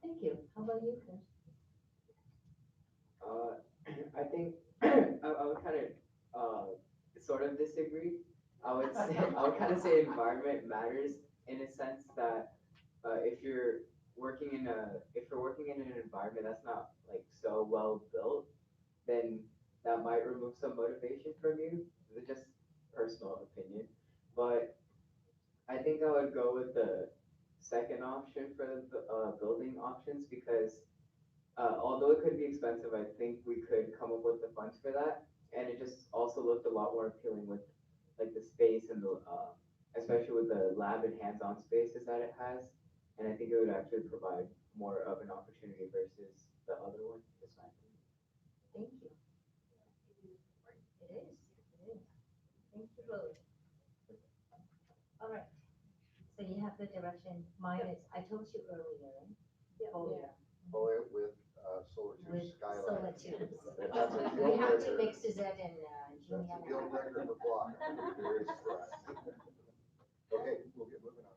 Thank you. How about you, Chris? I think I would kind of sort of disagree. I would kind of say environment matters in a sense that if you're working in an environment that's not like so well built, then that might remove some motivation from you. It's just personal opinion, but I think I would go with the second option for the building options because although it could be expensive, I think we could come up with the funds for that, and it just also looked a lot more appealing with like the space and the especially with the lab and hands-on spaces that it has, and I think it would actually provide more of an opportunity versus the other one. Just my opinion. Thank you. It is. Thank you both. All right. So you have the direction. Mine is, I told you earlier. FOLIA. FOLIA with solar With tubes, skylight. solar tubes. That's a We deal have to breaker. mix Suzette and That's a Juliana. deal breaker for block. Very surprised. Okay, we'll get moving on.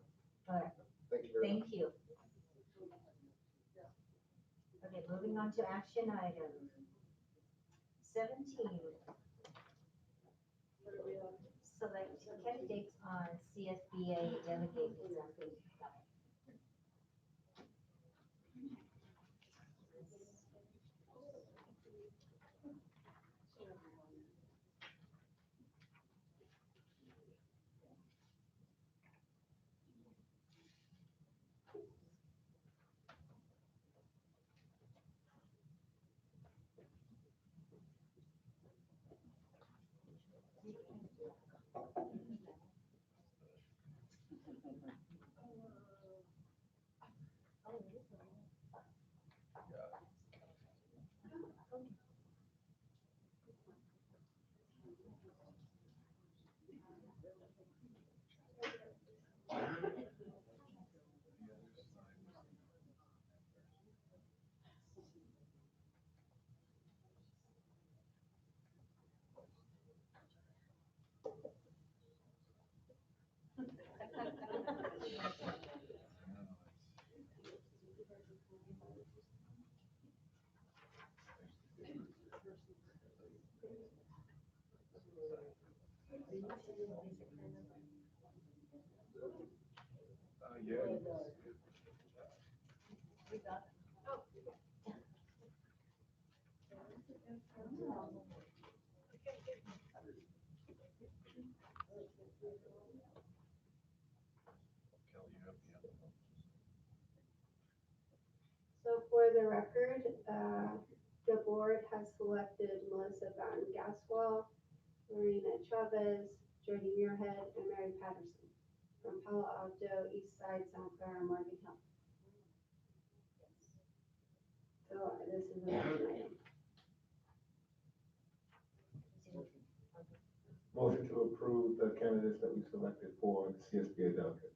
All right. Thank you very much. Thank you. Okay, moving on to action item 17. Select candidates on CSBA delegate example. Yeah. So for the record, the board has selected Melissa Van Gaswell, Marina Chavez, Jody Muirhead, and Mary Patterson from Palo Alto, East Side, Santa Clara, and Morgan Hill. So this is an action item. Motion to approve the candidates that we selected for the CSBA delegate.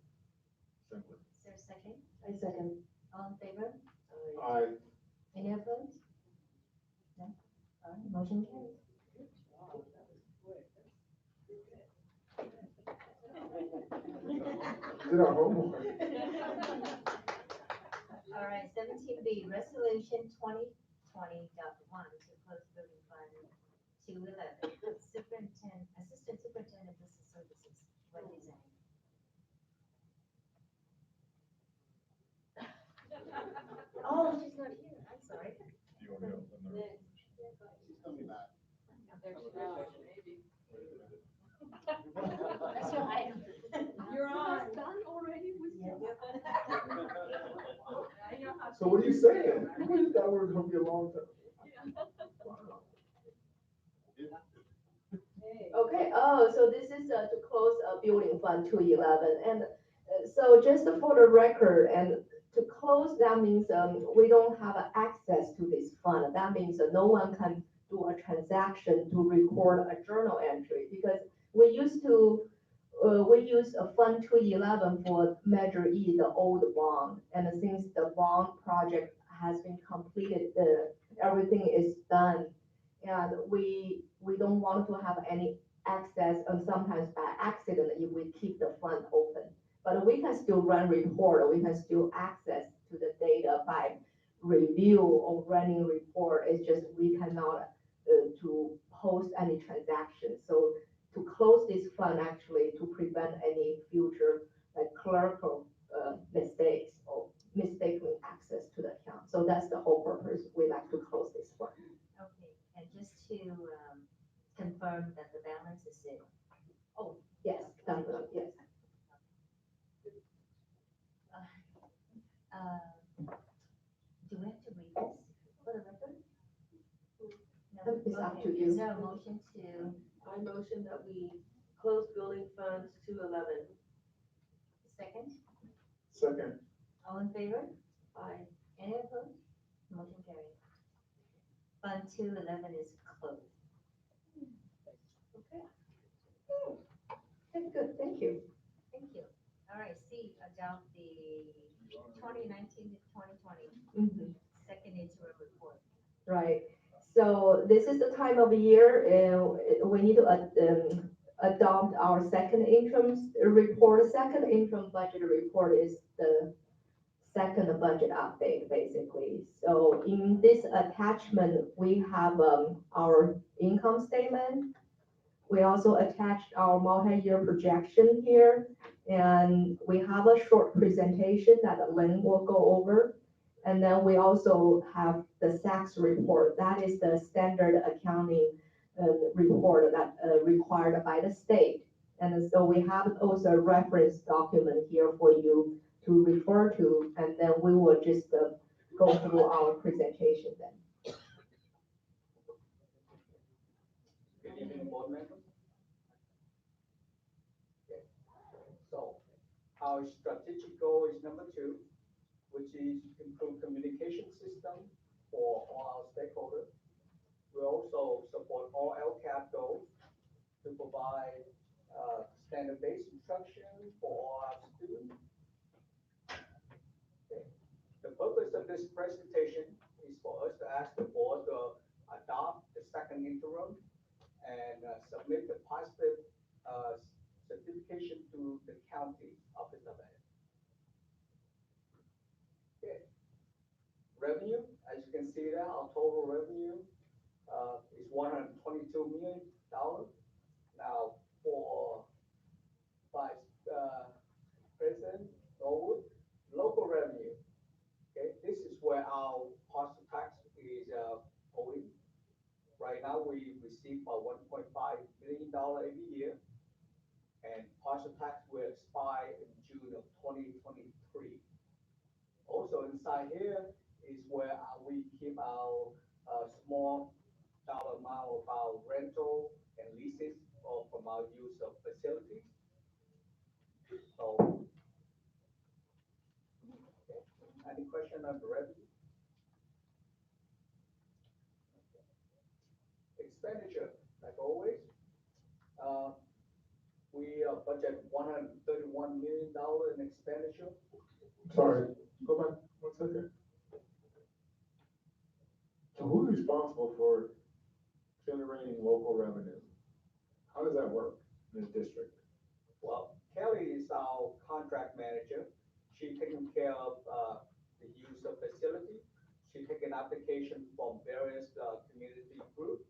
Simply. Is there a second? I second. All in favor? Aye. Any opposed? No? All right, motion carries. Did our homework. All right, 17B, resolution 2020.1 to close building fund 211. Superintendent, Assistant Superintendent of Business Services, what is that? Oh, she's not here, I'm sorry. Do you want me to open the resolution? She's coming back. That's your item. You're on. Done already with So what are you saying? I thought we were gonna be a long time. Wow. Okay, oh, so this is to close building fund 211, and so just for the record, and to close, that means we don't have access to this fund. That means no one can do a transaction to record a journal entry, because we used to, we use a fund 211 for Measure E, the old bond, and since the bond project has been completed, everything is done, and we don't want to have any access, and sometimes by accident, if we keep the fund open. But we can still run report, we can still access to the data by review or running report. It's just we cannot to post any transactions. So to close this fund, actually to prevent any future like clerical mistakes or mistaken access to the account. So that's the whole purpose. We like to close this fund. Okay, and just to confirm that the balance is zero. Oh, yes, definitely, yes. Do we have to read this for the record? No? It's up to Okay, you. is there a motion to, I motion that we close building funds 211. second? Second. All in favor? Aye. Any opposed? Motion carried. Fund 211 is closed. Okay. Okay, good, thank you. Thank you. All right, C, adopt the 2019 to 2020 Mhm. second interim report. Right, so this is the time of year, we need to adopt our second interim report. Second interim budget report is the second budget update, basically. So in this attachment, we have our income statement. We also attached our multi-year projection here, and we have a short presentation that Lynn will go over. And then we also have the SACS report. That is the standard accounting report that required by the state. And so we have also a reference document here for you to refer to, and then we will just go through our presentation then. Good evening, board members. Okay. So our strategic goal is number 2, which is improve communication system for all our stakeholders. We also support all LCAP goals to provide standard-based instruction for all our students. Okay. The purpose of this presentation is for us to ask the board to adopt the second interim and submit the positive certification to the county office of ed. Okay. Revenue, as you can see there, our total revenue is $120 $22 million. Now, for Vice President Norwood, local revenue. Okay, this is where our parcel tax is owing. Right now, we receive about $1.5 million every year, and parcel tax will expire in June of 2023. Also inside here is where we keep our small dollar amount of our rental and leases or from our use of facilities. So, okay. Any question on the revenue? Expenditure, like always. We budget $131 million in expenditure. Sorry, go back 1 second. So who's responsible for generating local revenue? How does that work in this district? Well, Kelly is our contract manager. She taking care of the use of facility. She taking application from various community groups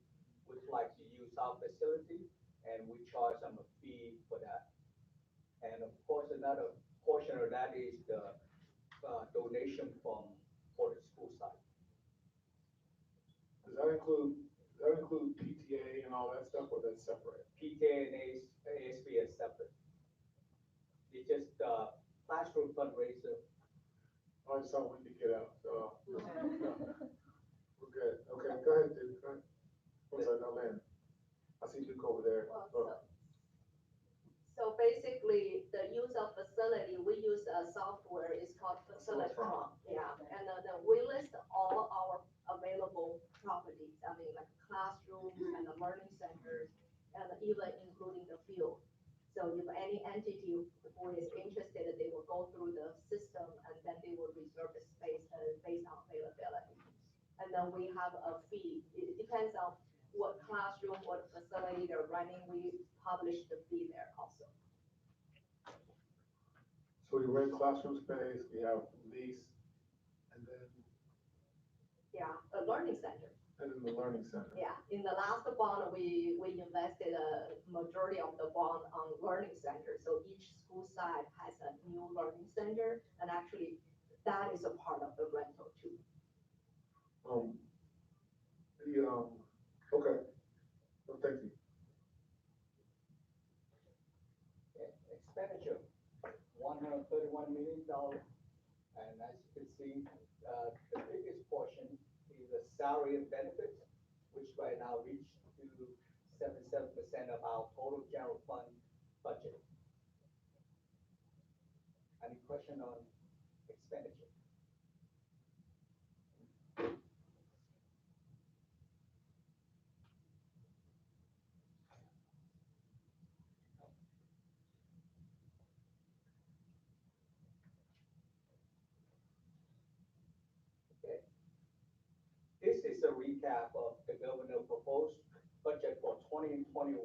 which like to use our facility, and we charge them a fee for that. And of course, another portion of that is the donation for the school site. Does that include PTA and all that stuff, or that's separate? PTA and ASB is separate. It's just classroom fundraiser. I just don't want to get out, so. We're good. Okay, go ahead, dude. Go ahead. What's that, no man? I see Duke over there. So basically, the use of facility, we use a software, it's called Facilitron. Yeah, and then we list all our available properties, I mean, like classrooms and the learning centers, and even including the field. So if any entity who is interested, they will go through the system and then they will reserve the space based on availability. And then we have a fee. It depends on what classroom, what facility they're running. We publish the fee there also. So we rent classroom space, we have lease, and then. Yeah, a learning center. And then the learning center. Yeah, in the last bond, we invested a majority of the bond on learning center. So each school site has a new learning center, and actually that is a part of the rental too. Okay, well, thank you. Expenditure, $131 million. And as you can see, the biggest portion is the salary and benefits, which right now reach to 77% of our total general fund budget. Any question on expenditure? Okay. This is a recap of the governor proposed budget for 2021.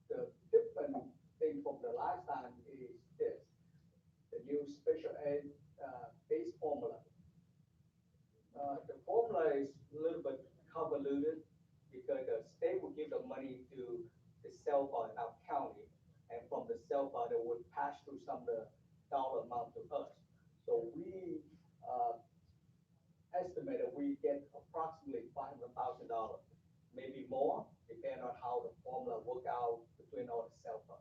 The different thing from the last time is this, the new special ed base formula. The formula is a little bit convoluted because the state will give the money to the CELPA in our county, and from the CELPA, they would pass through some of the dollar amount to us. So we estimated we get approximately $500,000, maybe more, depending on how the formula work out between all the CELPA.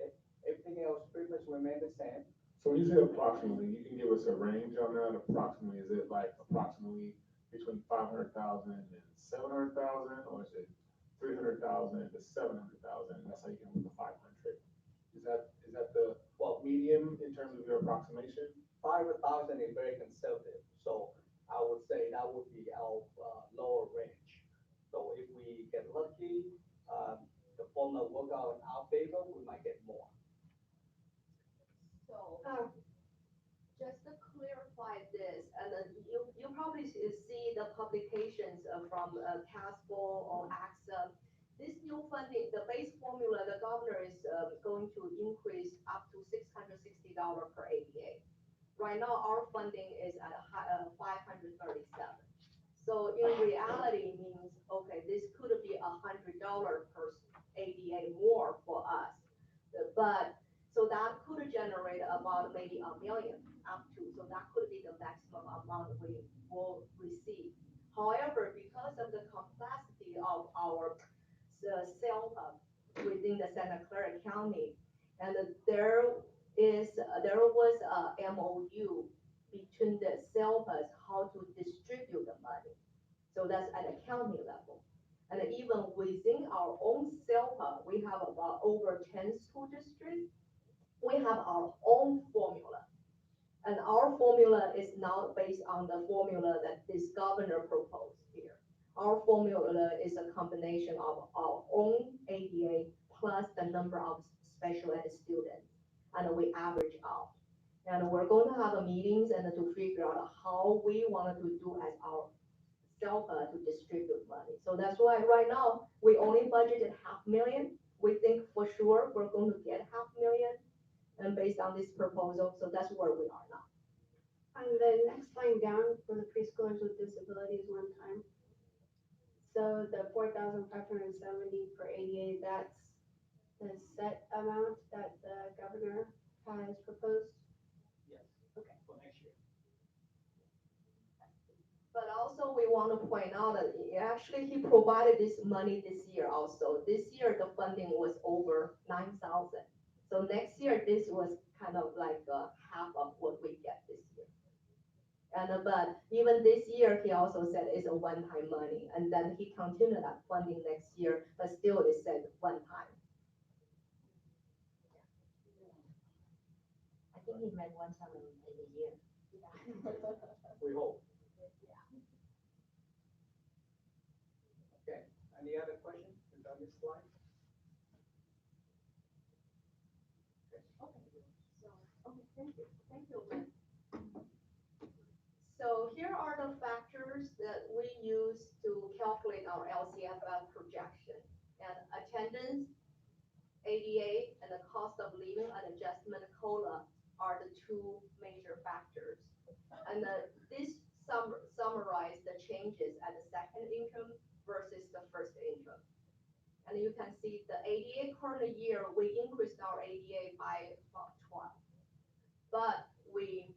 Okay. Everything else pretty much remain the same. So when you say approximately, you can give us a range on that? Approximately, is it like approximately between 500,000 and 700,000, or is it 300,000 to 700,000? That's how you come with the 500. Is that the medium in terms of your approximation? 500,000 is very conservative, so I would say that would be our lower range. So if we get lucky, the formula work out in our favor, we might get more. So, just to clarify this, and then you probably see the publications from CASPO or AXA. This new funding, the base formula, the governor is going to increase up to $660 per ADA. Right now, our funding is at 537. So in reality means, okay, this could be $100 per ADA more for us. But, so that could generate about maybe $1 million up to, so that could be the maximum amount we will receive. However, because of the complexity of our cell hub within the Santa Clara County, and there was a MOU between the cell hubs how to distribute the money. So that's at a county level. And even within our own cell hub, we have about over 10 school districts. We have our own formula. And our formula is not based on the formula that this governor proposed here. Our formula is a combination of our own ADA plus the number of special ed students, and we average out. And we're going to have a meetings and to figure out how we wanted to do as our self to distribute money. So that's why right now we only budgeted $500,000. We think for sure we're going to get $500,000, and based on this proposal, so that's where we are now. On the next line down for the preschoolers with disabilities one time. So the 4,570 per ADA, that's the set amount that the governor has proposed? Yes. Okay. For next year. But also we want to point out that actually he provided this money this year also. This year the funding was over 9,000. So next year this was kind of like half of what we get this year. And but even this year he also said it's a one-time money, and then he continued that funding next year, but still it said one time. I think he meant one time in a year. We hope. Okay, any other questions on this slide? Thank you, Lynn. So here are the factors that we use to calculate our LCFF projection. And attendance, ADA, and the cost of living and adjustment COLA are the two major factors. And this summarize the changes at the second income versus the first income. And you can see the ADA current year, we increased our ADA by about 12. But we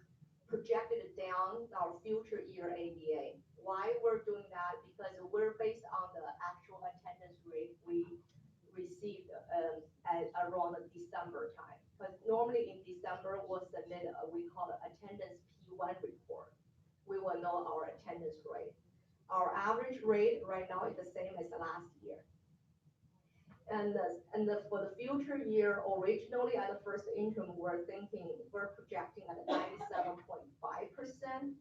projected it down our future year ADA. Why we're doing that? Because we're based on the actual attendance rate we received at around December time. Because normally in December we'll submit we call it attendance P1 report. We will know our attendance rate. Our average rate right now is the same as the last year. And for the future year, originally at the first interim, we're projecting at 97.5%,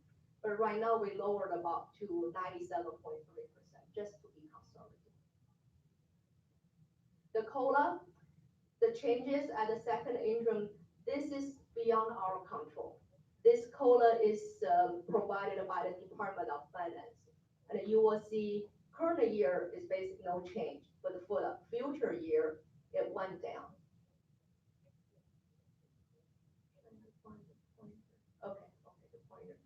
but right now we lowered about to 97.3%, just to be conservative. The COLA, the changes at the second interim, this is beyond our control. This COLA is provided by the Department of Finance, and you will see current year is basically no change, but for the future year, it went down. Okay, the pointer.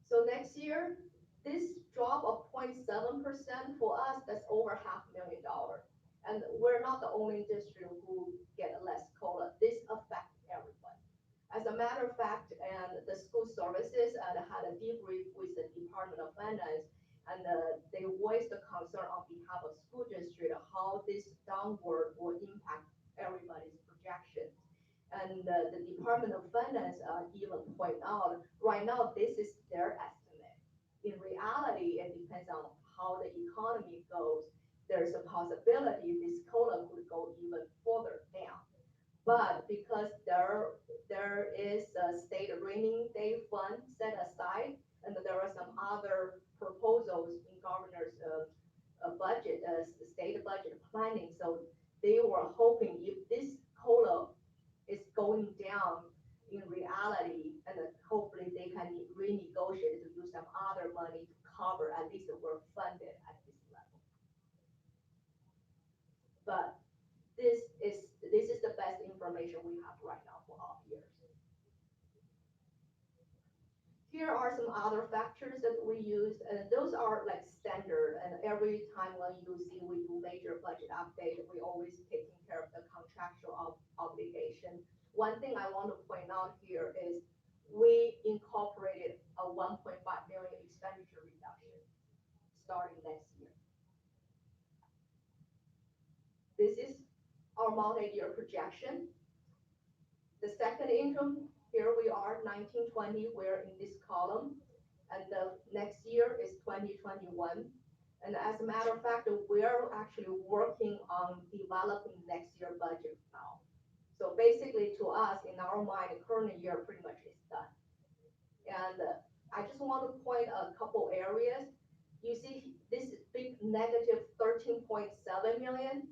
So next year, this drop of 0.7% for us, that's over $500,000. And we're not the only district who get less COLA. This affects everyone. As a matter of fact, and the school services had a debrief with the Department of Finance, and they voiced the concern on behalf of school district how this downward will impact everybody's projection. And the Department of Finance even point out, right now this is their estimate. In reality, it depends on how the economy goes. There's a possibility this COLA could go even further down. But because there is a state rainy day fund set aside, and there are some other proposals in governor's budget, state budget planning. So they were hoping if this COLA is going down in reality, and hopefully they can renegotiate to use some other money to cover, at least we're funded at this level. But this is the best information we have right now for all years. Here are some other factors that we use, and those are like standard, and every time when you see we do major budget update, we always taking care of the contractual obligation. One thing I want to point out here is we incorporated a 1.5 million expenditure reduction starting next year. This is our multi-year projection. The second income, here we are, 1920, we're in this column, and the next year is 2021. And as a matter of fact, we're actually working on developing next year budget now. So basically to us, in our mind, the current year pretty much is done. And I just want to point a couple areas. You see this big negative 13.7 million.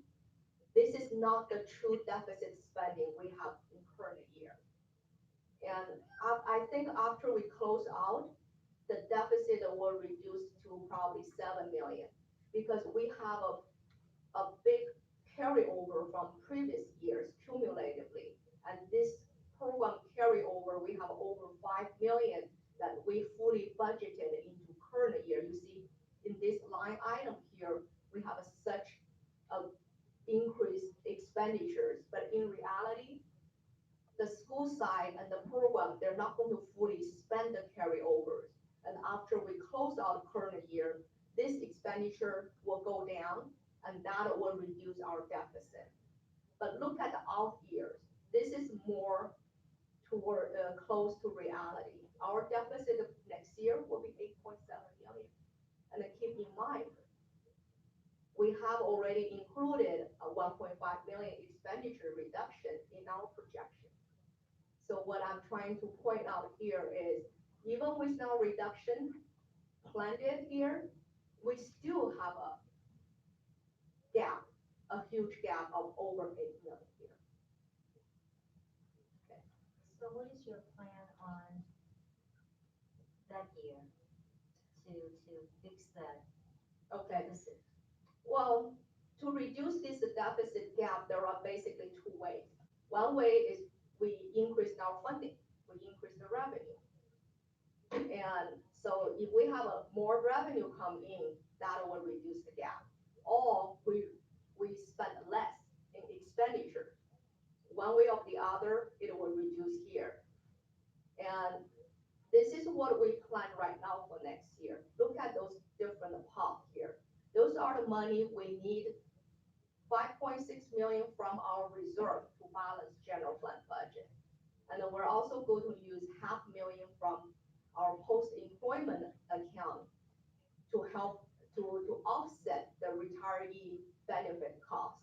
This is not the true deficit spending we have in current year. And I think after we close out, the deficit will reduce to probably 7 million because we have a big carryover from previous years cumulatively. And this program carryover, we have over 5 million that we fully budgeted into current year. You see in this line item here, we have such a increased expenditures, but in reality, the school side and the program, they're not going to fully spend the carryovers. And after we close out current year, this expenditure will go down and that will reduce our deficit. But look at the out years. This is more toward close to reality. Our deficit of next year will be 8.7 million. And keep in mind, we have already included a 1.5 million expenditure reduction in our projection. So what I'm trying to point out here is, even with no reduction planned here, we still have a gap, a huge gap of over 8 million here. Okay. So what is your plan on that year to fix that Okay. deficit? Well, to reduce this deficit gap, there are basically two ways. One way is we increase our funding, we increase the revenue. And so if we have a more revenue come in, that will reduce the gap. Or we spend less in expenditure. One way or the other, it will reduce here. And this is what we plan right now for next year. Look at those different pots here. Those are the money we need 5.6 million from our reserve to balance general fund budget. And then we're also going to use $500,000 from our post-employment account to help to offset the retiree benefit cost.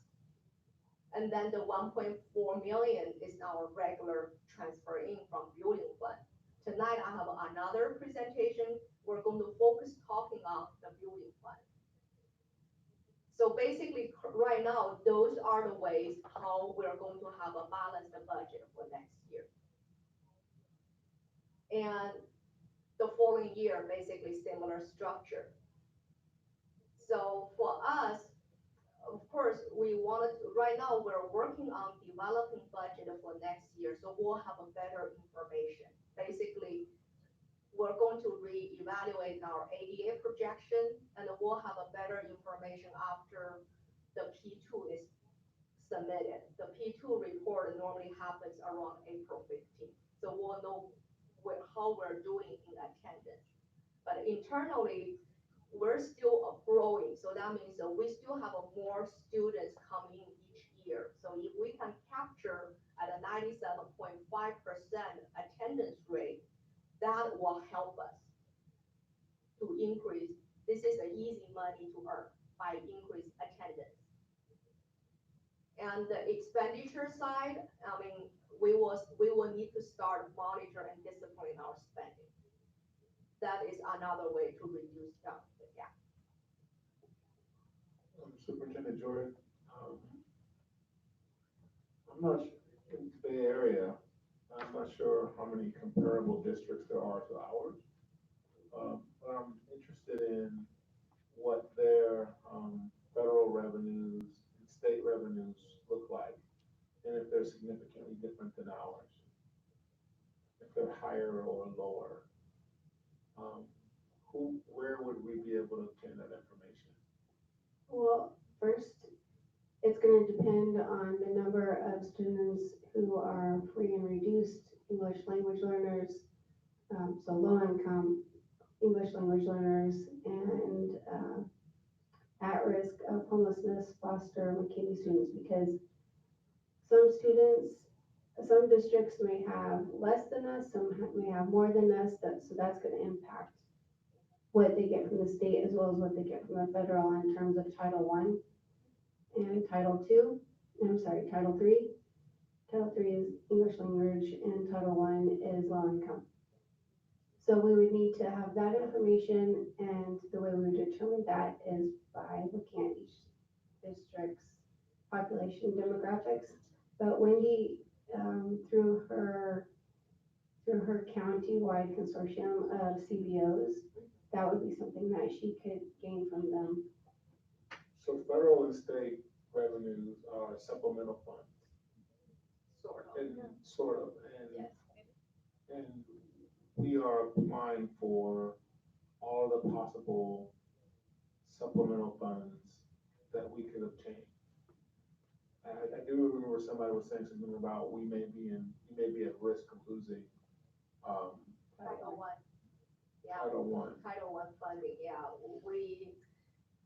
And then the 1.4 million is our regular transfer in from building fund. Tonight I have another presentation. We're going to focus talking on the building fund. So basically, right now, those are the ways how we're going to have a balanced budget for next year. And the following year, basically similar structure. So for us, of course, we wanted to, right now we're working on developing budget for next year, so we'll have a better information. Basically, we're going to reevaluate our ADA projection, and we'll have a better information after the P2 is submitted. The P2 report normally happens around April 15th. So we'll know how we're doing in attendance. But internally, we're still growing. So that means that we still have more students coming in each year. So if we can capture at a 97.5% attendance rate, that will help us to increase. This is an easy money to earn by increased attendance. And the expenditure side, I mean, we will need to start monitor and discipline our spending. That is another way to reduce the gap. Superintendent Jordan, I'm not in the Bay Area. I'm not sure how many comparable districts there are to ours. But I'm interested in what their federal revenues and state revenues look like, and if they're significantly different than ours, if they're higher or lower. Where would we be able to obtain that information? Well, first, it's gonna depend on the number of students who are free and reduced English language learners, so low income English language learners, and at risk of homelessness, foster, McKinney students, because some students, some districts may have less than us, may have more than us, so that's gonna impact what they get from the state as well as what they get from the federal in terms of Title I and Title II, I'm sorry, Title III. Title III is English language and Title I is low income. So we would need to have that information, and the way we would determine that is by looking at each district's population demographics. But Wendy, through her county-wide consortium of CBOs, that would be something that she could gain from them. So federal and state revenues are supplemental funds. Sort of. And sort of, Yes. and we are applying for all the possible supplemental funds that we could obtain. I do remember somebody was saying something about we may be at risk of losing, Title I. Yeah. Title I. Title I funding, yeah.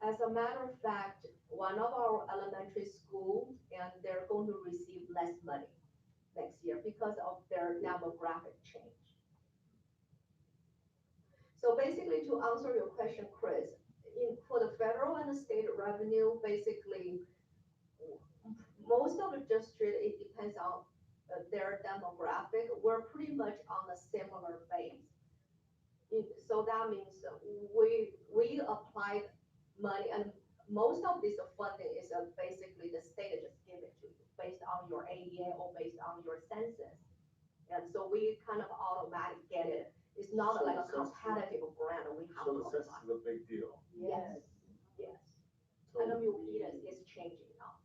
As a matter of fact, one of our elementary schools, and they're going to receive less money next year because of their demographic change. So basically, to answer your question, Chris, for the federal and the state revenue, basically, most of the district, it depends on their demographic. We're pretty much on a similar base. So that means we applied money, and most of this funding is basically the state just give it to you based on your ADA or based on your census. And so we kind of automatically get it. It's not So like a the census- competitive grant we have So to the census apply. is a big deal. Yes, yes. So- And the Milpitas is changing now.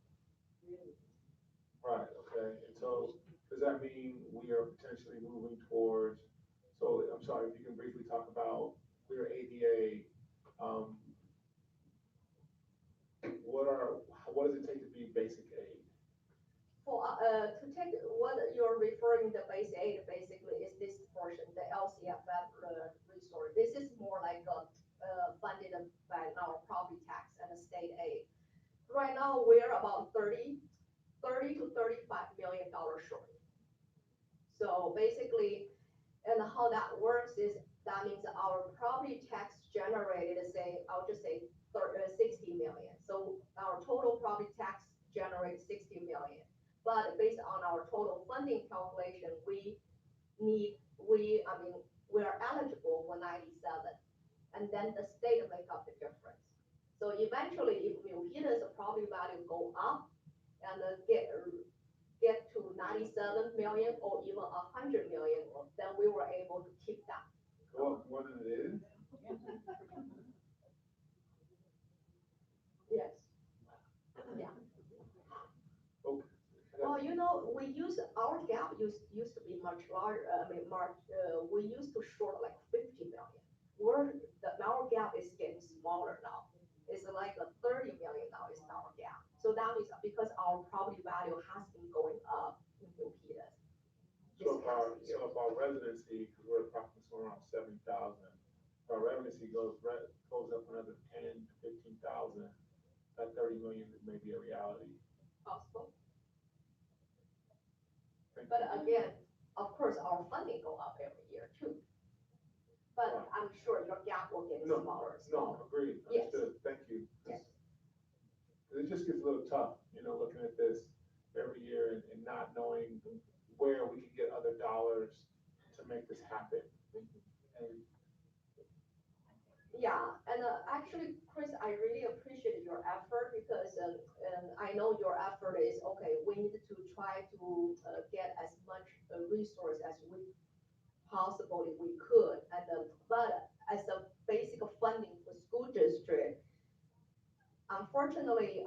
Right, okay, and so does that mean we are potentially moving towards, so I'm sorry, if you can briefly talk about clear ADA, what does it take to be basic aid? For, to take, what you're referring to base aid basically is this portion, the LCFF resource. This is more like, funded by our property tax and the state aid. Right now, we're about 30 to $35 million short. So basically, and how that works is, that means our property tax generated, say, I'll just say 60 million. So our total property tax generates 60 million. But based on our total funding calculation, we're eligible for 97. And then the state make up the difference. So eventually, if Milpitas property value go up and get to 97 million or even 100 million, then we were able to keep that. Go up more than it is? Yes. Yeah. Okay. Well, we use, our gap used to be much larger, we used to short like 50 million. Our gap is getting smaller now. It's like a 30 million now is our gap. So that means because our property value has been going up in Milpitas. So if our residency, because we're approximately around 70,000, if our residency goes up another 10 to 15,000, that 30 million may be a reality. Possible. Thank But you. again, of course, our funding go up every year too. But I'm sure your gap will get smaller and smaller. No, agreed, Yes. understood, thank you. Yes. It just gets a little tough, looking at this every year and not knowing where we can get other dollars to make this happen. And Yeah, and actually, Chris, I really appreciate your effort because, and I know your effort is, okay, we need to try to get as much resource as we possibly we could. And but as a basic funding for school district, unfortunately,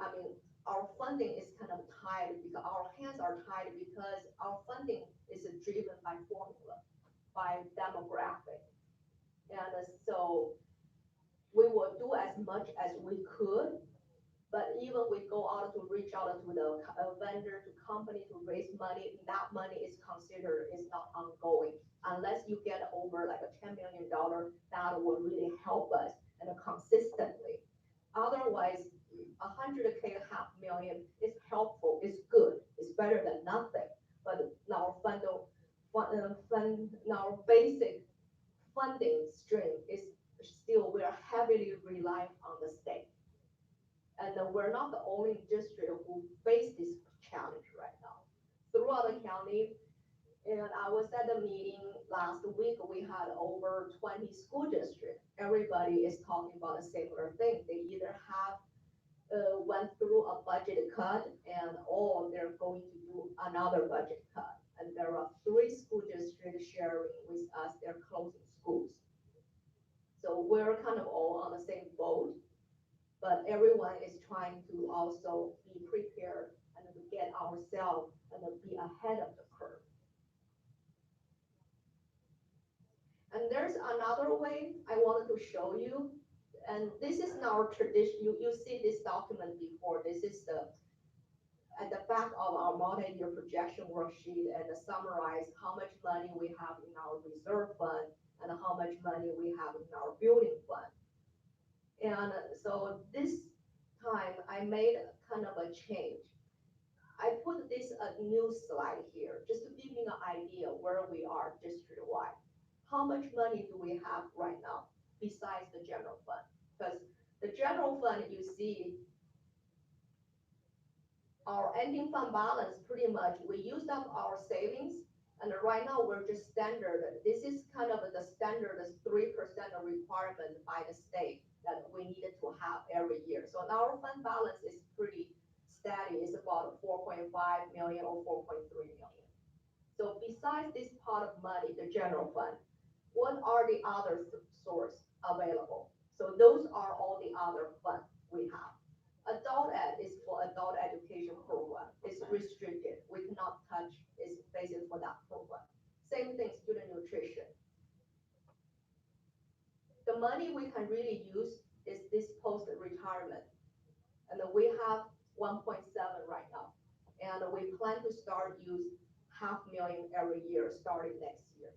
our funding is kind of tied because our hands are tied because our funding is driven by formula, by demographic. And so we will do as much as we could, but even we go out to reach out to the vendor, to company to raise money, that money is considered is not ongoing. Unless you get over like a $10 million, that will really help us and consistently. Otherwise, 100K, half million is helpful, it's good, it's better than nothing. But our our basic funding stream is still, we are heavily reliant on the state. And we're not the only district who face this challenge right now. Throughout the county, and I was at the meeting last week, we had over 20 school districts. Everybody is talking about a similar thing. They either have went through a budget cut and or they're going to do another budget cut. And there are 3 school districts sharing with us they're closing schools. So we're kind of all on the same boat, but everyone is trying to also be prepared and to get ourselves and to be ahead of the curve. And there's another way I wanted to show you, and this is our tradition. You see this document before. This is at the back of our multi-year projection worksheet and summarize how much money we have in our reserve fund and how much money we have in our building fund. And so this time I made kind of a change. I put this new slide here just to give you an idea where we are district-wide. How much money do we have right now besides the general fund? Because the general fund, you see, our ending fund balance pretty much, we used up our savings, and right now we're just standard. This is kind of the standard 3% requirement by the state that we needed to have every year. So our fund balance is pretty steady. It's about 4.5 million or 4.3 million. So besides this pot of money, the general fund, what are the other sources available? So those are all the other funds we have. Adult ed is for adult education program. It's restricted. We cannot touch. It's basically for that program. Same thing, student nutrition. The money we can really use is this post-retirement. And we have 1.7 right now. And we plan to start use $500,000 every year starting next year.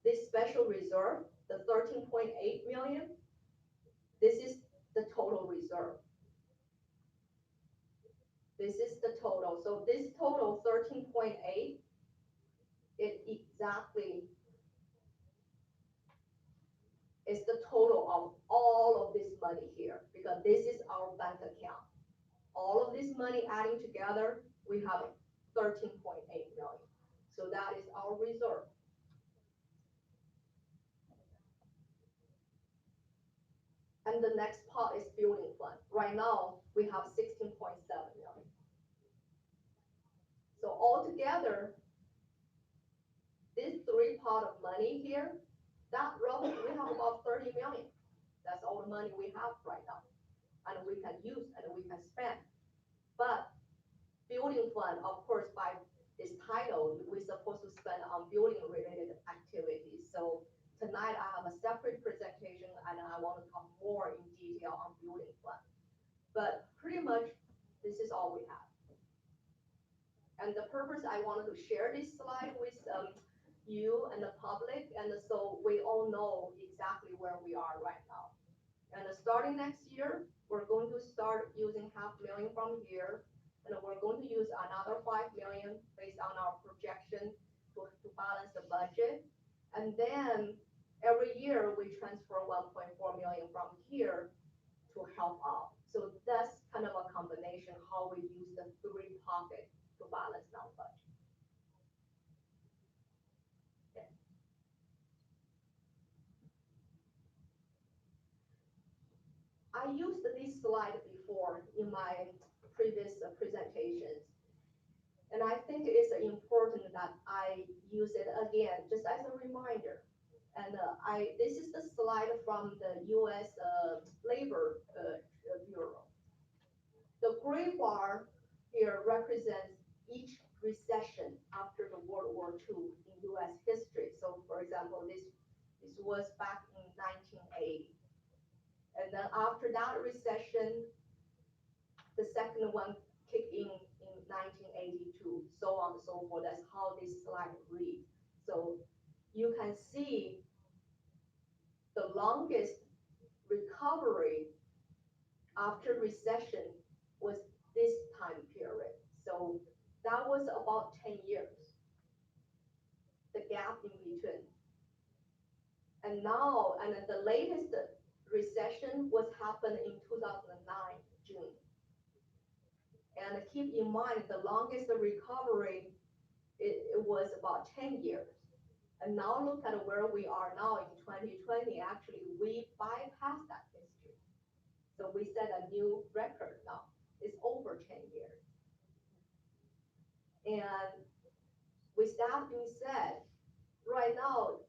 This special reserve, the 13.8 million, this is the total reserve. This is the total. So this total 13.8, it exactly is the total of all of this money here, because this is our bank account. All of this money adding together, we have 13.8 million. So that is our reserve. And the next part is building fund. Right now, we have 16.7 million. So altogether, this 3 pot of money here, that roughly we have about 30 million. That's all the money we have right now. And we can use and we can spend. But building fund, of course, by its title, we're supposed to spend on building related activities. So tonight I have a separate presentation and I want to talk more in detail on building fund. But pretty much this is all we have. And the purpose I wanted to share this slide with you and the public, and so we all know exactly where we are right now. And starting next year, we're going to start using $500,000 from here, and we're going to use another 5 million based on our projection to balance the budget. And then every year we transfer 1.4 million from here to help out. So that's kind of a combination how we use the 3 pockets to balance our budget. Okay. I used this slide before in my previous presentations. And I think it's important that I use it again, just as a reminder. And this is the slide from the U.S. Labor Bureau. The gray bar here represents each recession after the World War II in U.S. history. So for example, this This was back in 1980. And then after that recession, the second one kicked in 1982, so on and so forth. That's how this slide reads. So you can see the longest recovery after recession was this time period. So that was about 10 years, the gap in between. And now, and the latest recession was happened in 2009, June. And keep in mind, the longest recovery, it was about 10 years. And now look at where we are now in 2020. Actually, we bypassed that history. So we set a new record now. It's over 10 years. And with that being said, right now,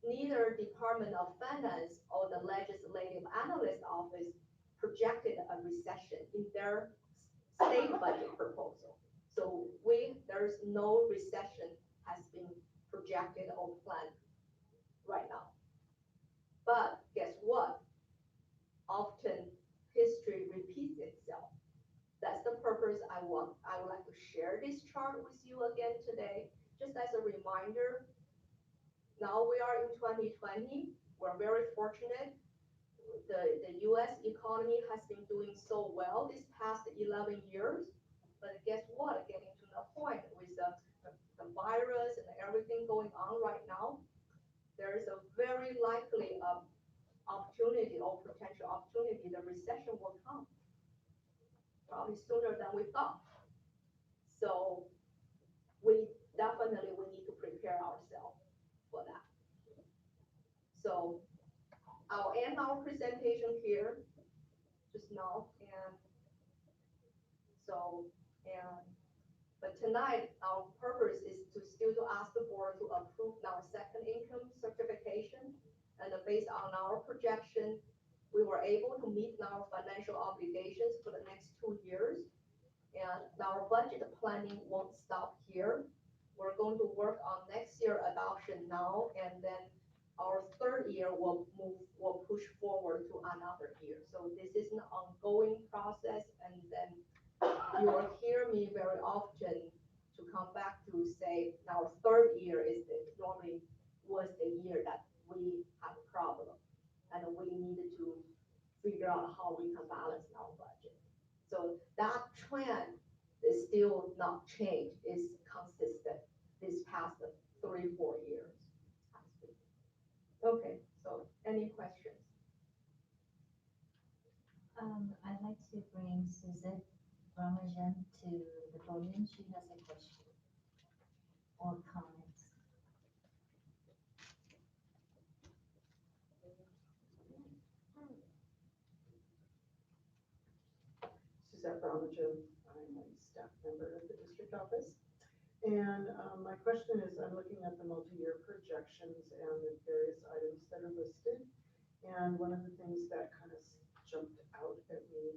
neither Department of Finance or the Legislative Analyst Office projected a recession in their state budget proposal. So there's no recession has been projected or planned right now. But guess what? Often history repeats itself. That's the purpose I would like to share this chart with you again today, just as a reminder. Now we are in 2020. We're very fortunate. The US economy has been doing so well this past 11 years. But guess what? Getting to the point with the virus and everything going on right now, there is a very likely opportunity or potential opportunity. The recession will come probably sooner than we thought. So we need to prepare ourselves for that. So I'll end our presentation here just now, but tonight our purpose is to ask the board to approve our second income certification, and based on our projection, we were able to meet our financial obligations for the next 2 years, and our budget planning won't stop here. We're going to work on next year adoption now, and then our third year will push forward to another year. So this is an ongoing process, and then you will hear me very often to come back to say our third year normally was the year that we had a problem, and we needed to figure out how we can balance our budget. So that trend is still not changed, it's consistent this past 3-4 years. Okay, so any questions? I'd like to bring Suzette Ramajan to the podium. She has a question or comments. Suzette Ramajan, I'm a staff member of the district office. And my question is, I'm looking at the multi-year projections and the various items that are listed. And one of the things that kind of jumped out at me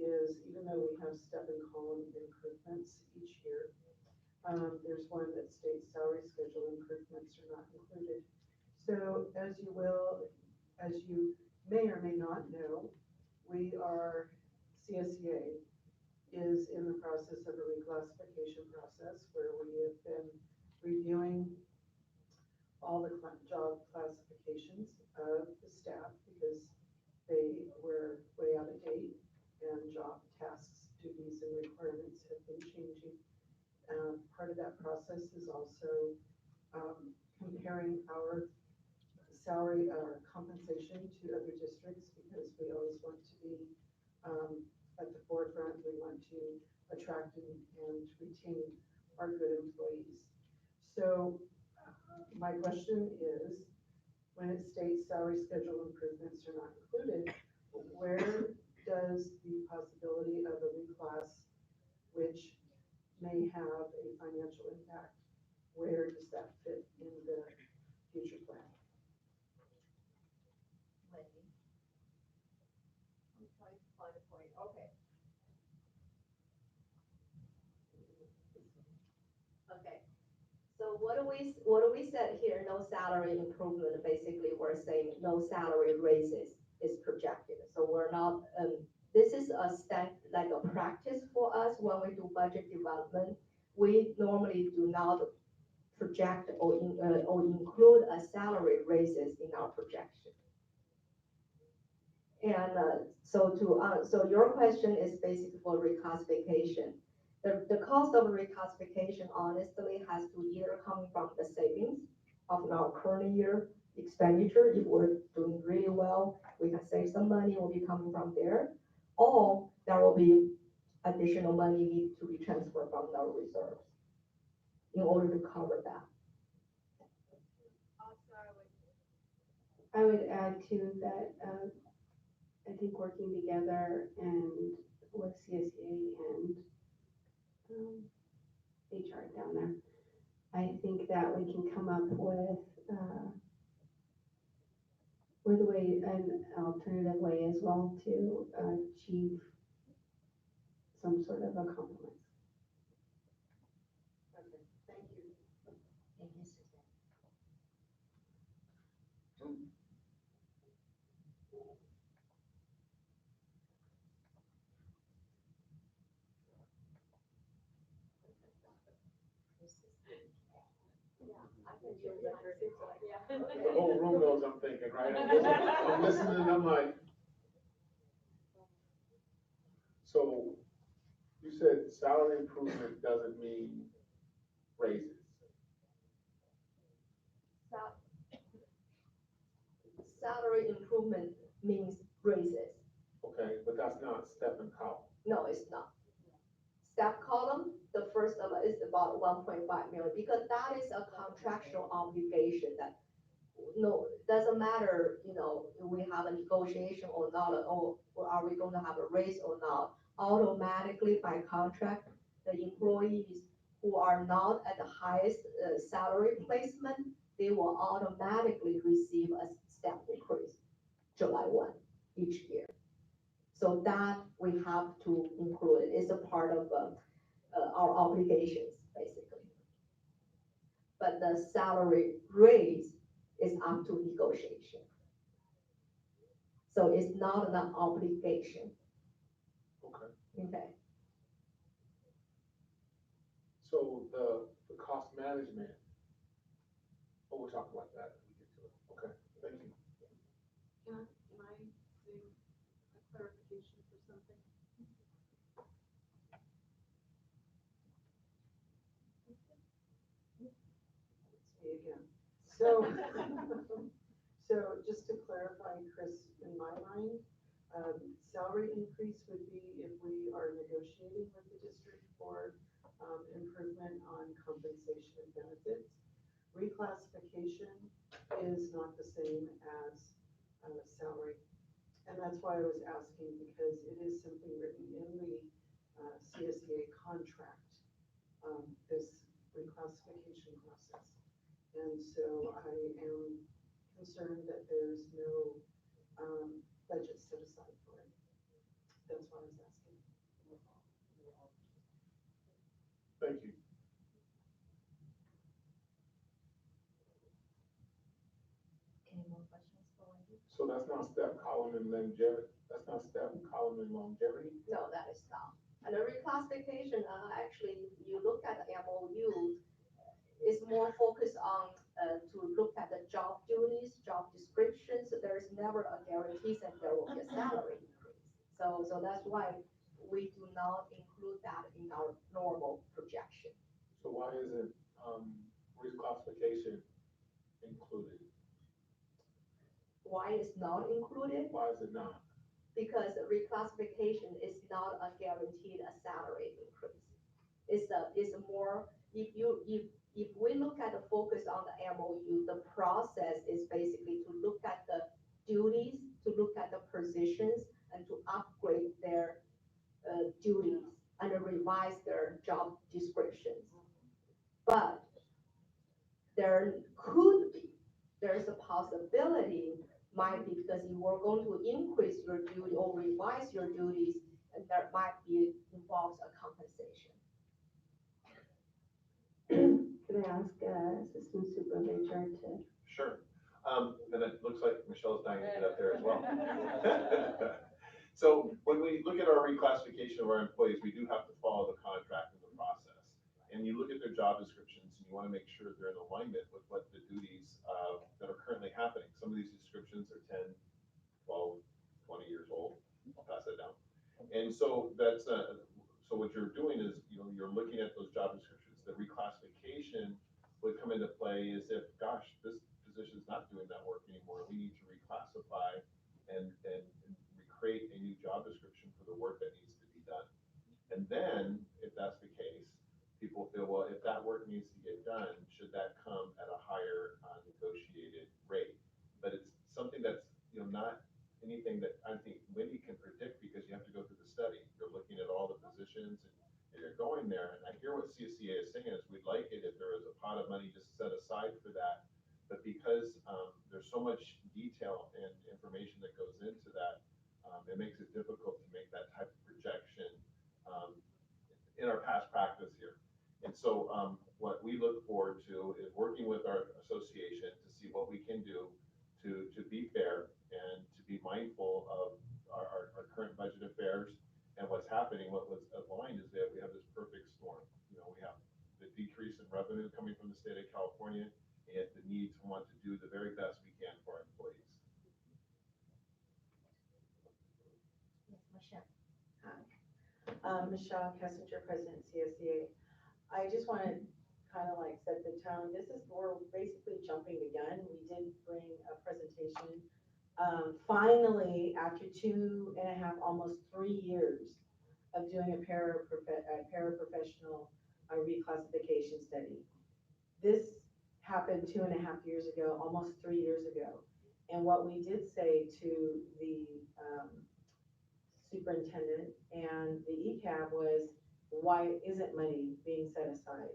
is, even though we have step and column improvements each year, there's one that states salary schedule improvements are not included. So as you may or may not know, CSEA is in the process of a reclassification process where we have been reviewing all the job classifications of the staff because they were way out of date and job tasks, duties, and requirements have been changing. Part of that process is also comparing our salary, our compensation to other districts because we always want to be at the forefront. We want to attract and retain our good employees. So my question is, when it states salary schedule improvements are not included, where does the possibility of a reclass, which may have a financial impact, where does that fit in the future plan? Wendy. I'm trying to find a point. Okay. Okay. So what what we said here, no salary improvement, basically, we're saying no salary raises is projected. So we're not, this is a step, like a practice for us when we do budget development. We normally do not project or include a salary raises in our projection. And so your question is basically for reclassification. The cost of reclassification honestly has to either come from the savings of our current year expenditure. If we're doing really well, we can save some money, will be coming from there. Or there will be additional money need to be transferred from our reserves in order to cover that. I would add to that, I think working together and with CSEA and HR down there, I think that we can come up with a way, an alternative way as well to achieve some sort of a compromise. Okay, thank you. Thank you, Suzanne. The whole room knows I'm thinking, right? I'm listening, and I'm like. So, you said salary improvement doesn't mean raises. Salary improvement means raises. Okay, but that's not step and column. No, it's not. Step column, the first of it is about 1.5 million, because that is a contractual obligation that, no, doesn't matter, if we have a negotiation or not, or are we going to have a raise or not. Automatically by contract, the employees who are not at the highest salary placement, they will automatically receive a step increase July 1 each year. So that we have to include. It's a part of our obligations, basically. But the salary raise is up to negotiation. So it's not an obligation. Okay. Okay. So the cost management, we'll talk about that when we get to it. Okay, thank you. Can I say a clarification for something? It's me again. So, so just to clarify, Chris, in my mind, salary increase would be if we are negotiating with the district for improvement on compensation and benefits. Reclassification is not the same as salary. And that's why I was asking, because it is something written in the CSEA contract, this reclassification process. And so I am concerned that there's no budget set aside for it. That's why I was asking. Thank you. Any more questions for Wendy? So that's not step, column, and longevity? That's not step, column, and longevity? No, that is not. And the reclassification, actually, you look at the MOU, is more focused on to look at the job duties, job descriptions. There's never a guarantee that there will be a salary increase. So that's why we do not include that in our normal projection. So why isn't reclassification included? Why is not included? Why is it not? Because reclassification is not a guaranteed a salary increase. It's more, if we look at the focus on the MOU, the process is basically to look at the duties, to look at the positions, and to upgrade their duties and revise their job descriptions. But there's a possibility, might be because you are going to increase your duty or revise your duties, and there might be involves a compensation. Can gonna ask Assistant Supervisor to. Sure. And it looks like Michelle's dying to get up there as well. So when we look at our reclassification of our employees, we do have to follow the contract and the process. And you look at their job descriptions and you want to make sure they're in alignment with what the duties that are currently happening. Some of these descriptions are 10, 12, 20 years old. I'll pass that down. And so that's, so what you're doing is, you're looking at those job descriptions. The reclassification would come into play is if, gosh, this position's not doing that work anymore. We need to reclassify and create a new job description for the work that needs to be done. And then, if that's the case, people feel, well, if that work needs to get done, should that come at a higher negotiated rate? But it's something that's, not anything that I think Wendy can predict because you have to go through the study. You're looking at all the positions and you're going there. And I hear what CSEA is saying is we'd like it if there was a pot of money just set aside for that. But because there's so much detail and information that goes into that, it makes it difficult to make that type of projection in our past practice here. And so what we look forward to is working with our association to see what we can do to be fair and to be mindful of our current budget affairs and what's happening. What was aligned is that we have this perfect storm. We have the decrease in revenue coming from the state of California and yet the need to want to do the very best we can for our employees. Michelle Kessinger, President CSEA. I just want to kind of like set the tone. We're basically jumping the gun. We did bring a presentation. Finally, after 2.5, almost 3 years of doing a paraprofessional reclassification study. This happened 2.5 years ago, almost 3 years ago. And what we did say to the superintendent and the ECAB was, why isn't money being set aside?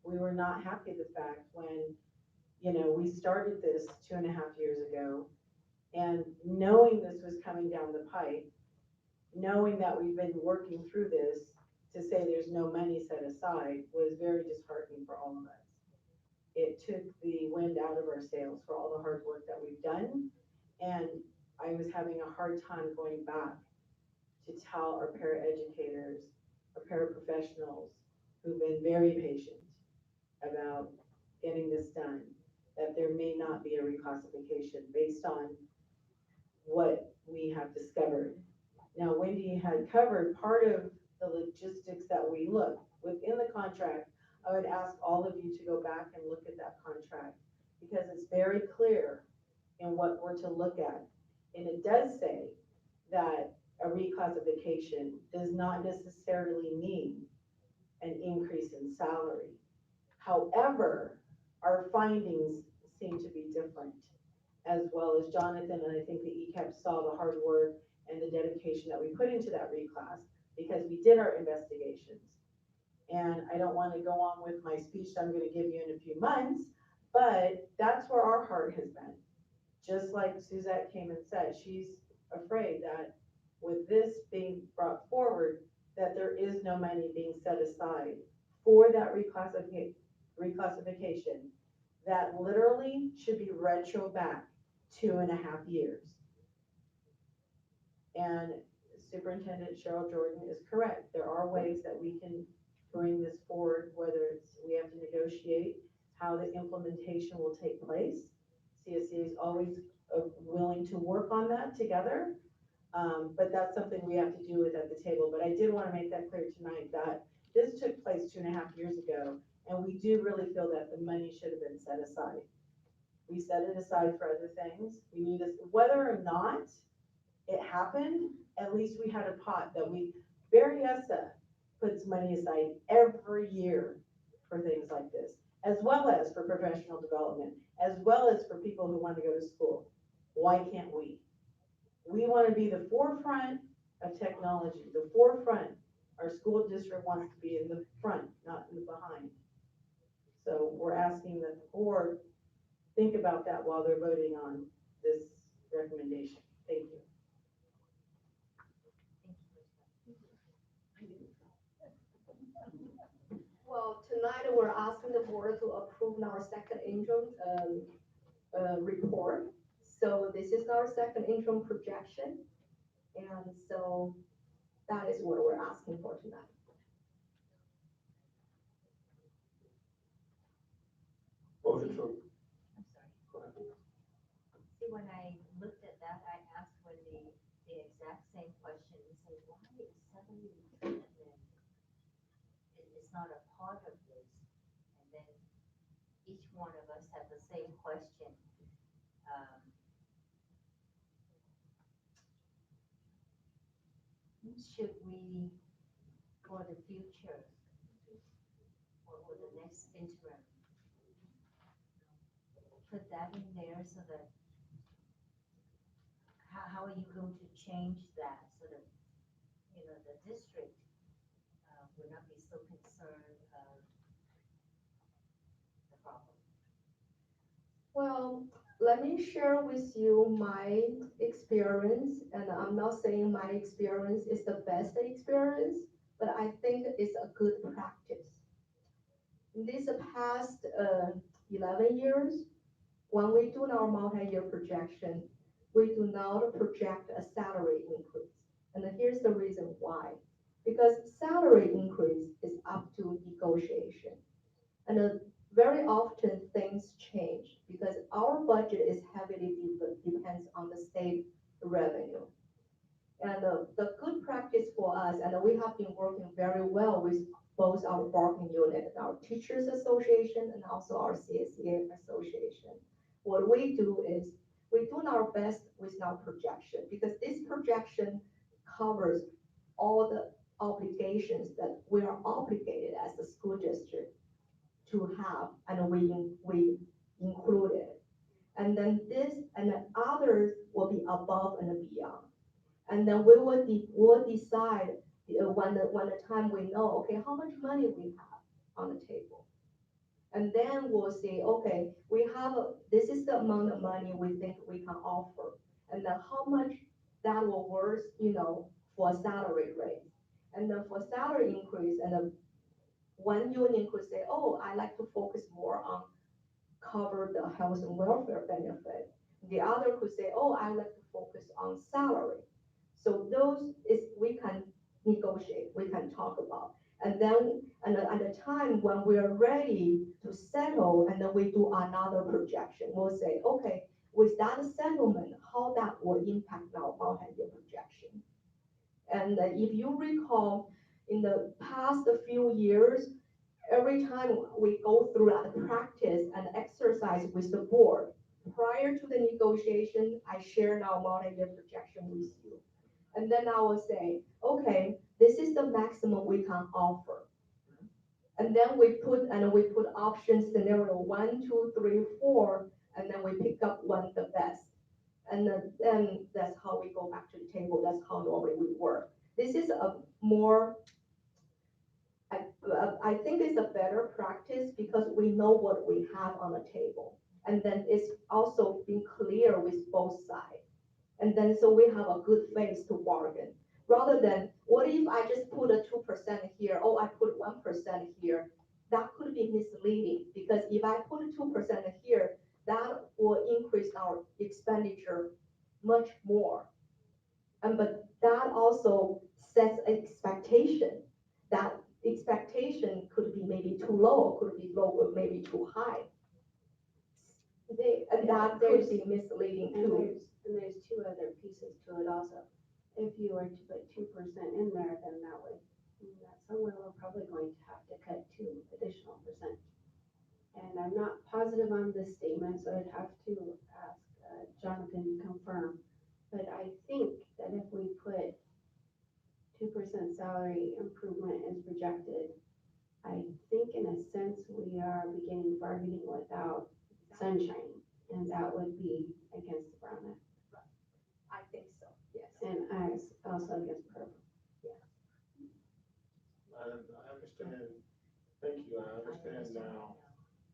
We were not happy with the fact when, we started this 2.5 years ago, and knowing this was coming down the pipe, knowing that we've been working through this, to say there's no money set aside was very disheartening for all of us. It took the wind out of our sails for all the hard work that we've done, and I was having a hard time going back to tell our paraeducators, our paraprofessionals, who've been very patient about getting this done, that there may not be a reclassification based on what we have discovered. Now, Wendy had covered part of the logistics that we look within the contract. I would ask all of you to go back and look at that contract because it's very clear in what we're to look at. And it does say that a reclassification does not necessarily mean an increase in salary. However, our findings seem to be different, as well as Jonathan, and I think the ECAP saw the hard work and the dedication that we put into that reclass because we did our investigations. And I don't want to go on with my speech that I'm going to give you in a few months, but that's where our heart has been. Just like Suzette came and said, she's afraid that with this being brought forward, that there is no money being set aside for that reclassification that literally should be retro back 2.5 years. And Superintendent Cheryl Jordan is correct. There are ways that we can bring this forward, whether it's we have to negotiate how the implementation will take place. CSC is always willing to work on that together. But that's something we have to do with at the table. But I did want to make that clear tonight that this took place 2.5 years ago, and we do really feel that the money should have been set aside. We set it aside for other things. We knew this, whether or not it happened, at least we had a pot that Berryessa puts money aside every year for things like this, as well as for professional development, as well as for people who want to go to school. Why can't we? We want to be the forefront of technology, the forefront. Our school district wants to be in the front, not in the behind. So we're asking that the board think about that while they're voting on this recommendation. Thank you. Well, tonight we're asking the board to approve our second interim, report. So this is our second interim projection. And so that is what we're asking for tonight. Motion to, I'm sorry. go ahead. See, when I looked at that, I asked when the exact same question, and say, why is suddenly treatment is not a part of this? And then each one of us had the same question. Should we, for the future, or the next interim, put that in there so that how are you going to change that so that, the district will not be so concerned of the problem? Well, let me share with you my experience, and I'm not saying my experience is the best experience, but I think it's a good practice. In these past 11 years, when we do our multi-year projection, we do not project a salary increase. And here's the reason why. Because salary increase is up to negotiation. And very often things change because our budget is heavily depends on the state revenue. And the good practice for us, and we have been working very well with both our bargaining unit, our teachers association, and also our CSEA association. What we do is we do our best with our projection because this projection covers all the obligations that we are obligated as a school district to have, and we include it. And then this and the others will be above and beyond. And then we'll decide when the time we know, okay, how much money we have on the table. And then we'll say, okay, this is the amount of money we think we can offer. And then how much that will worth, for a salary raise. And then for salary increase, and then one union could say, oh, I like to focus more on cover the health and welfare benefit. The other could say, oh, I like to focus on salary. So those is we can negotiate, we can talk about. And then at the time when we're ready to settle, and then we do another projection, we'll say, okay, with that settlement, how that will impact our multi-year projection. And if you recall, in the past few years, every time we go through that practice and exercise with the board, prior to the negotiation, I share our multi-year projection with you. And then I will say, okay, this is the maximum we can offer. And then we put option scenario 1, 2, 3, 4, and then we pick up one the best. And then that's how we go back to the table. That's how normally we work. This is a more, I think it's a better practice because we know what we have on the table. And then it's also being clear with both sides. And then so we have a good faith to bargain. Rather than, what if I just put a 2% here, oh, I put 1% here. That could be misleading because if I put 2% here, that will increase our expenditure much more. But that also sets expectation. That expectation could be maybe too low, could be low, or maybe too high. And that could be misleading too. And there's two other pieces to it also. If you were to put 2% in there, then that would mean that somewhere we're probably going to have to cut 2 additional percent. And I'm not positive on this statement, so I'd have to ask Jonathan to confirm. But I think that if we put 2% salary improvement as projected, I think in a sense we are beginning bargaining without sunshine, and that would be against the Brown Act. I think so, yes. And also against purple. Yeah. And I understand, thank you, I understand now,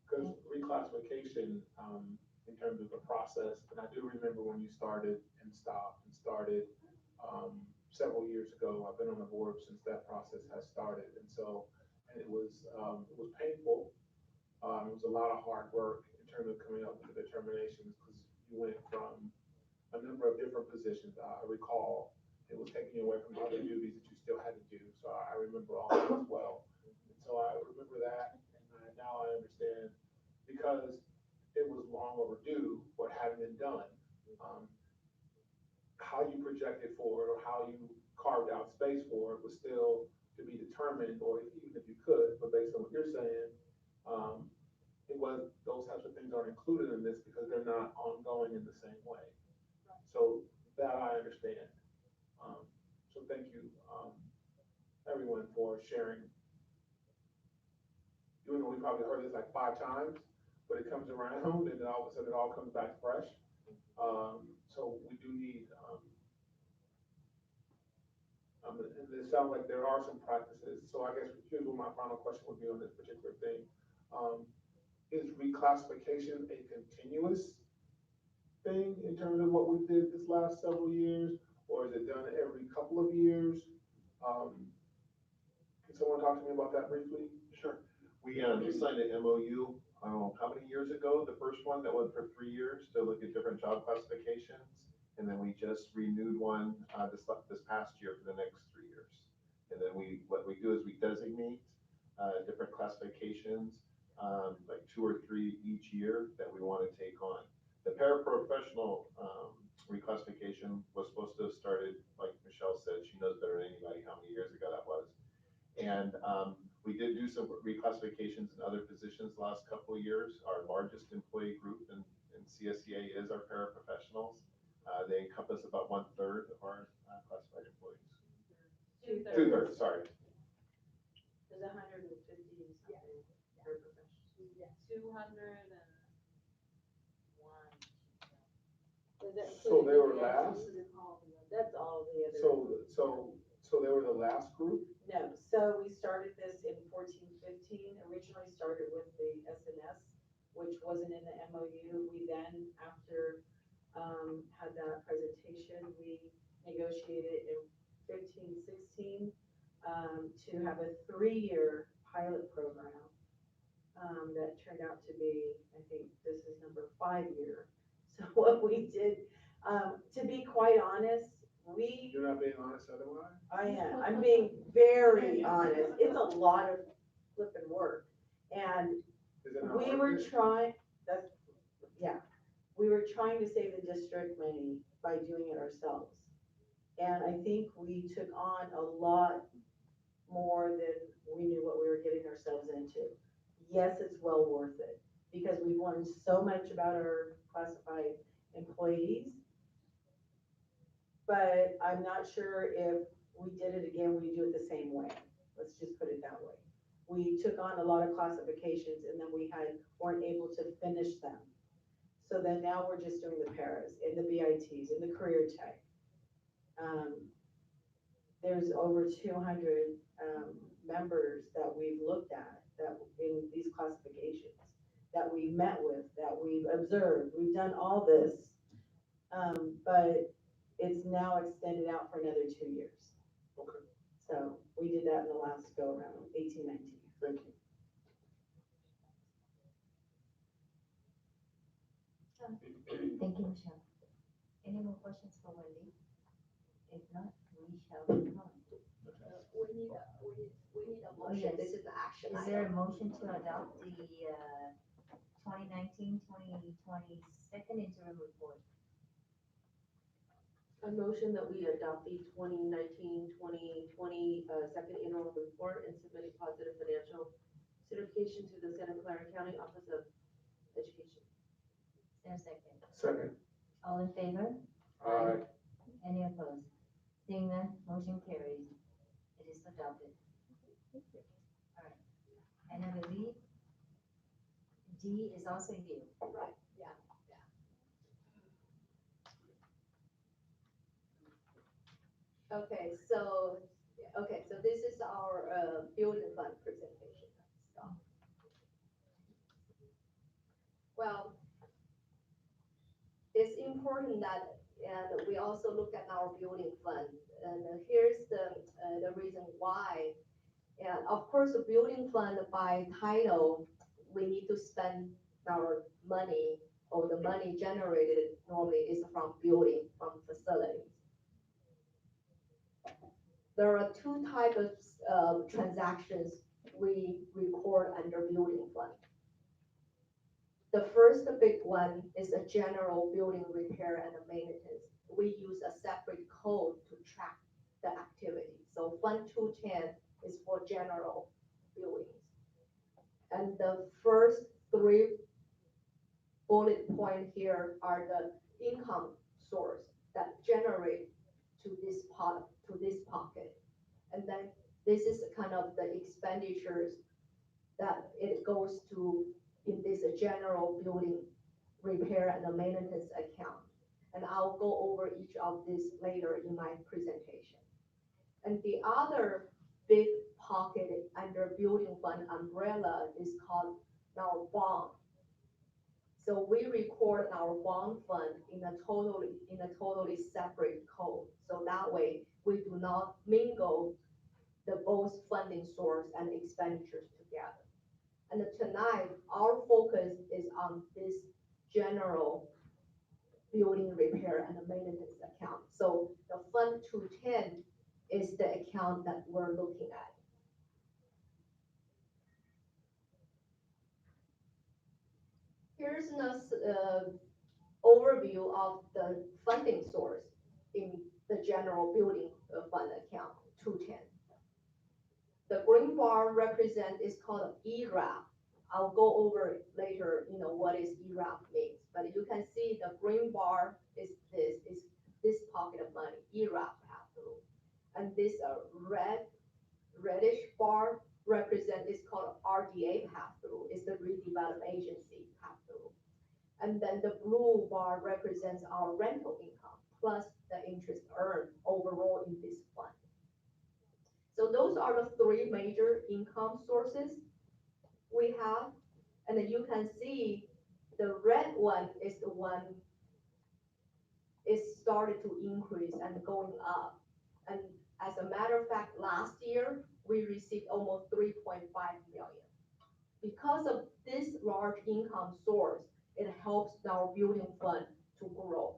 because reclassification, in terms of the process, and I do remember when you started and stopped and started, several years ago. I've been on the board since that process has started, and so, and it was painful. It was a lot of hard work in terms of coming up with the determinations, because you went from a number of different positions. I recall it was taking you away from other duties that you still had to do, so I remember all that as well. And so I remember that, and now I understand, because it was long overdue, what hadn't been done. Um, how you projected for it, or how you carved out space for it, was still to be determined, or even if you could, but based on what you're saying, um, it was, those types of things aren't included in this because they're not ongoing in the same way. So that I understand. So thank you, everyone, for sharing. Even though we probably heard this like 5 times, but it comes around and then all of a sudden it all comes back fresh. So we do need, and it sounds like there are some practices. So I guess here's what my final question would be on this particular thing. Is reclassification a continuous thing in terms of what we did this last several years, or is it done every couple of years? Can someone talk to me about that briefly? Sure. We signed an MOU, I don't know how many years ago, the first one that went for 3 years to look at different job classifications. And then we just renewed one this past year for the next 3 years. And then what we do is we designate different classifications, like 2 or 3 each year that we want to take on. The paraprofessional reclassification was supposed to have started, like Michelle said, she knows better than anybody how many years ago that was. And we did do some reclassifications in other positions the last couple of years. Our largest employee group in CSEA is our paraprofessionals. They encompass about 1/3 of our classified employees. 2/3. 2/3, sorry. There's 150 something paraprofessionals. Yeah, 201. So they were last? That's all the other. So they were the last group? No, so we started this in 14-15, originally started with the SNS, which wasn't in the MOU. We then, after, had that presentation, we negotiated in 15-16, to have a 3-year pilot program, that turned out to be, I think this is number 5 year. So what we did, to be quite honest, You're not being honest otherwise? I am, I'm being very honest, it's a lot of flipping work. And Is it not we worth were it? trying, we were trying to save the district money by doing it ourselves. And I think we took on a lot more than we knew what we were getting ourselves into. Yes, it's well worth it, because we've learned so much about our classified employees. But I'm not sure if we did it again, we'd do it the same way. Let's just put it that way. We took on a lot of classifications and then weren't able to finish them. So then now we're just doing the paras and the BITs and the career tech. There's over 200 members that we've looked at that in these classifications, that we met with, that we've observed. We've done all this, but it's now extended out for another 2 years. Okay. So we did that in the last go around, 18-19. Thank you. Thank you, Michelle. Any more questions for Wendy? If not, we shall move on. We need a Oh, motion, yes. this is the action Is there a item. motion to adopt the 2019-2020 second interim report? A motion that we adopt the 2019-2020 second interim report and submit a positive financial certification to the Santa Clara County Office of Education. Is there a second? Second. All in favor? Aye. Any opposed? Seeing none, motion carries. It is adopted. All right. And I believe D is also you. Right, yeah. Okay, so this is our building fund presentation stuff. Well, it's important that, and we also look at our building fund, and here's the reason why. And of course, the building fund by title, we need to spend our money, or the money generated normally is from building, from facilities. There are two types of transactions we record under building fund. The first big one is a general building repair and maintenance. We use a separate code to track the activity. So Fund 210 is for general buildings. And the first three bullet point here are the income source that generate to this pot, to this pocket. And then this is kind of the expenditures that it goes to in this general building repair and the maintenance account. And I'll go over each of these later in my presentation. And the other big pocket under building fund umbrella is called our bond. So we record our bond fund in a totally separate code. So that way we do not mingle the both funding source and expenditures together. And tonight, our focus is on this general building repair and maintenance account. So the Fund 210 is the account that we're looking at. Here's an overview of the funding source in the general building fund account 210. The green bar is called ERAP. I'll go over later, what is ERAP means, but you can see the green bar is this pocket of money, ERAP pass-through. And this reddish bar is called RDA pass-through, is the redevelopment agency pass-through. And then the blue bar represents our rental income plus the interest earned overall in this fund. So those are the three major income sources we have. And then you can see the red one is the one is started to increase and going up. And as a matter of fact, last year, we received almost 3.5 million. Because of this large income source, it helps our building fund to grow.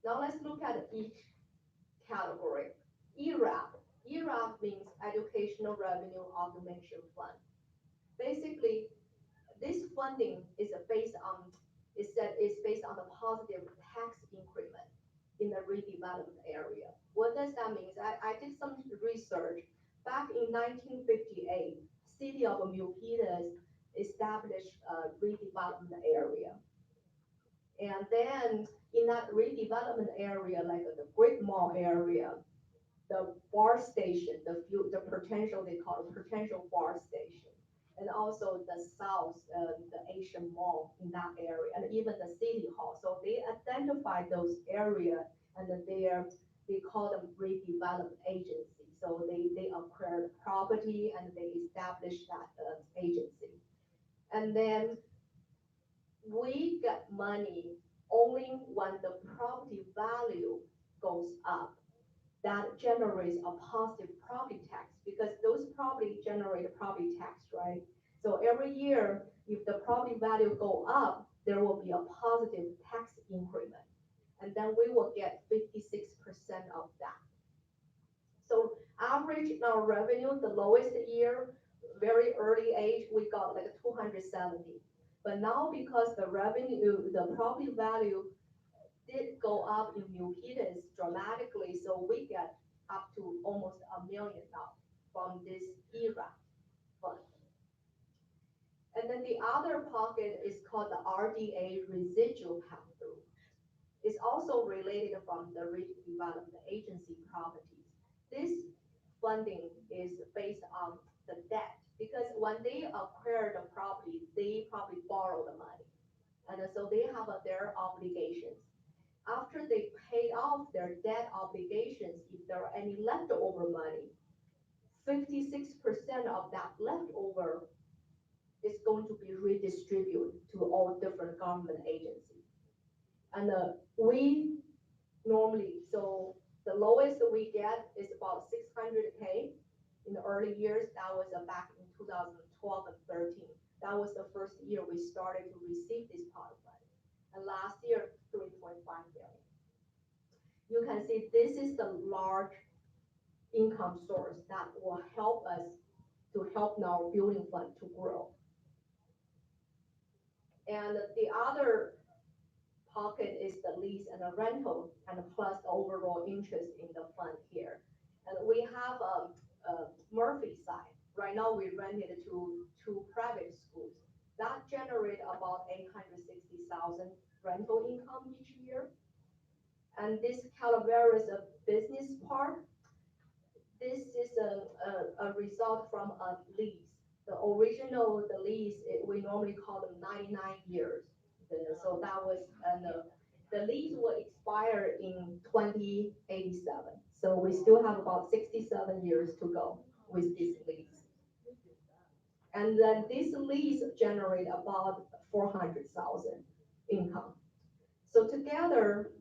Now let's look at each category. ERAP. ERAP means Educational Revenue Automation Fund. Basically, this funding is based on the positive tax increment in the redevelopment area. What does that mean? I did some research. Back in 1958, city of Milpitas established a redevelopment area. And then in that redevelopment area, like the Great Mall area, the bar station, the potential, they call it potential bar station, and also the south, the Asian Mall in that area, and even the city hall. So they identify those areas, and they call them redevelopment agency. So they acquire the property and they establish that agency. And then we get money only when the property value goes up. That generates a positive property tax because those property generate a property tax, right? So every year, if the property value go up, there will be a positive tax increment. And then we will get 56% of that. So average in our revenue, the lowest year, very early age, we got like 270. But now because the property value did go up in Milpitas dramatically, so we get up to almost $1 million now from this ERA fund. And then the other pocket is called the RDA residual pass-through. It's also related from the redevelopment agency properties. This funding is based on the debt because when they acquire the property, they probably borrow the money. And so they have their obligations. After they paid off their debt obligations, if there are any leftover money, 56% of that leftover is going to be redistributed to all different government agencies. And we normally, so The lowest we get is about 600K. In the early years, that was back in 2012 and 13. That was the first year we started to receive this pot of money. And last year, 3.5 billion. You can see this is the large income source that will help us to help our building fund to grow. And the other pocket is the lease and the rental, and plus the overall interest in the fund here. And we have a Murphy side. Right now, we rent it to two private schools. That generate about 860,000 rental income each year. And this Calaveras business park, this is a result from a lease. The original, the lease, we normally call them 99 years. So that was, and the lease will expire in 2087. So we still have about 67 years to go with this lease. And then this lease generate about 400,000 income. So together,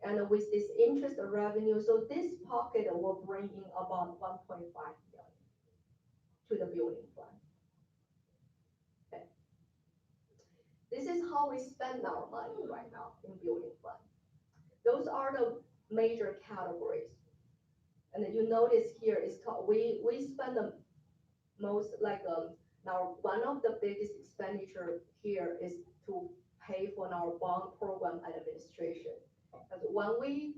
and with this interest revenue, so this pocket will bring in about 1.5 million to the building fund. Okay. This is how we spend our money right now in building fund. Those are the major categories. And you notice here is we spend the most like now one of the biggest expenditure here is to pay for our bond program administration. Because when we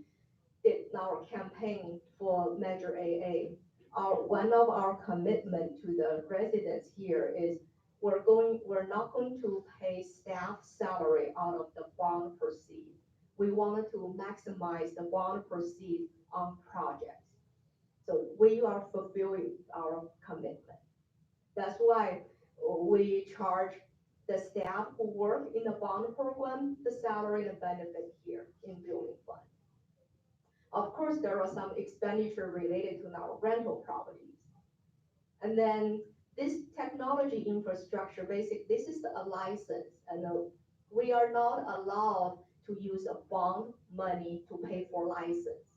did our campaign for Measure AA, one of our commitment to the residents here is we're not going to pay staff salary out of the bond proceeds. We wanted to maximize the bond proceeds on projects. So we are fulfilling our commitment. That's why we charge the staff who work in the bond program, the salary and benefit here in building fund. Of course, there are some expenditure related to our rental properties. And then this technology infrastructure, this is a license, and we are not allowed to use a bond money to pay for license.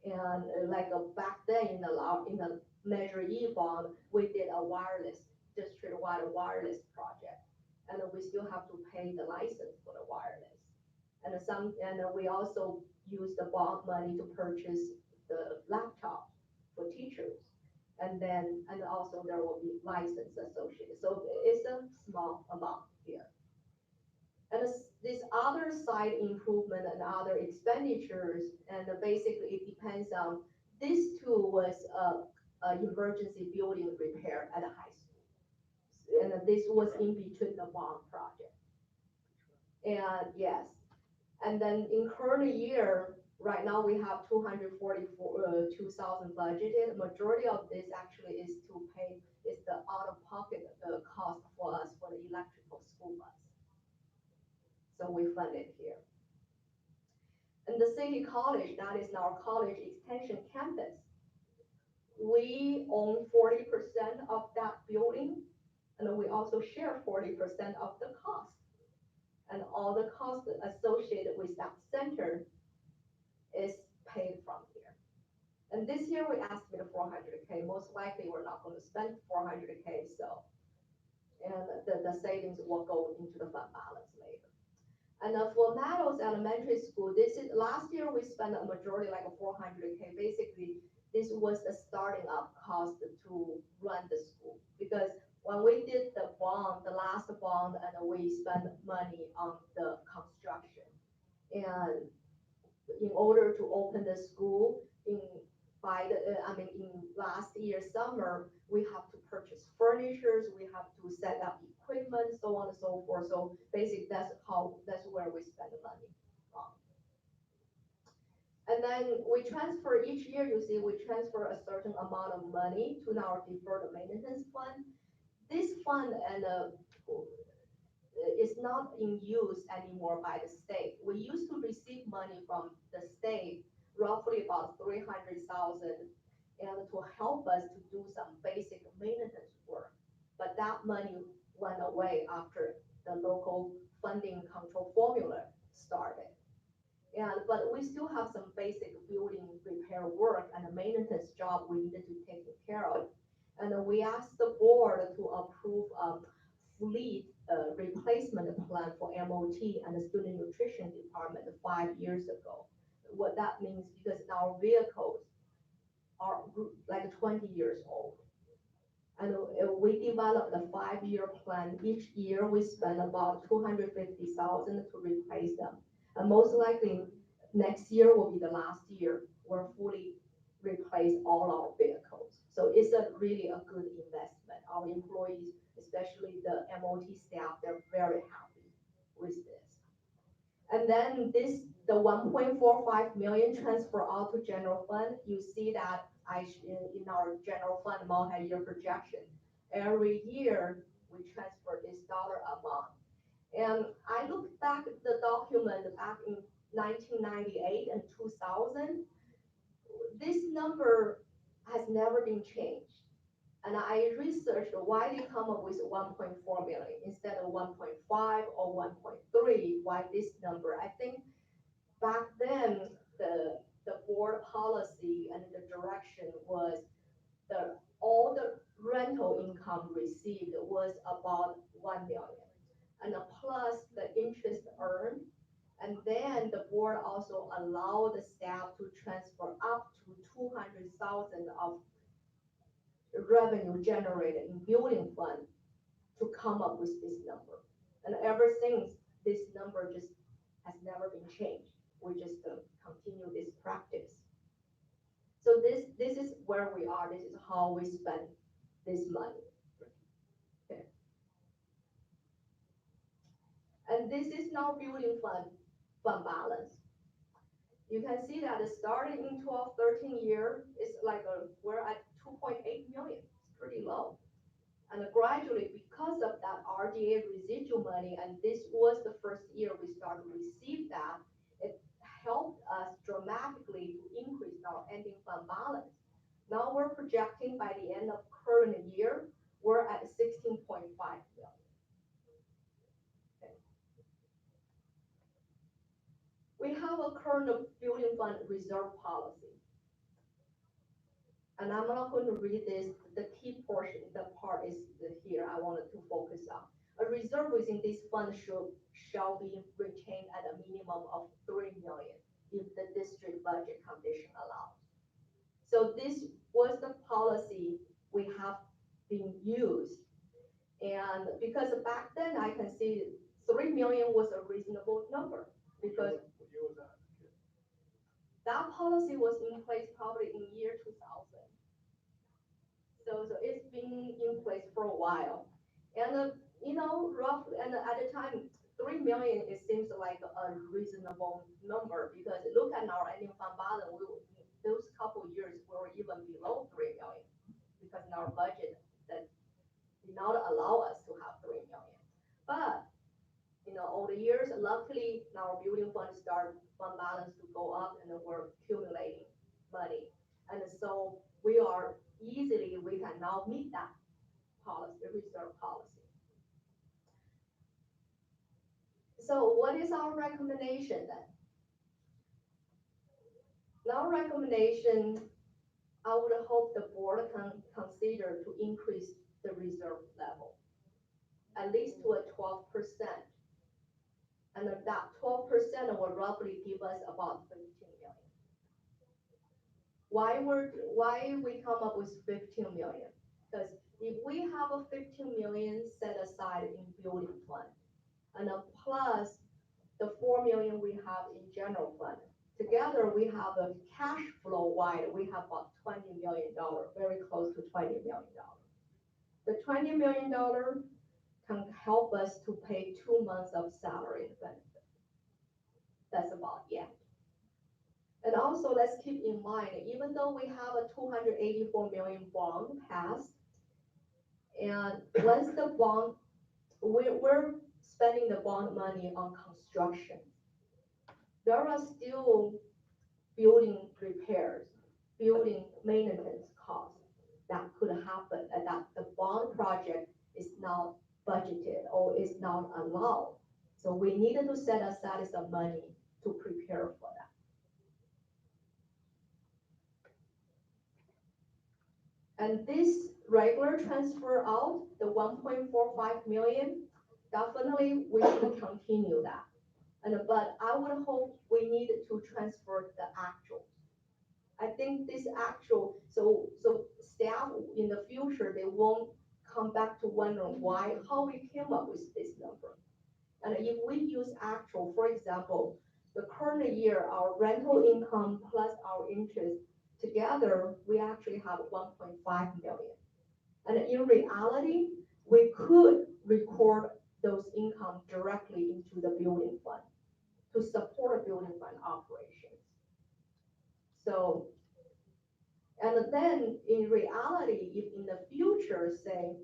And back then in the Measure E bond, we did a wireless, district-wide wireless project. And we still have to pay the license for the wireless. And we also use the bond money to purchase the laptop for teachers. And also there will be license associated. So it's a small amount here. And this other side improvement and other expenditures, and basically it depends on, this too was a emergency building repair at a high school. And this was in between the bond project. And yes, and then in current year, right now we have 242,000 budgeted. Majority of this actually is the out-of-pocket cost for us for the electrical school bus. So we fund it here. And the city college, that is our college extension campus. We own 40% of that building, and we also share 40% of the cost. And all the costs associated with that center is paid from here. And this year we estimated 400K. Most likely we're not going to spend 400K, so, and the savings will go into the fund balance later. And for Meadows Elementary School, last year we spent a majority, like a 400K. Basically, this was the starting up cost to run the school. Because when we did the bond, the last bond, and we spent money on the construction. And in order to open the school in last year summer, we have to purchase furnitures, we have to set up equipment, so on and so forth. So basically that's where we spend the money from. And then we transfer each year, you see, we transfer a certain amount of money to our deferred maintenance fund. This fund is not in use anymore by the state. We used to receive money from the state, roughly about 300,000, and to help us to do some basic maintenance work. But that money went away after the local funding control formula started. But we still have some basic building repair work and the maintenance job we needed to take care of. And we asked the board to approve a fleet replacement plan for MOT and the student nutrition department 5 years ago. What that means, because our vehicles are like 20 years old. And we developed a 5-year plan. Each year we spend about 250,000 to replace them. And most likely next year will be the last year we're fully replace all our vehicles. So it's a really a good investment. Our employees, especially the MOT staff, they're very happy with this. And then the 1.45 million transfer out to general fund, you see that in our general fund multi-year projection. Every year, we transfer this dollar amount. And I looked back at the document back in 1998 and 2000. This number has never been changed. And I researched why they come up with 1.4 million instead of 1.5 or 1.3. Why this number? I think back then the board policy and the direction was all the rental income received was about 1 million, and plus the interest earned. And then the board also allowed the staff to transfer up to 200,000 of revenue generated in building fund to come up with this number. And ever since, this number just has never been changed. We just continue this practice. So this is where we are. This is how we spend this money. Okay. And this is now building fund balance. You can see that starting in 12-13 year, it's like we're at 2.8 million. It's pretty low. And gradually, because of that RDA residual money, and this was the first year we started to receive that, it helped us dramatically to increase our ending fund balance. Now we're projecting by the end of current year, we're at 16.5 million. Okay. We have a current building fund reserve policy. And I'm not going to read this, the key portion, the part is here I wanted to focus on. A reserve within this fund shall be retained at a minimum of 3 million if the district budget condition allows. So this was the policy we have been used. And because back then I can see 3 million was a reasonable number because that policy was in place probably in year 2000. So it's been in place for a while. And, roughly, and at the time, 3 million, it seems like a reasonable number because look at our ending fund balance, those couple years we were even below 3 million because in our budget that did not allow us to have 3 million. But, over the years, luckily, our building fund balance to go up and we're accumulating money. And so we can now meet that policy, reserve policy. So what is our recommendation then? Our recommendation, I would hope the board can consider to increase the reserve level, at least to a 12%. And that 12% will roughly give us about 15 million. Why we come up with 15 million? Because if we have a 15 million set aside in building fund, and plus the 4 million we have in general fund, together we have a cash flow wide, we have about $20 million, very close to $20 million. The $20 million can help us to pay 2 months of salary and benefit. That's about it. And also, let's keep in mind, even though we have a 284 million bond passed, and once the bond, we're spending the bond money on construction. There are still building repairs, building maintenance costs that could happen, and that the bond project is not budgeted or is not allowed. So we needed to set aside some money to prepare for that. And this regular transfer out, the 1.45 million, definitely we should continue that. But I would hope we need to transfer the actual. I think this actual, so staff in the future, they won't come back to wondering why, how we came up with this number. And if we use actual, for example, the current year, our rental income plus our interest together, we actually have 1.5 million. And in reality, we could record those income directly into the building fund to support a building fund operations. So, and then in reality, if in the future, say,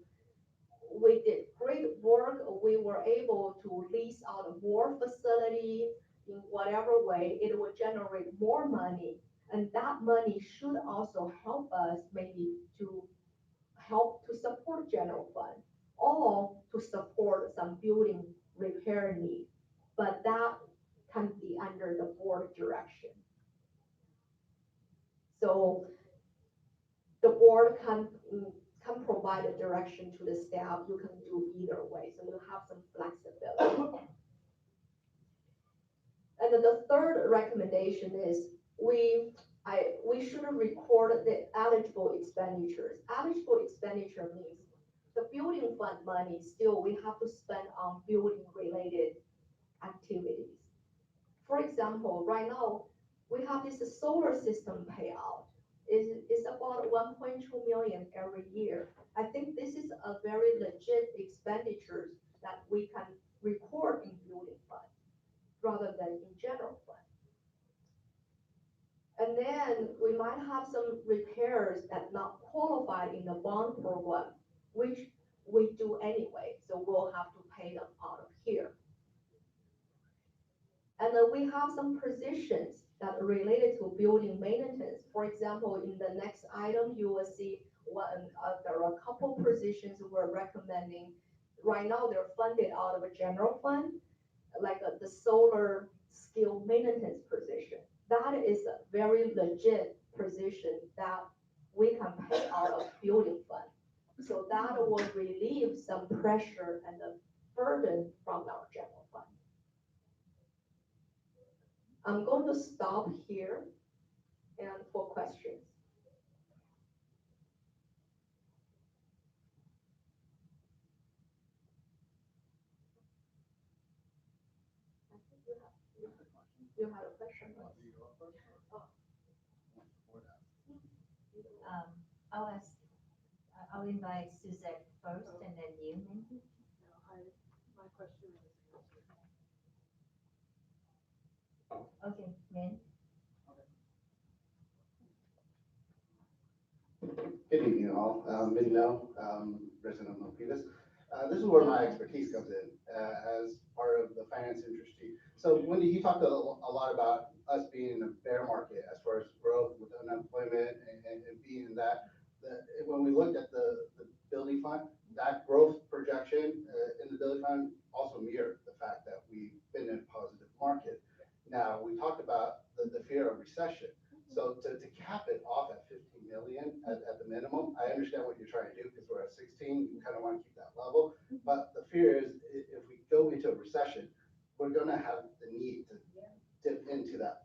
we did great work, we were able to lease out more facility in whatever way, it will generate more money. And that money should also help us maybe to help to support general fund or to support some building repair need. But that can be under the board direction. So the board can provide a direction to the staff. You can do either way, so you have some flexibility. And then the third recommendation is we should record the eligible expenditures. Eligible expenditure means the building fund money still we have to spend on building related activities. For example, right now we have this solar system payout. It's about 1.2 million every year. I think this is a very legit expenditures that we can record in building fund rather than in general fund. And then we might have some repairs that not qualified in the bond program, which we do anyway, so we'll have to pay them out of here. And then we have some positions that are related to building maintenance. For example, in the next item, you will see there are a couple positions we're recommending. Right now, they're funded out of a general fund, like the solar skill maintenance position. That is a very legit position that we can pay out of building fund. So that will relieve some pressure and the burden from our general fund. I'm going to stop here and for questions. You had a question? I'll invite Suzette first and then you, Mindy. My question is answered. Okay, Min. Good evening, all. Min No, resident of Milpitas. This is where my expertise comes in as part of the finance industry. So Wendy, you talked a lot about us being in a bear market as far as growth with unemployment and being in that. When we looked at the building fund, that growth projection in the building fund also mirrored the fact that we've been in a positive market. Now, we talked about the fear of recession. So to cap it off at 15 million at the minimum, I understand what you're trying to do because we're at 16, you kind of want to keep that level. But the fear is if we go into a recession, we're going to have the need to dip into that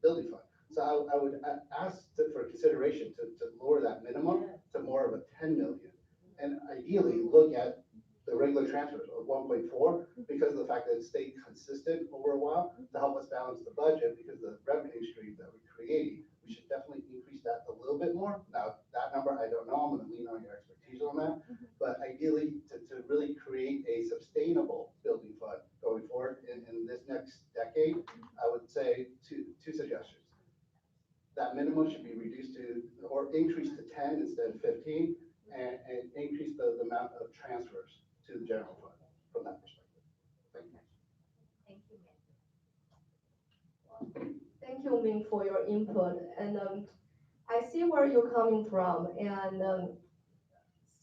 building fund. So I would ask for consideration to lower that minimum to more of a 10 million. And ideally look at the regular transfers of 1.4 because of the fact that it stayed consistent over a while to help us balance the budget because the revenue streams that we're creating, we should definitely increase that a little bit more. Now, that number, I don't know, I'm gonna lean on your expertise on that. But ideally, to really create a sustainable building fund going forward in this next decade, I would say two suggestions. That minimum should be reduced to, or increased to 10 instead of 15, and increase the amount of transfers to the general fund from that perspective. Thank you. Thank you, Min. Thank you, Ming, for your input. And I see where you're coming from. And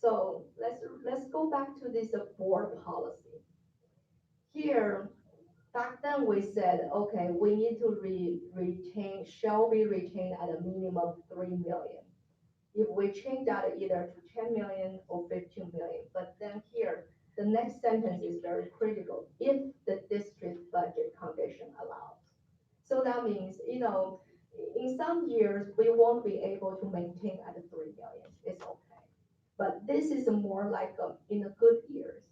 so let's go back to this board policy. Here, back then we said, okay, we need to retain, shall be retained at a minimum 3 million. If we change that either to 10 million or 15 million, but then here, the next sentence is very critical, if the district budget condition allows. So that means, in some years, we won't be able to maintain at 3 million, it's okay. But this is more like in the good years.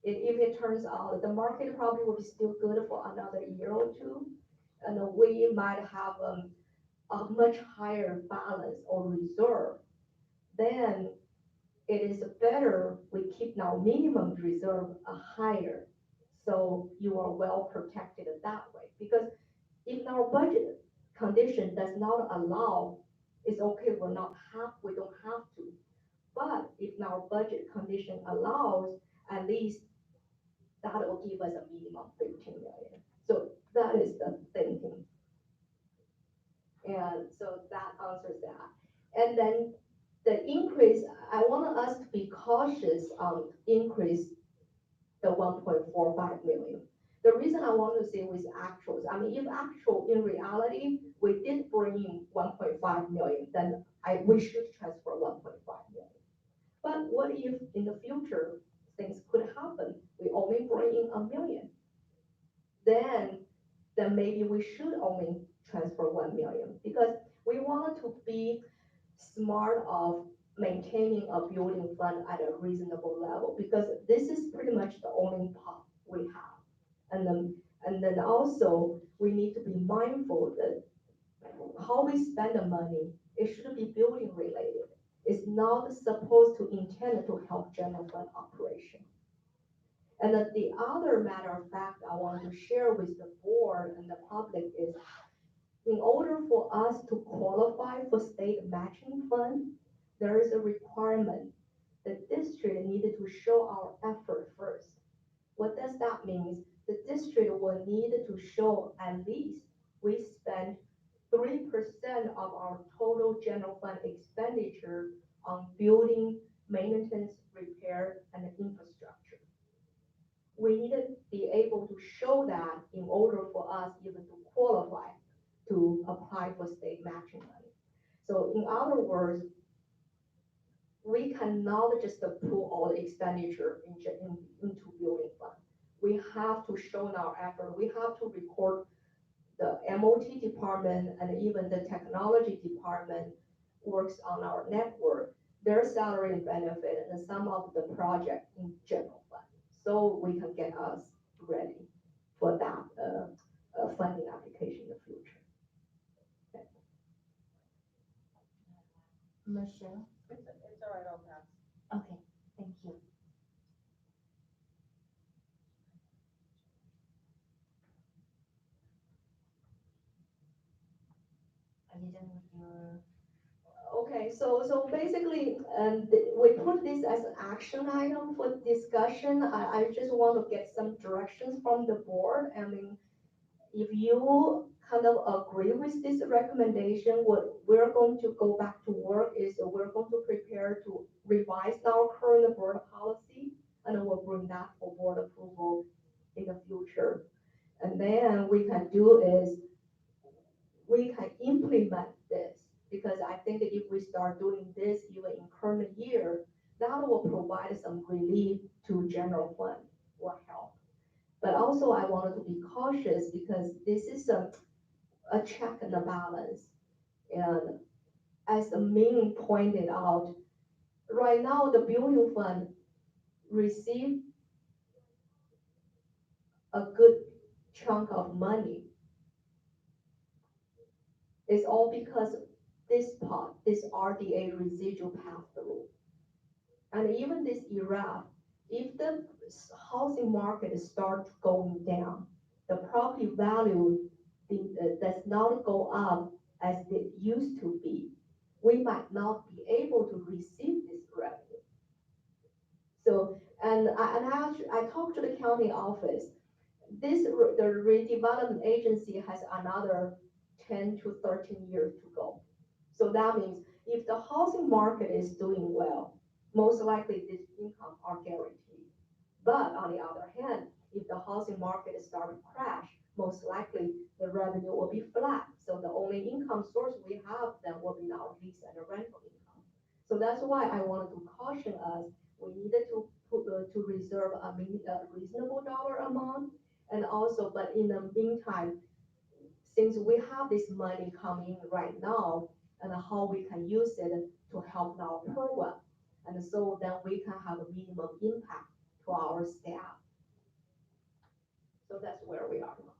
If it turns out the market probably will be still good for another year or two, and we might have a much higher balance or reserve, then it is better we keep now minimum reserve higher, so you are well protected that way. Because if our budget condition does not allow, it's okay, we don't have to. But if our budget condition allows, at least that will give us a minimum 15 million. So that is the thinking. And so that answers that. And then the increase, I want us to be cautious on increase the 1.45 million. The reason I want to say with actuals, I mean, if actual in reality, we did bring in 1.5 million, then we should transfer 1.5 million. But what if in the future things could happen? We only bring in 1 million. Then maybe we should only transfer 1 million, because we wanted to be smart of maintaining a building fund at a reasonable level, because this is pretty much the only pot we have. And then also we need to be mindful that how we spend the money, it should be building related. It's not supposed to intend to help general fund operation. And then the other matter of fact I want to share with the board and the public is, in order for us to qualify for state matching fund, there is a requirement. The district needed to show our effort first. What does that mean? The district will need to show at least we spend 3% of our total general fund expenditure on building, maintenance, repair, and infrastructure. We need to be able to show that in order for us even to qualify to apply for state matching money. So in other words, we cannot just pull all the expenditure into building fund. We have to show our effort. We have to record the MOT department and even the technology department works on our network, their salary and benefit, and some of the project in general fund, so we can get us ready for that funding application in the future. Okay. Michelle? It's all right, I'll pass. Okay, thank you. Are you done with your? Okay, so basically, we put this as an action item for discussion. I just want to get some directions from the board. I mean, if you kind of agree with this recommendation, what we're going to go back to work is we're going to prepare to revise our current board policy, and we'll bring that for board approval in the future. And then we can do is we can implement this, because I think that if we start doing this even in current year, that will provide some relief to general fund, will help. But also I wanted to be cautious because this is a check and a balance. And as the Ming pointed out, right now the building fund receive a good chunk of money. It's all because this part, this RDA residual pass-through. And even this ERAF, if the housing market starts going down, the property value does not go up as it used to be, we might not be able to receive this revenue. So, and I talked to the county office. The redevelopment agency has another 10 to 13 years to go. So that means if the housing market is doing well, most likely this income are guaranteed. But on the other hand, if the housing market start to crash, most likely the revenue will be flat. So the only income source we have then will be our lease and the rental income. So that's why I wanted to caution us, we needed to to reserve a reasonable dollar amount. And also, but in the meantime, since we have this money coming right now, and how we can use it to help our program. And so then we can have a minimum impact to our staff. So that's where we are now.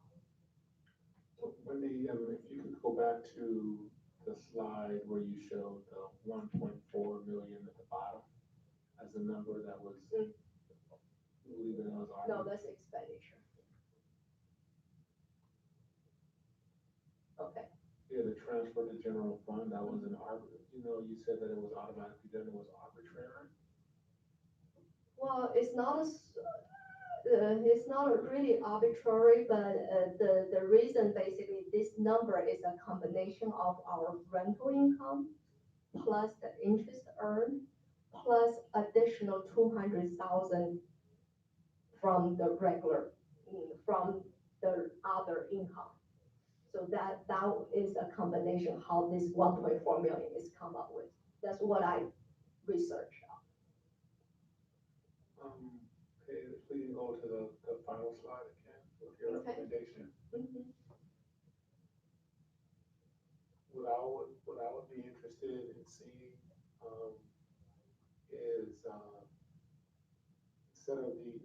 Wendy, if you could go back to the slide where you showed the 1.4 million at the bottom as a number that was leaving us on. No, that's expenditure. Okay. Yeah, the transfer to general fund, that was an you said that it was automatically done, it was arbitrary. Well, it's not really arbitrary, but the reason basically this number is a combination of our rental income plus the interest earned plus additional 200,000 from the from the other income. So that is a combination how this 1.4 million is come up with. That's what I researched. Okay, please go to the final slide again with your recommendation. What I would be interested in seeing is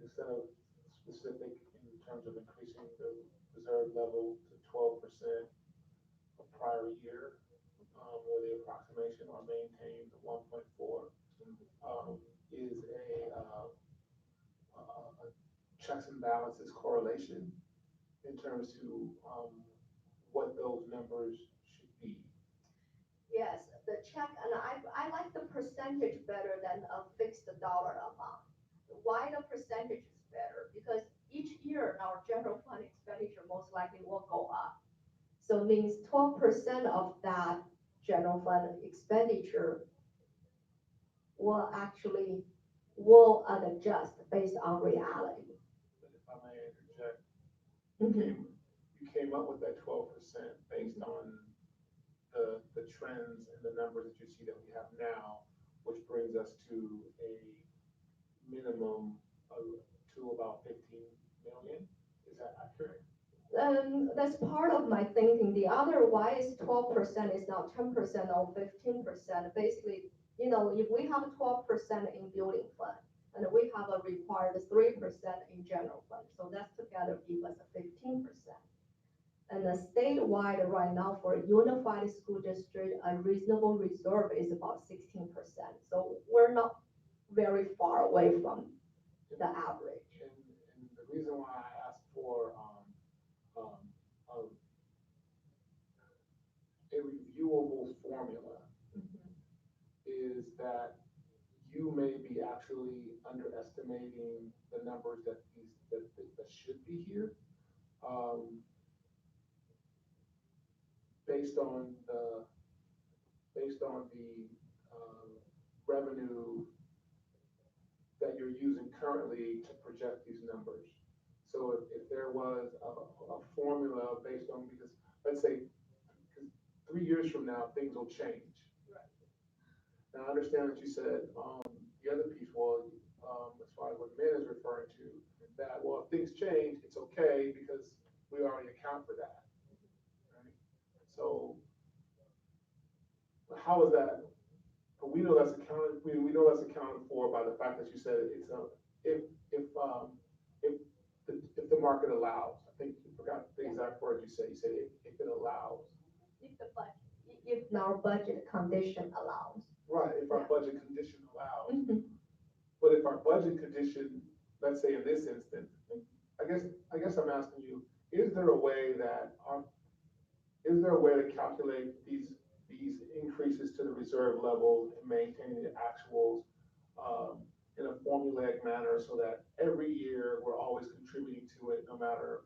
instead of specific in terms of increasing the reserve level to 12% of prior year, or the approximation or maintain the 1.4, is a checks and balances correlation in terms to what those numbers should be. Yes, the check, and I like the percentage better than a fixed dollar amount. Why the percentage is better? Because each year our general fund expenditure most likely will go up. So means 12% of that general fund expenditure will adjust based on reality. But if I may interject, you came up with that 12% based on the trends and the numbers that you see that we have now, which brings us to a minimum to about 15 million. Is that accurate? That's part of my thinking. The other why is 12% is not 10% or 15%. Basically, if we have 12% in building fund and we have a required 3% in general fund, so that's together give us a 15%. And the statewide right now for a unified school district, a reasonable reserve is about 16%. So we're not very far away from the average. And the reason why I asked for a reviewable formula is that you may be actually underestimating the numbers that should be here. Based on the revenue that you're using currently to project these numbers. So if there was a formula based on, because let's say 3 years from now, things will change. Right. Now, I understand that you said the other piece was, as far as what Min is referring to, that, well, if things change, it's okay because we already account for that. Right? So how is that? But we know that's accounted. We know that's accounted for by the fact that you said it's if the market allows. I think you forgot the exact word you said. You said if it allows. If our budget condition allows. Right. If our budget condition allows. But if our budget condition, let's say in this instance, I guess I'm asking you: is there a way to calculate these increases to the reserve level and maintaining the actuals in a formulaic manner so that every year we're always contributing to it, no matter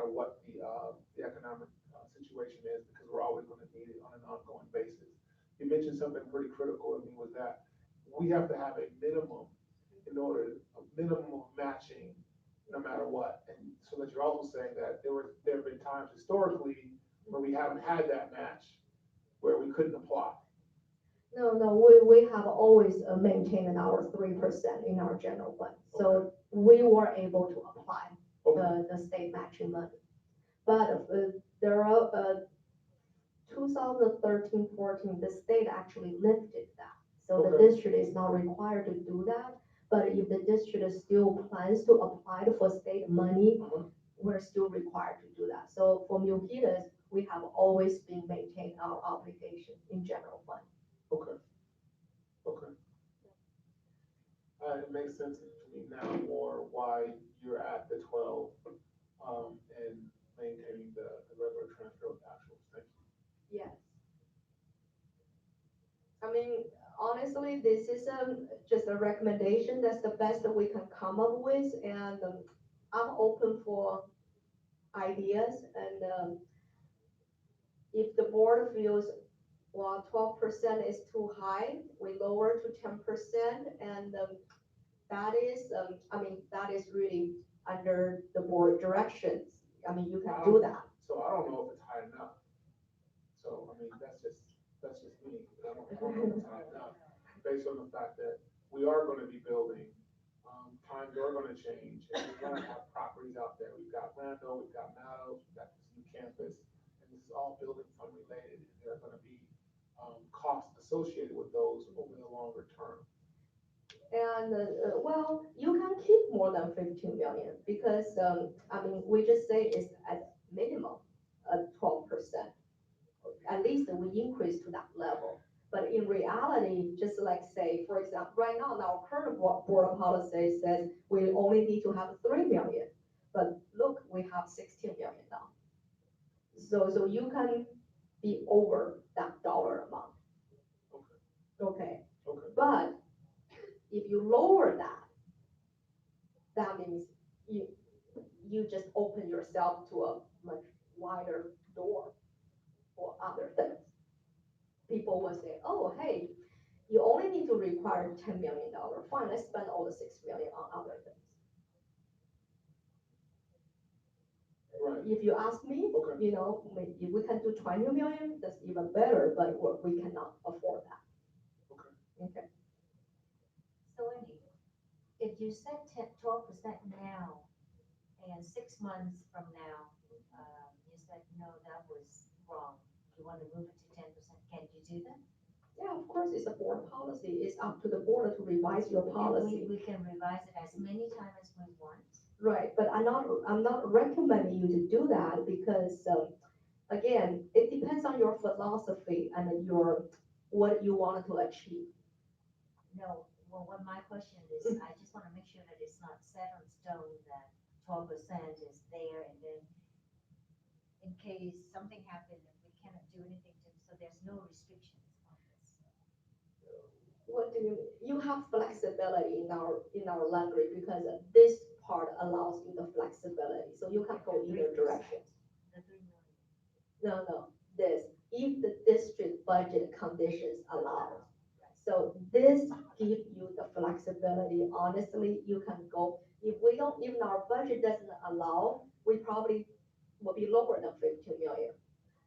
what the economic situation is, because we're always going to need it on an ongoing basis. You mentioned something pretty critical to me, was that we have to have a minimum of matching no matter what. And so that you're also saying that there have been times historically where we haven't had that match, where we couldn't apply. No, we have always maintained our 3% in our general fund. So we were able to apply the state matching money. But there are 2013-14, the state actually lifted that. So the district is not required to do that. But if the district still plans to apply for state money, we're still required to do that. So for Milpitas, we have always been maintaining our obligation in general fund. Okay. It makes sense to me now more why you're at the 12, and maintaining the regular transfer of actuals. Thank you. Yes. I mean, honestly, this is just a recommendation. That's the best that we can come up with, and I'm open for ideas. And if the board feels, well, 12% is too high, we lower to 10%, and that is, that is really under the board directions. I mean, you can do that. So I don't know if it's high enough. So, I mean, that's just me. I don't know if it's high enough, based on the fact that we are gonna be building, times are gonna change, and we're gonna have properties out there. We've got Randall, we've got Mallows, we've got this new campus, and this is all building fund related, and there are gonna be, costs associated with those over the longer term. And, well, you can keep more than 15 million because, we just say it's at minimum 12%. At least we increase to that level. But in reality, just like say, for example, right now, our current board policy says we only need to have 3 million. But look, we have 16 million now. So you can be over that dollar amount. Okay. But if you lower that, that means you just open yourself to a much wider door for other things. People will say, oh, hey, you only need to require $10 million. Fine, let's spend all the 6 million on other things. Right. If you ask me, if we can do 20 million, that's even better, but we cannot afford that. Okay. So Wendy, if you set 12% now, and 6 months from now, you said, no, that was wrong, you want to move it to 10%, can you do that? Yeah, of course, it's a board policy. It's up to the board to revise your policy. We can revise it as many times as we want. Right, but I'm not recommending you to do that because, again, it depends on your philosophy and what you want to achieve. No, well, what my question is, I just want to make sure that it's not set on stone that 12% is there, and then in case something happened, we cannot do anything to, so there's no restrictions on this. What do you have flexibility in our language because this part allows you the flexibility, so you can go either direction. The 3 million. No, this, if the district budget conditions allow. So this gives you the flexibility. Honestly, you can go, if our budget doesn't allow, we probably will be lower than 15 million.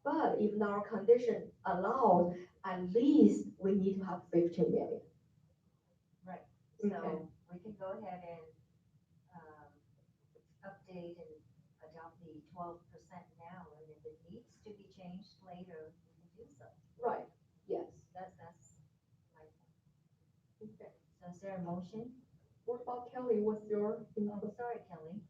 But if our condition allows, at least we need to have 15 million. Right, so we can go ahead and update and adopt the 12% now, and if it needs to be changed later, we can do so. Right, yes. That's my point. Okay. So is there a motion? What about Kelly? What's your input? Oh, sorry, Kelly.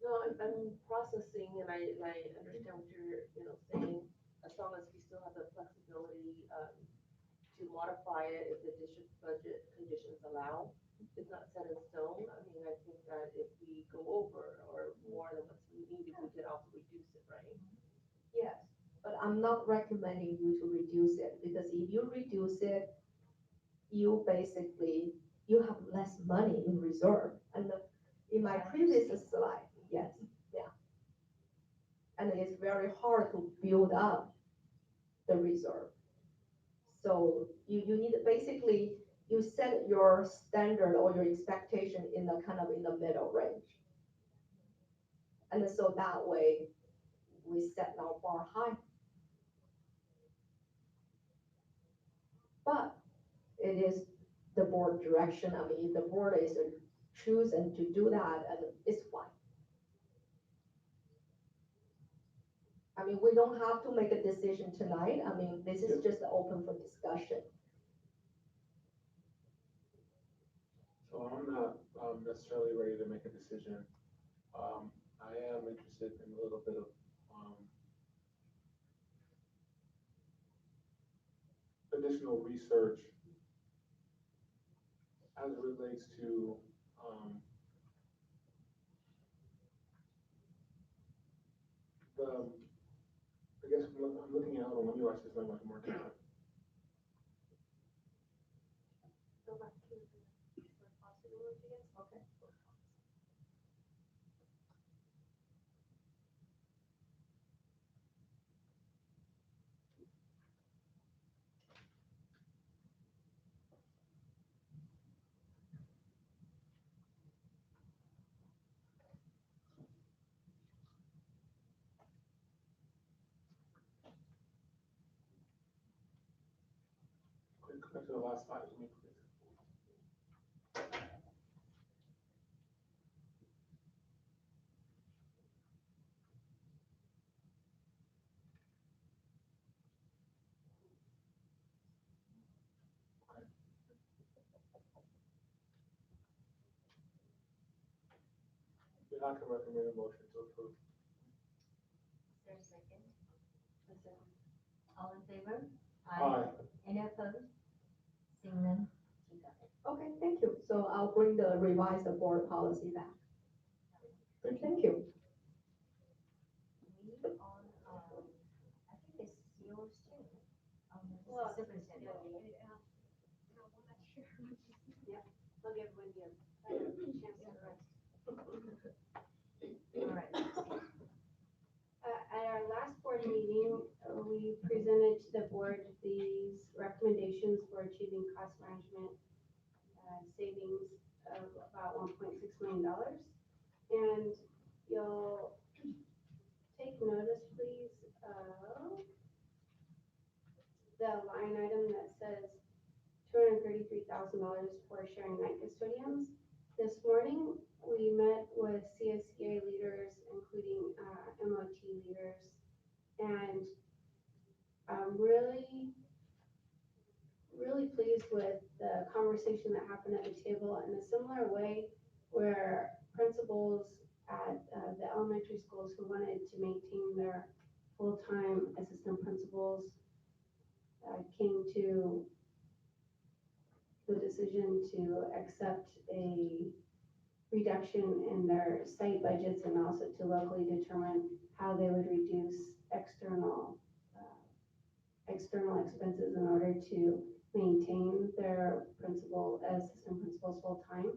No, I'm processing and I understand what you're, saying, as long as we still have the flexibility, to modify it if the district budget conditions allow. It's not set in stone. I mean, I think that if we go over or more than what's needed, we could also reduce it, right? Yes, but I'm not recommending you to reduce it because if you reduce it, you have less money in reserve. And in my previous slide, yes, yeah. And it's very hard to build up the reserve. So you need basically, you set your standard or your expectation in the middle range. And so that way, we set our bar high. But it is the board direction, I mean, the board is choosing to do that, and it's fine. I mean, we don't have to make a decision tonight, I mean, this is just open for discussion. So I'm not necessarily ready to make a decision. I am interested in a little bit of additional research as it relates to the, I guess I'm looking at, hold on, let me watch this one more time. Go back to the possibility again, okay. Quick, go back to the last slide, let me please. Then I can recommend a motion to approve. Is there a second? A second. All in favor? Aye. Any opposed? Seeing none, you got it. Okay, thank you, so I'll bring the revised board policy back. Thank you. Thank you. We on, I think it's yours too. Well, Superintendent. Yeah, I'll give one here. I have a chance to rest. All right. At our last board meeting, we presented to the board these recommendations for achieving cost management savings of about $1.6 million. And you'll take notice, please, of the line item that says $233,000 for sharing night custodians. This morning, we met with CSEA leaders, including MOT leaders, and I'm really pleased with the conversation that happened at the table in a similar way where principals at the elementary schools who wanted to maintain their full-time assistant principals came to the decision to accept a reduction in their site budgets and also to locally determine how they would reduce external expenses in order to maintain their assistant principals full-time.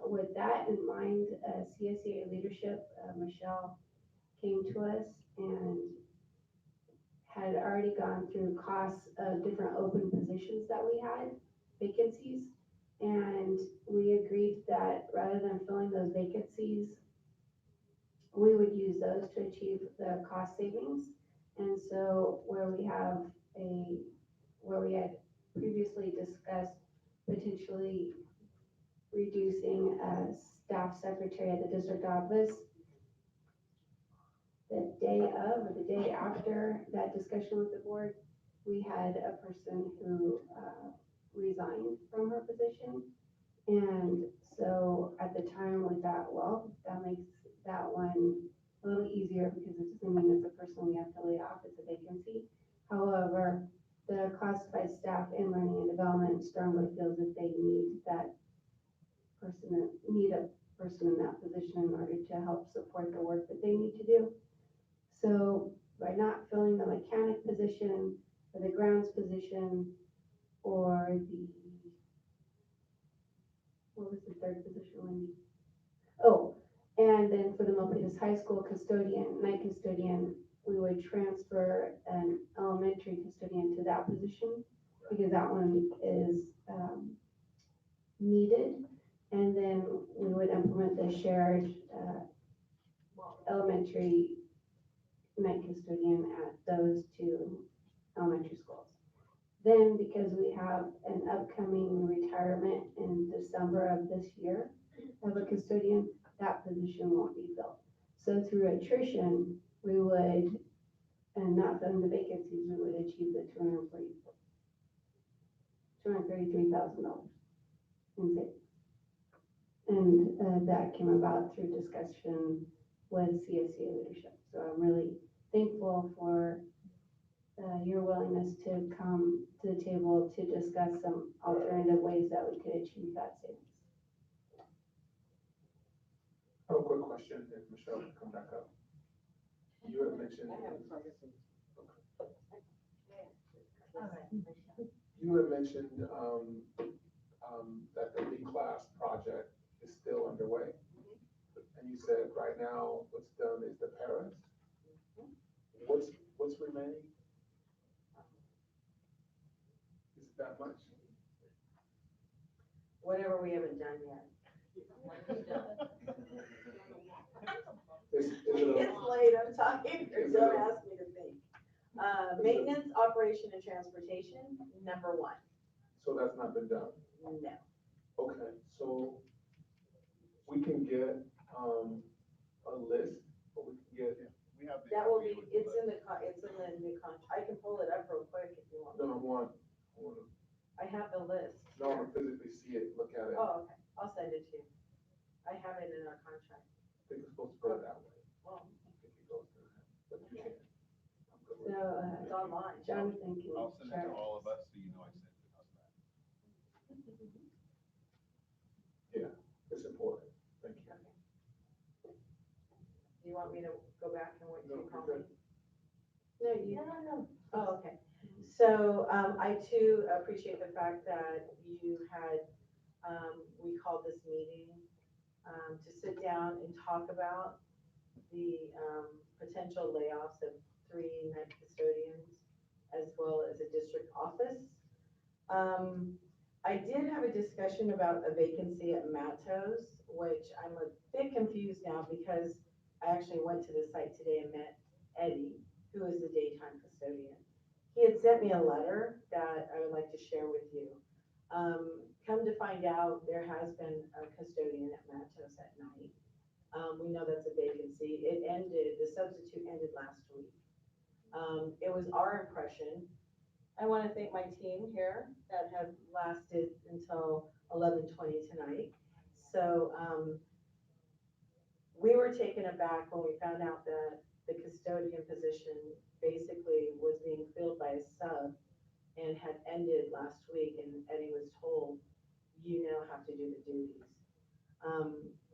With that in mind, CSEA leadership, Michelle, came to us and had already gone through costs of different open positions that we had, vacancies, and we agreed that rather than filling those vacancies, we would use those to achieve the cost savings. And so where we had previously discussed potentially reducing a staff secretary at the district office, the day of or the day after that discussion with the board, we had a person who resigned from her position. And so at the time we thought, well, that makes that one a little easier because it doesn't mean it's a person we have to lay off, it's a vacancy. However, the classified staff in learning and development strongly feels that they need a person in that position in order to help support the work that they need to do. So by not filling the mechanic position or the grounds position or what was the third position, Wendy? Oh, and then for the Milpitas High School night custodian, we would transfer an elementary custodian to that position because that one is needed. And then we would implement the shared elementary night custodian at those two elementary schools. Then, because we have an upcoming retirement in December of this year of a custodian, that position won't be filled. So through attrition, we would, and not filling the vacancies, we would achieve the $233,000 in savings. And that came about through discussion with CSCA leadership. So I'm really thankful for your willingness to come to the table to discuss some alternative ways that we could achieve that savings. I have a quick question, if Michelle can come back up. You had mentioned. You had mentioned, that the B-class project is still underway. And you said right now, what's done is the paras. What's remaining? Is it that much? Whatever we haven't done yet. Is it It's late, I'm talking, don't ask me to think. Maintenance, operation, and transportation, number one. So that's not been done? No. Okay, so we can get, a list, or we can get. We have the. That will be, it's in the new contract. I can pull it up real quick if you want. No, I want to, I have the list. no, I want to physically see it, look at it. Oh, okay, I'll send it to you. I have it in our contract. I think it's supposed to go that way. Well, I think it goes to that, but you can. I'm good with So, it. it's online. Jonathan can I'll send it share to it. all of us, so you know I sent it. How's that? Yeah, it's important, thank you. Do you want me to go back and wait till you call me? No, you. No. Oh, okay. So, I too appreciate the fact that you had, we called this meeting, to sit down and talk about the, potential layoffs of 3 night custodians as well as a district office. I did have a discussion about a vacancy at Matos, which I'm a bit confused now because I actually went to the site today and met Eddie, who is the daytime custodian. He had sent me a letter that I would like to share with you. Come to find out, there has been a custodian at Matos at night. We know that's a vacancy. It ended, the substitute ended last week. It was our impression. I want to thank my team here that have lasted until 11:20 tonight. So, we were taken aback when we found out that the custodian position basically was being filled by a sub and had ended last week, and Eddie was told, you now have to do the duties.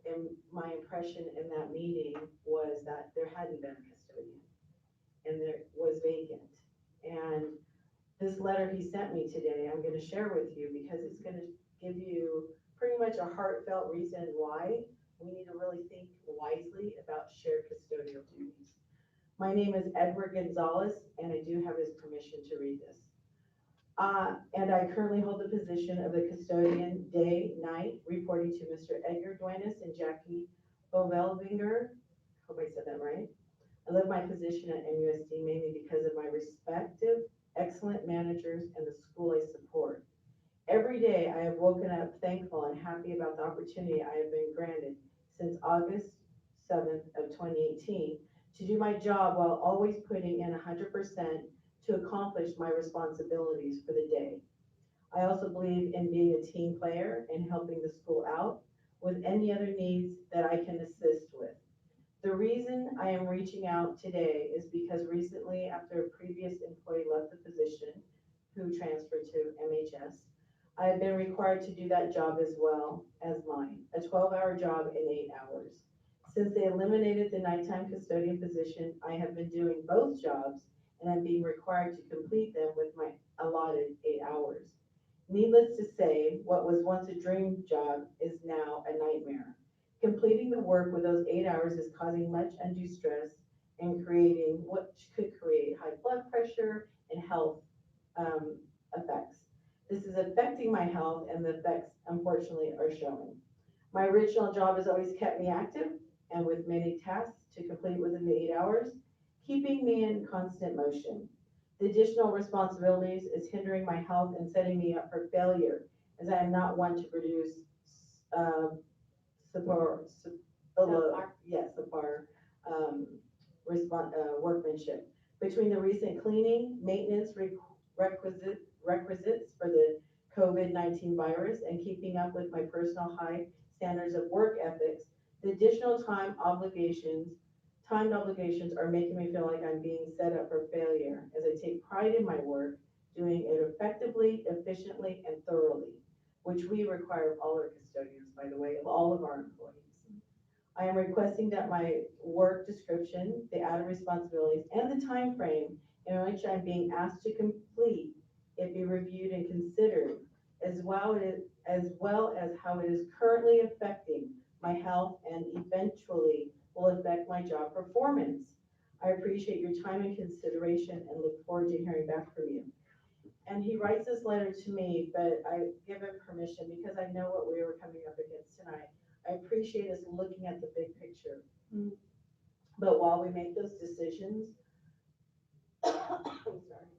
And my impression in that meeting was that there hadn't been a custodian and there was vacant. And this letter he sent me today, I'm gonna share with you because it's gonna give you pretty much a heartfelt reason why we need to really think wisely about shared custodial duties. My name is Edward Gonzalez, and I do have his permission to read this. And I currently hold the position of the custodian day-night, reporting to Mr. Edgar Duenas and Jackie Bovelvinger. Hope I said that right. I love my position at MUSD mainly because of my respective excellent managers and the school I support. Every day I have woken up thankful and happy about the opportunity I have been granted since August 7th of 2018 to do my job while always putting in 100% to accomplish my responsibilities for the day. I also believe in being a team player and helping the school out with any other needs that I can assist with. The reason I am reaching out today is because recently, after a previous employee left the position, who transferred to MHS, I have been required to do that job as well as mine, a 12-hour job in 8 hours. Since they eliminated the nighttime custodian position, I have been doing both jobs and I'm being required to complete them with my allotted 8 hours. Needless to say, what was once a dream job is now a nightmare. Completing the work with those 8 hours is causing much undue stress and creating what could create high blood pressure and health effects. This is affecting my health and the effects, unfortunately, are showing. My original job has always kept me active and with many tasks to complete within the 8 hours, keeping me in constant motion. The additional responsibilities is hindering my health and setting me up for failure, as I am not one to produce support, subpar workmanship. Between the recent cleaning, maintenance requisites for the COVID-19 virus and keeping up with my personal high standards of work ethics, the additional timed obligations are making me feel like I'm being set up for failure, as I take pride in my work, doing it effectively, efficiently, and thoroughly, which we require of all our custodians, by the way, of all of our employees. I am requesting that my work description, the added responsibilities, and the time frame in which I'm being asked to complete it be reviewed and considered, as well as how it is currently affecting my health and eventually will affect my job performance. I appreciate your time and consideration and look forward to hearing back from you. And he writes this letter to me, but I give him permission because I know what we were coming up against tonight. I appreciate us looking at the big picture. But while we make those decisions, I'm sorry,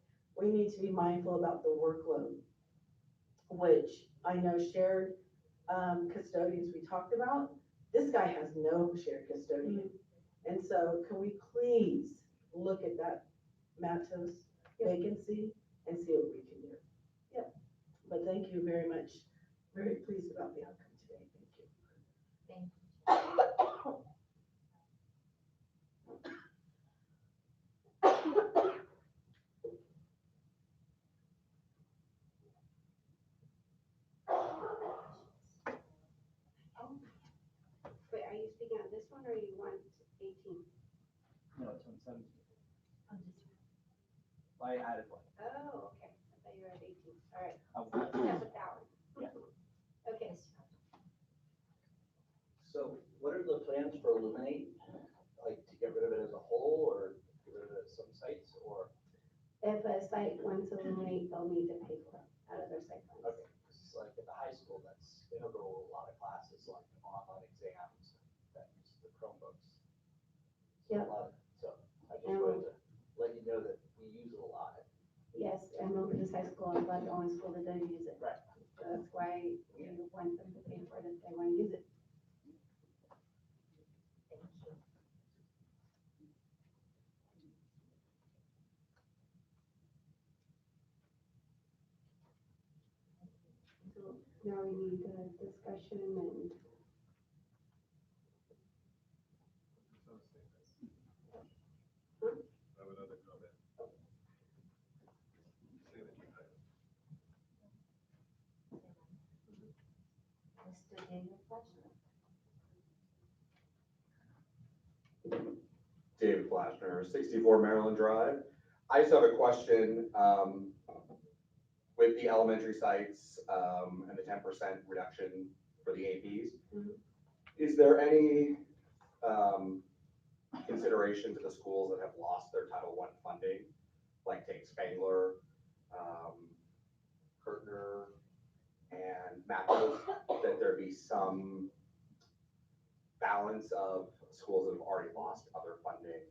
we need to be mindful about the workload, which I know shared custodians we talked about. This guy has no shared custodian. And so can we please look at that Matos vacancy and see what we can do? Yep. But thank you very much. Very pleased about the outcome today. Thank you. Wait, are you speaking on this one or you want 18? No, it's on 17. I added one. Oh, okay. I thought you were at 18. All right. Oh. Yeah, with that one. Yeah. Okay. So what are the plans for Illuminate? Like to get rid of it as a whole or get rid of it at some sites or? If a site wants to eliminate, they'll need to pay for it out of their site funds. Okay, 'cause like at the high school, they don't go to a lot of classes like online exams that use the Chromebooks. So Yep. So I just wanted to let you know that we use it a lot. Yes, and Milpitas High School is about the only school that does use it. Right. So that's why we want them to pay for it if they want to use it. So now we need a discussion and I have another comment. Say that you have. Mr. David Fletcher. David Flashner, 64 Maryland Drive. I just have a question with the elementary sites and the 10% reduction for the APs. Is there any consideration to the schools that have lost their Title I funding, like take Spangler, Kirtner, and Mackville, that there be some balance of schools that have already lost other funding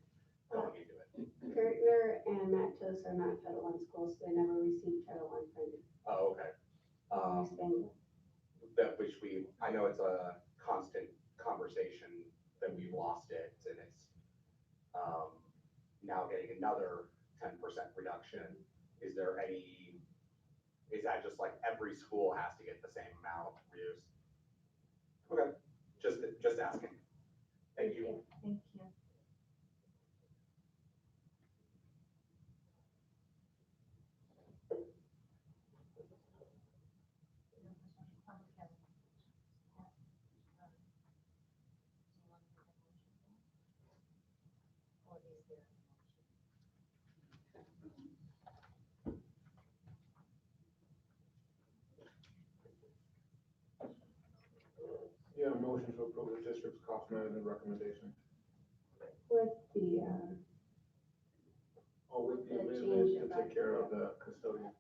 going into it? Gertner and Matos are not Title I schools. They never received Title I funding. Oh, okay. That which I know it's a constant conversation that we've lost it, and it's now getting another 10% reduction. Is that just like every school has to get the same amount reduced? Okay, just asking. Thank you. Thank you. Yeah, motion to approve the district's cost management recommendation. With the, With the the amendment change to back take care of the custodian.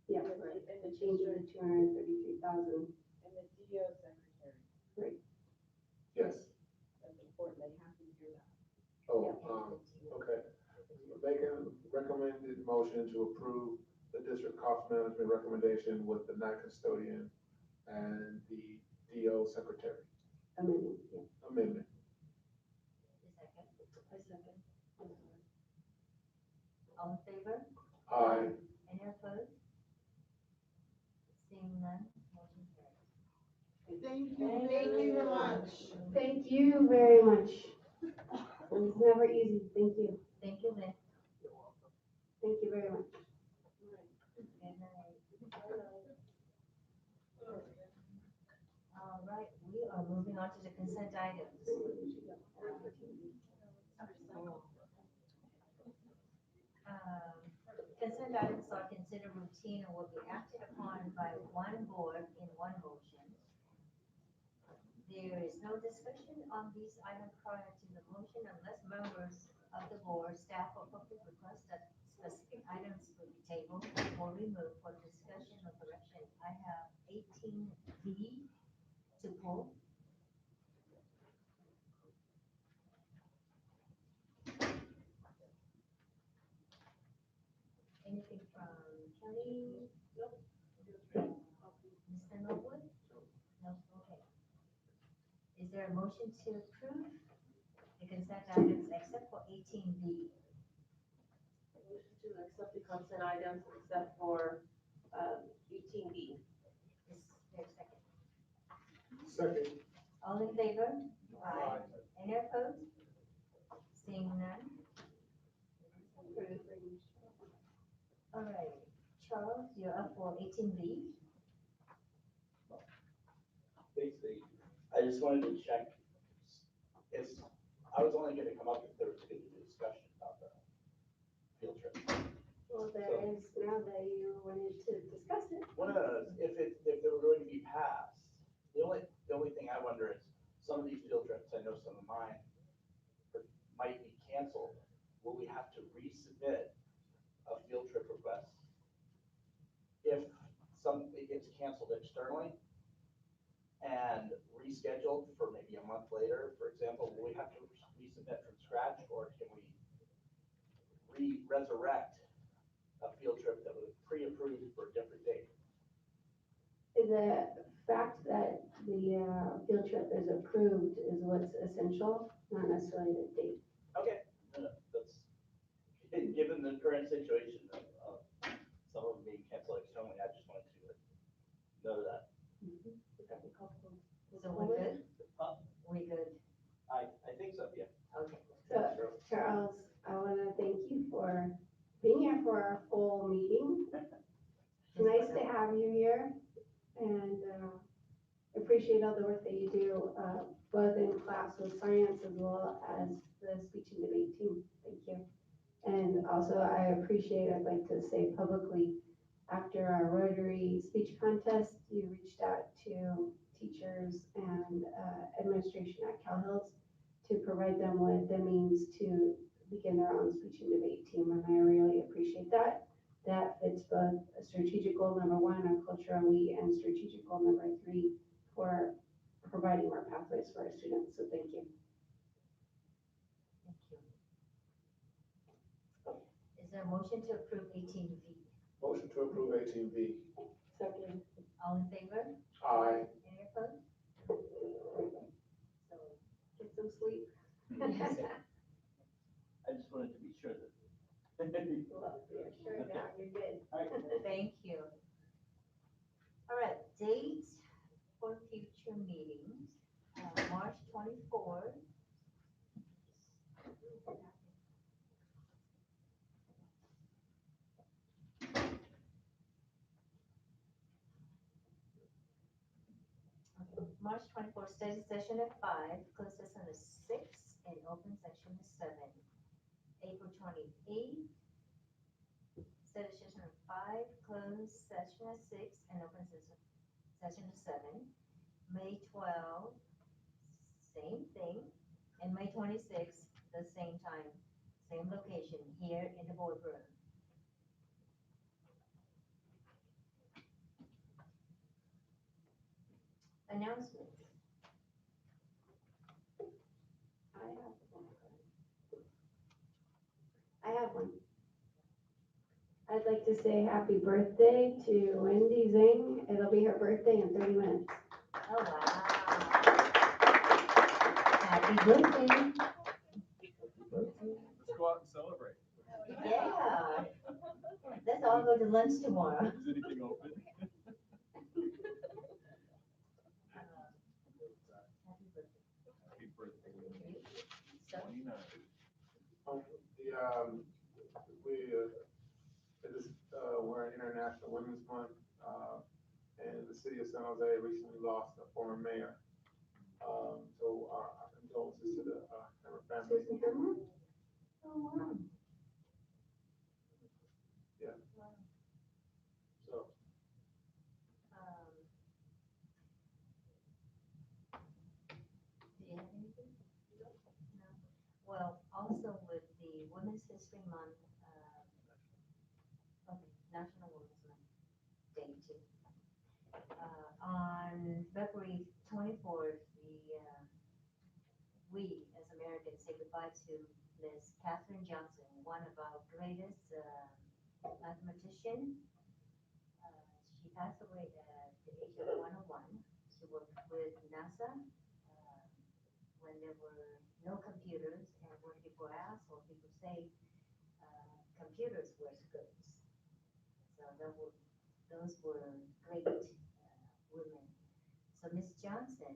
yeah, right, and the change of the 233,000. And the DO secretary. Right. Yes. That's important Oh, okay. Make a recommended motion to approve the district cost management recommendation with the night custodian and the DO secretary Amendment, yeah. amendment. I second. All in favor? Aye. Any opposed? Seeing none, motion carries. Thank you very much. Thank you very much. It's never easy. Thank you. Thank you, Lynn. Thank you very much. Good night. All right, we are moving on to the consent items. Consent items are considered routine and will be acted upon by one board in one motion. There is no discussion on these items prior to the motion unless members of the board, staff, or public request that specific items will be tabled or removed for discussion or correction. I have 18B to pull. Anything from Kelly? Nope. Mr. Norwood? No, okay. Is there a motion to approve the consent items except for 18B? Motion to accept the consent items except for 18B. Is there a second? Second. All in favor? Aye. Any opposed? Seeing none? All right, Charles, you're up for 18B. Basically, I just wanted to check, it's, I was only gonna come up if there was gonna be a discussion about the field trip. Well, there is now that you wanted to discuss it. Well, no, if they were going to be passed, the only thing I wonder is, some of these field trips, I know some of mine might be canceled. Will we have to resubmit a field trip request if it gets canceled externally and rescheduled for maybe a month later, for example? Will we have to resubmit from scratch, or can we resurrect a field trip that was pre-approved for a different date? The fact that the field trip is approved is what's essential, not necessarily the date. Okay, no, that's, given the current situation of some of them being canceled externally, I just wanted to know that. So we're good? Huh? We good? I think so, yeah. Okay. So, Charles, I want to thank you for being here for our full meeting. It's nice to have you here, and appreciate all the work that you do, both in class with science as well as the speech and debate team. Thank you. And also, I'd like to say publicly, after our Rotary speech contest, you reached out to teachers and administration at Cal Hills to provide them with the means to begin their own speech and debate team, and I really appreciate that. That fits both a strategic goal number 1, our cultural elite, and strategic goal number 3 for providing more pathways for our students. So thank you. Thank you. Is there a motion to approve 18B? Motion to approve 18B. Second. All in favor? Aye. Any opposed? So, Get some sleep. I just wanted to be sure that. Well, yeah, sure, now you're good. thank you. All right, dates for future meetings, March 24th. March 24th, study session at 5, closed session at 6, and open session at 7. April 28th, study session at 5, closed session at 6, and open session at 7. May 12th, same thing, and May 26th, the same time, same location, here in the boardroom. Announcements. I have one. like to say happy birthday to Wendy Zing. It'll be her birthday in 30 minutes. Oh, wow. Happy birthday. Let's go out and celebrate. Yeah. Let's all go to lunch tomorrow. Is anything open? Happy birthday. 29. We're in International Women's Month, and the city of San Jose recently lost a former mayor. So our condolences to the Hammer family. Oh, wow. Yeah. So. Do you have anything? No. Well, also with the Women's History Month, okay, National Women's Month Day too. On February 24th, we as Americans say goodbye to Miss Katherine Johnson, one of our greatest mathematician. She passed away at the age of 101. She worked with NASA when there were no computers, and when people ask or people say computers were schools. So those were great women. So Miss Johnson,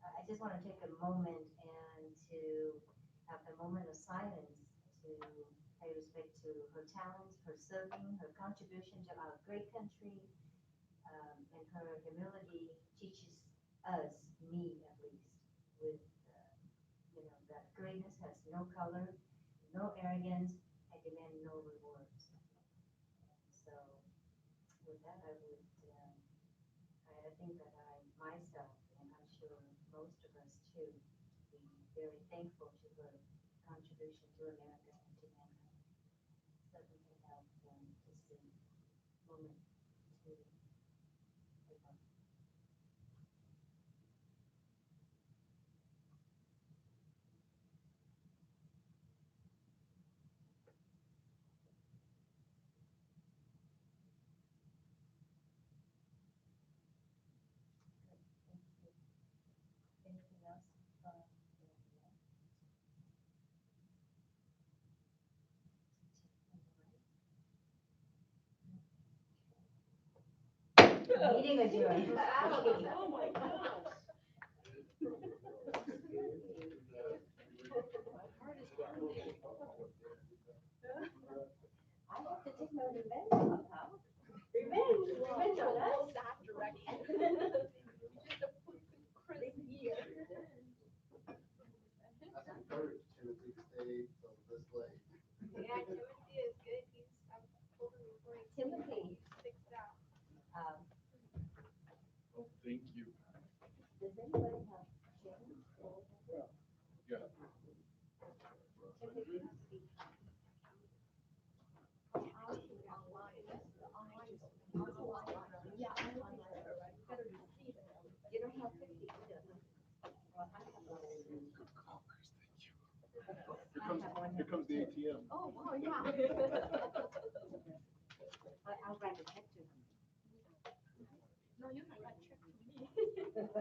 I just want to take a moment and to have a moment of silence to pay respect to her talents, her serving, her contribution to our great country, and her humility teaches us, me at least, with, that greatness has no color, no arrogance, and demand no rewards. So with that, I think that I, myself, and I'm sure most of us too, be very thankful to her contribution to America and to mankind. So we can help them to see moment to take on. Anything else? Meeting adjourned. Oh my gosh. I have to take my revenge somehow. Revenge on us? That direction. Just a crisp year. That's encouraged Timothy to stay till this late. Yeah, Timothy is good. I'm told him before he Timothy. sticks out. Oh, thank you. Does anybody have James? Yeah. Yeah, I'm online, right? You gotta receive it. You don't have 50. Here comes the ATM. Oh, wow, yeah.